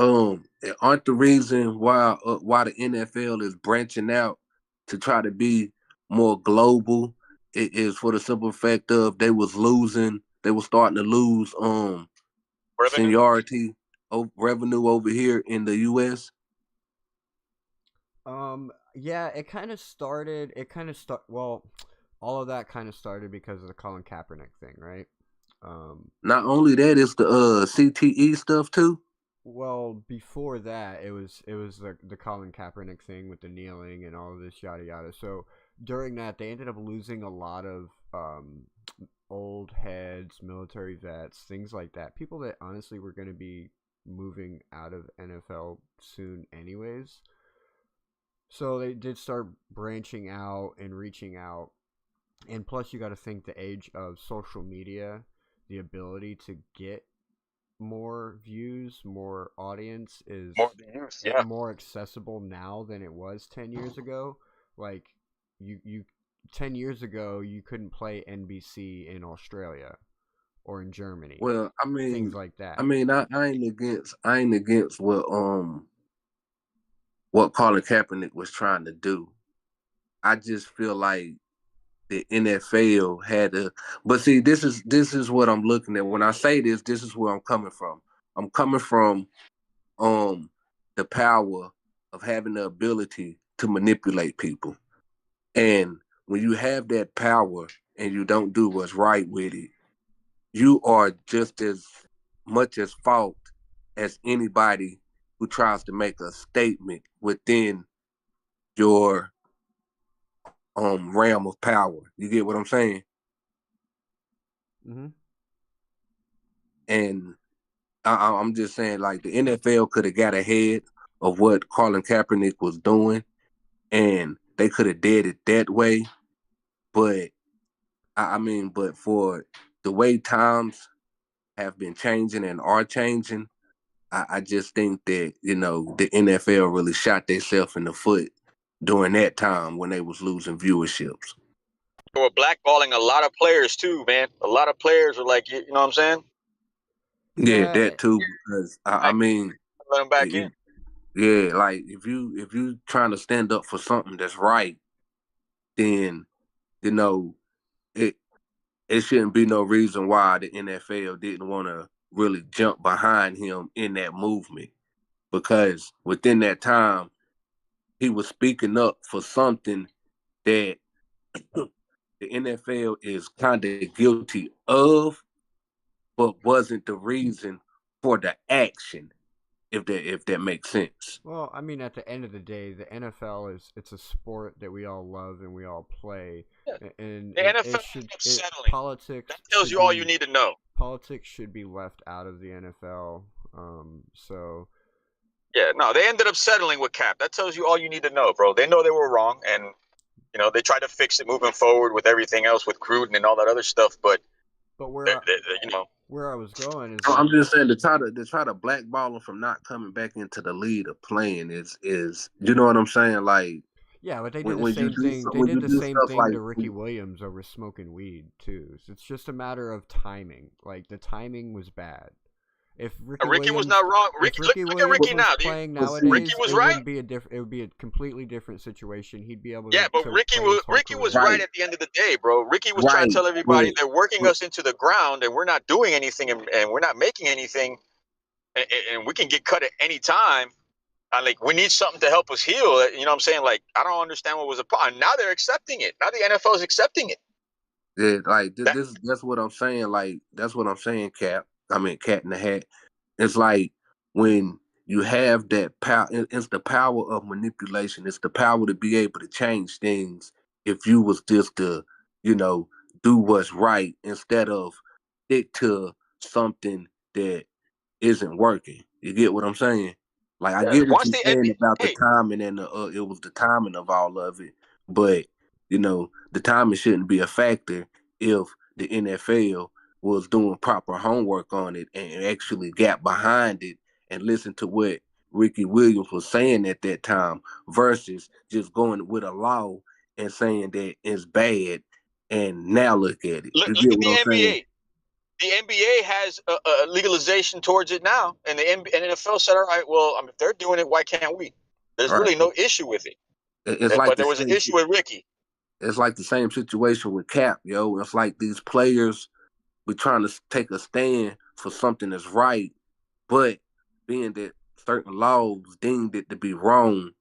S3: aren't the reason why the NFL is branching out to try to be more global? It is for the simple fact of they was starting to lose seniority revenue over here in the US.
S1: Yeah, it kind of started. Well, all of that kind of started because of the Colin Kaepernick thing, right?
S3: Not only that, it's the CTE stuff too.
S1: Well, before that, it was the Colin Kaepernick thing with the kneeling and all of this yada yada. So during that, they ended up losing a lot of old heads, military vets, things like that. People that honestly were going to be moving out of NFL soon anyways. So they did start branching out and reaching out. And plus you got to think the age of social media, the ability to get more views, more audience is more accessible now than it was 10 years ago. Like you 10 years ago you couldn't play NBC in Australia or in Germany.
S3: Well, I mean
S1: things like that.
S3: I mean I ain't against what Colin Kaepernick was trying to do. I just feel like the NFL had to, but see, this is what I'm looking at. When I say this is where I'm coming from. I'm coming from the power of having the ability to manipulate people. And when you have that power and you don't do what's right with it, you are just as much at fault as anybody who tries to make a statement within your realm of power. You get what I'm saying?
S1: Mm-hmm.
S3: And I'm just saying, like, the NFL could have got ahead of what Colin Kaepernick was doing, and they could have did it that way. But but for the way times have been changing and are changing, I just think that, the NFL really shot themselves in the foot during that time when they was losing viewerships.
S8: They were blackballing a lot of players too, man. A lot of players were like, you know what I'm saying?
S3: Yeah, that too. Because I mean,
S8: let them back in.
S3: Yeah, like if you trying to stand up for something that's right, then it shouldn't be no reason why the NFL didn't want to really jump behind him in that movement, because within that time he was speaking up for something that the NFL is kind of guilty of, but wasn't the reason for the action. if that makes sense.
S1: Well, I mean, at the end of the day, the NFL it's a sport that we all love and we all play, and
S8: The NFL is settling.
S1: politics.
S8: That tells you all you need to know.
S1: Politics should be left out of the NFL. So.
S8: Yeah, no, they ended up settling with Cap. That tells you all you need to know, bro. They know they were wrong, and they tried to fix it moving forward with everything else with Gruden and all that other stuff. But
S1: where I was going is
S3: I'm just saying to try to blackball him from not coming back into the lead of playing is you know what I'm saying? Like,
S1: yeah, but they did the same thing. They did the same thing to Ricky Williams over smoking weed too. So it's just a matter of timing. Like the timing was bad. If Ricky
S8: was not wrong, look at Ricky now.
S1: Playing nowadays, Ricky was right. It would be a completely different situation. He'd be able to.
S8: Yeah, but Ricky was right at the end of the day, bro. Ricky was trying to tell everybody they're working us into the ground, and we're not doing anything, and we're not making anything, and we can get cut at any time. Like we need something to help us heal. You know what I'm saying? Like I don't understand what was the problem. Now they're accepting it. Now the NFL is accepting it.
S3: Yeah, like that's what I'm saying. Like that's what I'm saying, Cap. I mean, Cat in the Hat. It's like when you have that power, it's the power of manipulation. It's the power to be able to change things if you was just to, do what's right instead of stick to something that isn't working. You get what I'm saying? Like, I get what you're saying about the timing and it was the timing of all of it. But, the timing shouldn't be a factor if the NFL was doing proper homework on it and actually got behind it and listened to what Ricky Williams was saying at that time versus just going with a law and saying that it's bad and now look at it.
S8: Look at the NBA. The NBA has a legalization towards it now, and the NFL said, all right, well, if they're doing it, why can't we? There's really no issue with it. But there was an issue with Ricky.
S3: It's like the same situation with Cap, yo. It's like these players, we're trying to take a stand for something that's right, but being that certain laws deemed it to be wrong,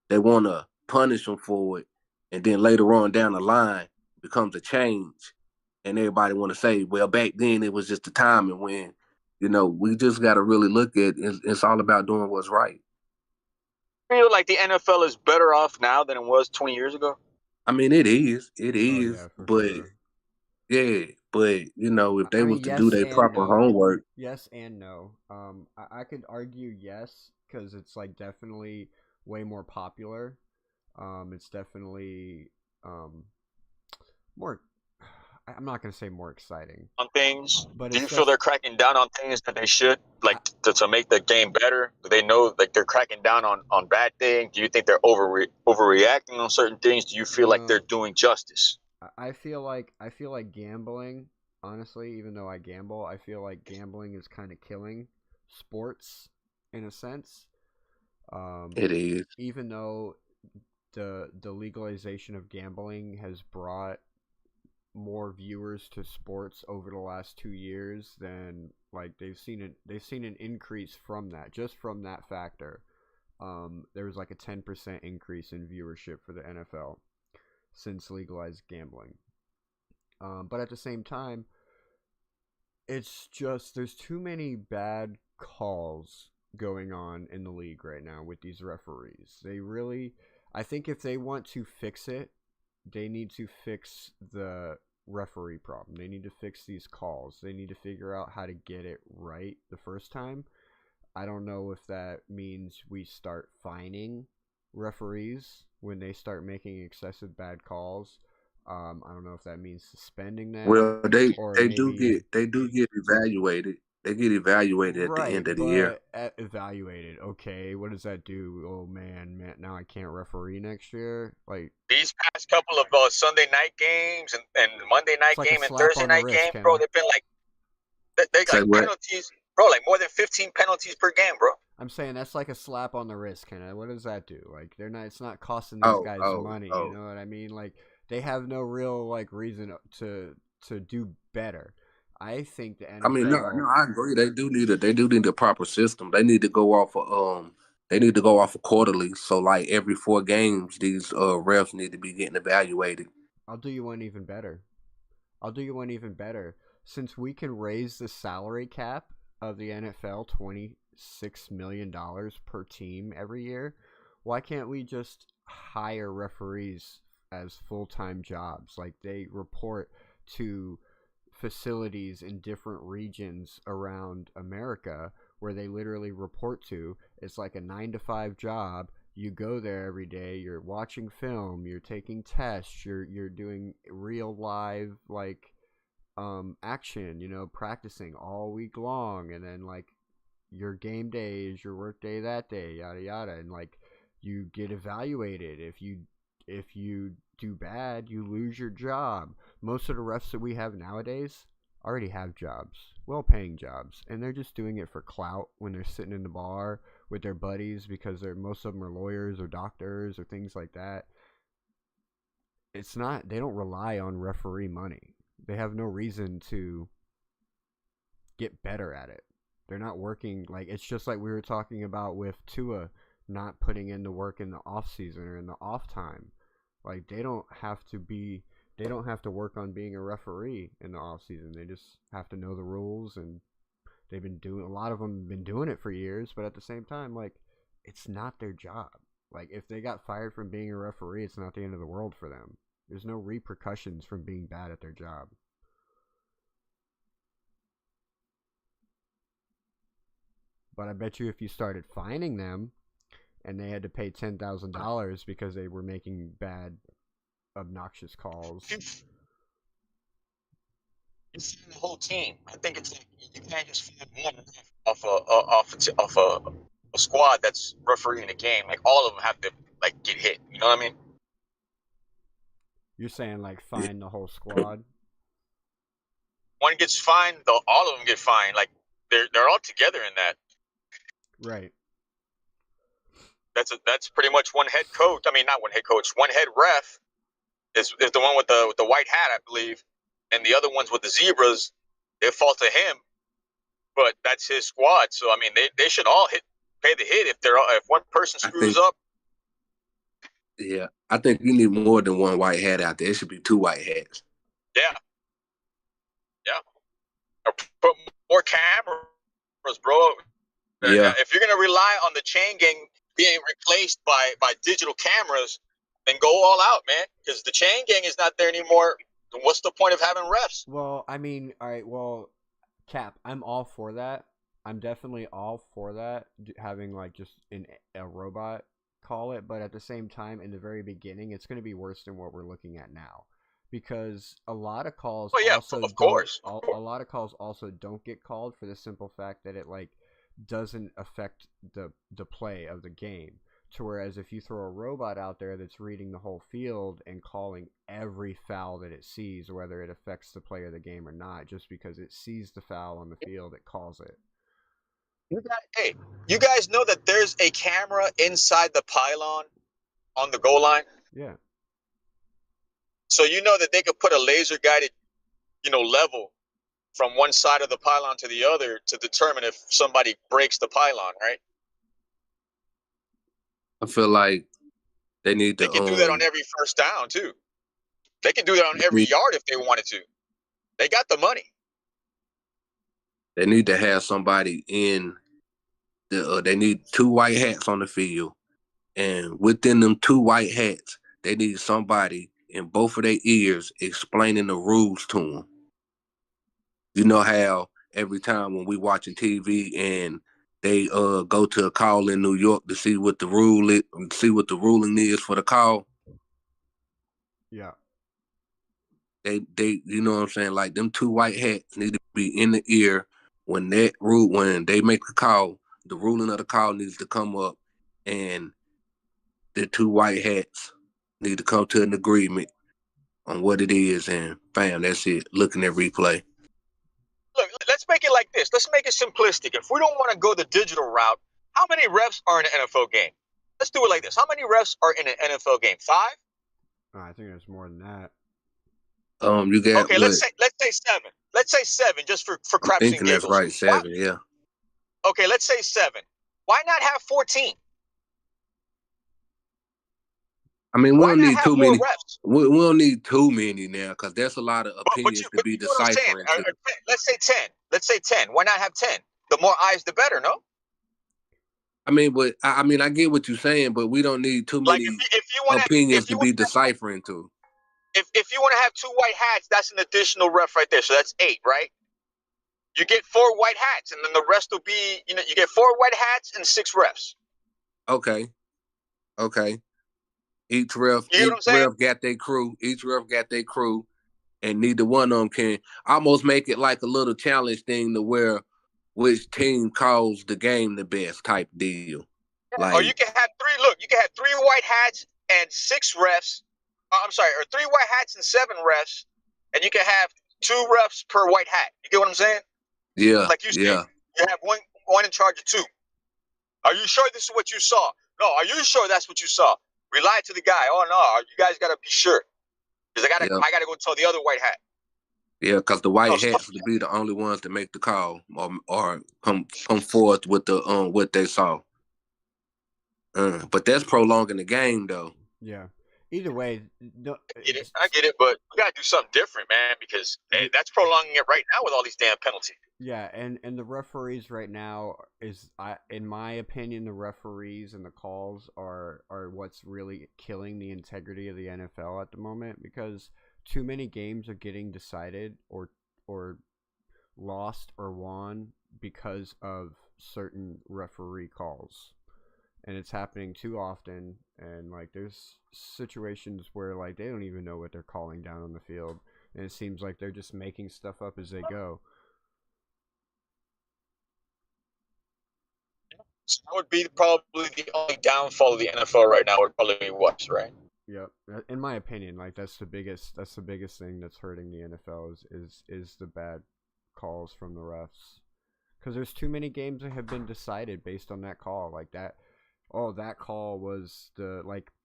S3: they want to punish them for it, and then later on down the line becomes a change, and everybody want to say, well, back then it was just the timing when, we just got to really look at it. It's all about doing what's right.
S8: I feel like the NFL is better off now than it was 20 years ago.
S3: I mean, it is, but
S1: sure.
S3: Yeah, but if they was to do their proper homework,
S1: yes and no. I could argue yes because it's like definitely way more popular. It's definitely more. I'm not gonna say more exciting
S8: on things. But do you feel they're cracking down on things that they should, like to make the game better? Do they know like they're cracking down on bad things? Do you think they're overreacting on certain things? Do you feel like they're doing justice?
S1: I feel like gambling, honestly, even though I gamble, I feel like gambling is kind of killing sports in a sense.
S3: It is.
S1: Even though the legalization of gambling has brought more viewers to sports over the last 2 years than like they've seen an increase from that, just from that factor. There was like a 10% increase in viewership for the NFL since legalized gambling. But at the same time, it's just there's too many bad calls going on in the league right now with these referees. I think if they want to fix it, they need to fix the referee problem. They need to fix these calls. They need to figure out how to get it right the first time. I don't know if that means we start fining referees when they start making excessive bad calls. I don't know if that means suspending them.
S3: Well, they do get evaluated. They get evaluated at the end of the year.
S1: Evaluated. Okay, what does that do? Oh man, now I can't referee next year. Like
S8: these past couple of Sunday night games and Monday night game and Thursday night game, bro, they've been like they got penalties, bro, like more than 15 penalties per game, bro.
S1: I'm saying that's like a slap on the wrist, Ken. What does that do? Like it's not costing these guys money. You know what I mean? Like they have no real like reason to do better. I think the NFL.
S3: I mean, no, I agree. They do need a proper system. They need to go off of quarterly. So like every 4 games, these refs need to be getting evaluated.
S1: I'll do you one even better. Since we can raise the salary cap of the NFL $6 million per team every year. Why can't we just hire referees as full-time jobs? Like, they report to facilities in different regions around America where they literally report to. It's like a 9-to-5 job. You go there every day, you're watching film, you're taking tests, you're doing real live like action, practicing all week long, and then like your game day is your work day that day, yada yada, and like you get evaluated. If you do bad, you lose your job. Most of the refs that we have nowadays already have jobs, well-paying jobs, and they're just doing it for clout when they're sitting in the bar with their buddies because most of them are lawyers or doctors or things like that. They don't rely on referee money. They have no reason to get better at it. They're not working. Like, it's just like we were talking about with Tua not putting in the work in the off season or in the off time. Like, they don't have to work on being a referee in the off season. They just have to know the rules, and a lot of them have been doing it for years, but at the same time, like, it's not their job. Like, if they got fired from being a referee, it's not the end of the world for them. There's no repercussions from being bad at their job. But I bet you if you started fining them and they had to pay $10,000 because they were making bad, obnoxious calls.
S8: It's the whole team. I think it's like you can't just find one off a squad that's refereeing a game. Like, all of them have to like get hit. You know what I mean?
S1: You're saying like fine the whole squad?
S8: One gets fined, all of them get fined. Like, they're all together in that.
S1: Right.
S8: That's pretty much one head coach. I mean, not one head coach. One head ref is the one with the white hat, I believe, and the other ones with the zebras. They fall to him, but that's his squad. So I mean, they should all pay the hit if one person screws up.
S3: Yeah, I think you need more than one white hat out there. It should be 2 white hats.
S8: Yeah. Or put more cameras, bro.
S3: Yeah.
S8: If you're gonna rely on the chain gang being replaced by digital cameras, then go all out, man. Because the chain gang is not there anymore. Then what's the point of having refs?
S1: Well, I mean, all right. Well, Cap, I'm all for that. I'm definitely all for that. Having like just a robot call it, but at the same time, in the very beginning, it's going to be worse than what we're looking at now, because a lot of calls.
S8: Oh yeah,
S1: also
S8: of course.
S1: A lot of calls also don't get called for the simple fact that it like doesn't affect the play of the game. To whereas if you throw a robot out there that's reading the whole field and calling every foul that it sees, whether it affects the play of the game or not, just because it sees the foul on the field, it calls it.
S8: Hey, you guys know that there's a camera inside the pylon on the goal line?
S1: Yeah.
S8: So you know that they could put a laser guided, level from one side of the pylon to the other to determine if somebody breaks the pylon, right?
S3: I feel like they need to.
S8: They can do that on every first down too. They can do that on every yard if they wanted to. They got the money.
S3: They need to have somebody in they need 2 white hats on the field, and within them 2 white hats, they need somebody in both of their ears explaining the rules to them. You know how every time when we watching TV and they go to a call in New York to see what the ruling is for the call.
S1: Yeah.
S3: They you know what I'm saying? Like, them 2 white hats need to be in the ear when they make the call. The ruling of the call needs to come up, and the 2 white hats need to come to an agreement on what it is, and bam, that's it. Looking at replay.
S8: Look, let's make it like this. Let's make it simplistic. If we don't want to go the digital route, how many refs are in an NFL game? Let's do it like this. How many refs are in an NFL game? 5?
S1: Oh, I think there's more than that.
S3: You got
S8: okay. Let's say 7. Let's say 7, just for craps and giggles.
S3: That's right, 7. Yeah.
S8: Okay, let's say 7. Why not have 14?
S3: I mean, we don't need too many.
S8: Refs?
S3: We don't need too many now, because there's a lot of opinions to be deciphering.
S8: Let's say 10. Let's say 10. Why not have 10? The more eyes, the better, no?
S3: I mean, but I mean, I get what you're saying, but we don't need too
S8: Like
S3: many
S8: if you want
S3: opinions
S8: if you
S3: to be
S8: want
S3: deciphering to.
S8: if you want to have 2 white hats, that's an additional ref right there. So that's 8, right? You get 4 white hats, and then the rest will be, you get 4 white hats and 6 refs.
S3: Okay. Each
S8: You get what I'm saying?
S3: ref got their crew. Each ref got their crew, and neither one of them can almost make it like a little challenge thing to where which team calls the game the best type deal.
S8: Like, or you can have 3. Look, you can have 3 white hats and 6 refs. I'm sorry, or 3 white hats and 7 refs, and you can have 2 refs per white hat. You get what I'm saying?
S3: Yeah.
S8: Like you said, you have one in charge of 2. Are you sure this is what you saw? No. Are you sure that's what you saw? Rely to the guy. Oh no, you guys gotta be sure, because I gotta go tell the other white hat.
S3: Yeah, because the white hats would be the only ones to make the call or come forth with the what they saw. But that's prolonging the game, though.
S1: Yeah. Either way,
S8: I get it, but we gotta do something different, man, because that's prolonging it right now with all these damn penalties.
S1: Yeah, and the referees right now in my opinion, the referees and the calls are what's really killing the integrity of the NFL at the moment, because too many games are getting decided or lost or won because of certain referee calls. And it's happening too often, and like there's situations where like they don't even know what they're calling down on the field, and it seems like they're just making stuff up as they go.
S8: So that would be probably the only downfall of the NFL right now. Would probably be what, right?
S1: Yep. In my opinion, like that's the biggest thing that's hurting the NFL is the bad calls from the refs, because there's too many games that have been decided based on that call, like that. Oh, that call was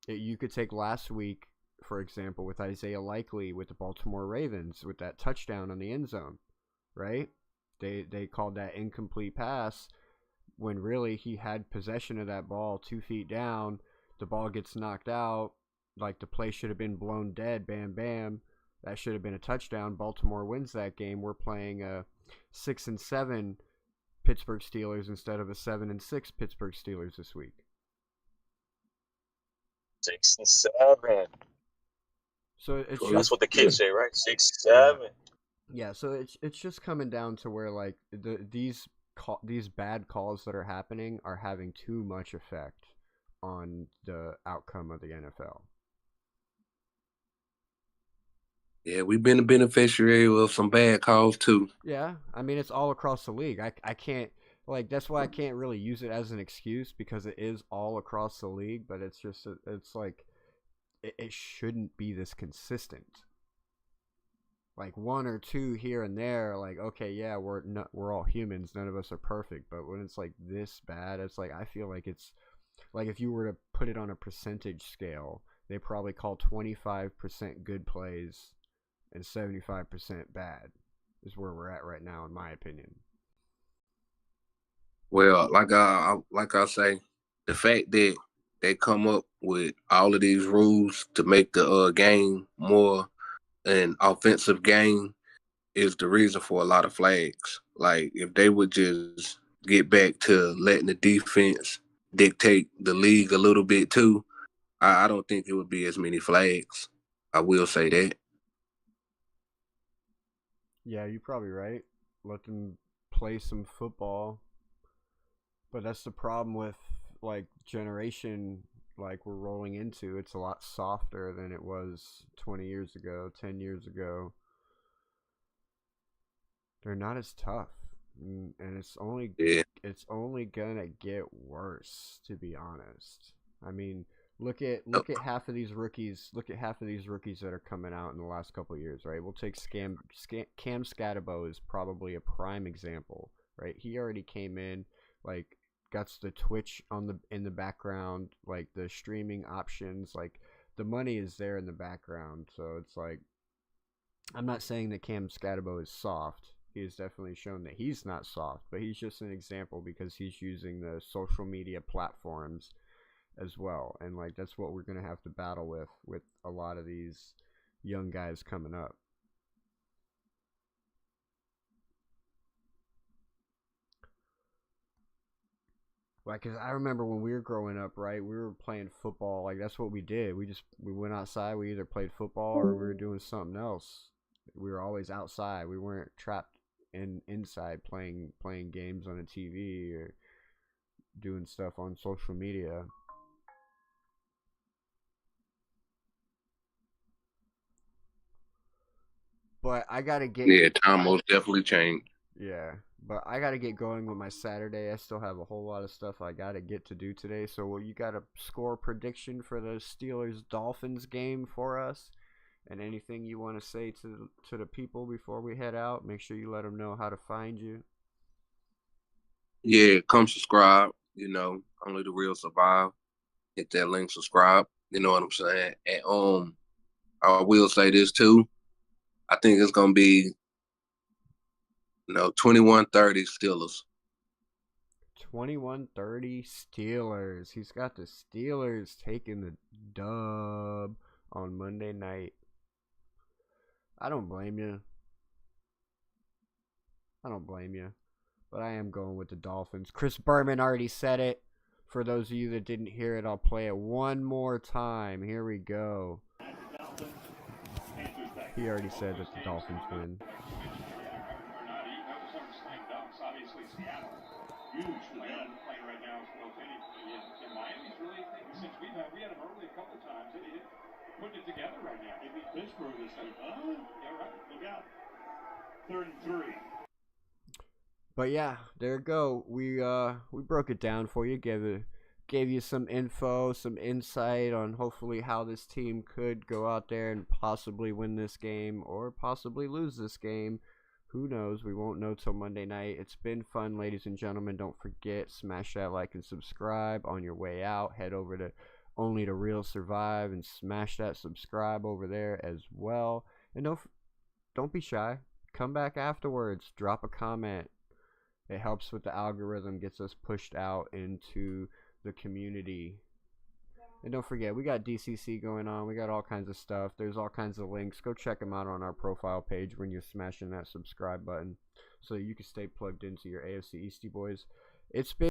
S1: you could take last week, for example, with Isaiah Likely with the Baltimore Ravens with that touchdown on the end zone, right? They called that incomplete pass when really he had possession of that ball 2 feet down. The ball gets knocked out. Like the play should have been blown dead. Bam, bam. That should have been a touchdown. Baltimore wins that game. We're playing a 6-7 Pittsburgh Steelers instead of a 7-6 Pittsburgh Steelers this week.
S8: 6-7.
S1: So it's
S8: that's what the kids say, right? 6-7.
S1: Yeah, so it's just coming down to where like these bad calls that are happening are having too much effect on the outcome of the NFL.
S3: Yeah, we've been a beneficiary of some bad calls too.
S1: Yeah, I mean it's all across the league. I can't that's why I can't really use it as an excuse, because it is all across the league, but it's just it's like it shouldn't be this consistent. Like 1 or 2 here and there, like okay, yeah, we're all humans, none of us are perfect, but when it's like this bad, it's like I feel like it's like if you were to put it on a percentage scale, they probably call 25% good plays and 75% bad is where we're at right now, in my opinion.
S3: Well, like I say, the fact that they come up with all of these rules to make the game more an offensive game is the reason for a lot of flags. Like if they would just get back to letting the defense dictate the league a little bit too, I don't think it would be as many flags. I will say that.
S1: Yeah, you're probably right. Let them play some football. But that's the problem with like generation like we're rolling into. It's a lot softer than it was 20 years ago, 10 years ago. They're not as tough. And it's only gonna get worse, to be honest. I mean, look at half of these rookies. Look at half of these rookies that are coming out in the last couple of years, right? We'll take Cam Scatterbo is probably a prime example, right? He already came in, like got the Twitch in the background, like the streaming options, like the money is there in the background. So it's like, I'm not saying that Cam Scatterbo is soft. He has definitely shown that he's not soft, but he's just an example because he's using the social media platforms as well, and like that's what we're gonna have to battle with a lot of these young guys coming up. Like, 'cause I remember when we were growing up, right? We were playing football. Like, that's what we did. We went outside. We either played football or we were doing something else. We were always outside. We weren't trapped inside playing games on a TV or doing stuff on social media. But I gotta get.
S3: Yeah, time most definitely changed.
S1: Yeah, but I gotta get going with my Saturday. I still have a whole lot of stuff I gotta get to do today. So, you got a score prediction for the Steelers Dolphins game for us, and anything you want to say to the people before we head out? Make sure you let them know how to find you.
S3: Yeah, come subscribe. You know, Only the Real Survive. Hit that link, subscribe. You know what I'm saying? And I will say this too. I think it's gonna be 21-30 Steelers.
S1: 21-30 Steelers. He's got the Steelers taking the dub on Monday night. I don't blame you. But I am going with the Dolphins. Chris Berman already said it. For those of you that didn't hear it, I'll play it one more time. Here we go. He already said that the Dolphins win.
S2: Obviously, Seattle, huge player right now as well. In Miami's really thinking since we had him early a couple times. He's putting it together right now. Maybe Pittsburgh is like, yeah, right. Look out. 3rd and 3.
S1: But yeah, there you go. We broke it down for you. Gave you some info, some insight on hopefully how this team could go out there and possibly win this game or possibly lose this game. Who knows? We won't know till Monday night. It's been fun, ladies and gentlemen. Don't forget, smash that like and subscribe on your way out. Head over to Onlytherealsurvive and smash that subscribe over there as well. And don't be shy. Come back afterwards. Drop a comment. It helps with the algorithm, gets us pushed out into the community. And don't forget, we got DCC going on. We got all kinds of stuff. There's all kinds of links. Go check them out on our profile page when you're smashing that subscribe button so you can stay plugged into your AFC Eastie Boys. It's been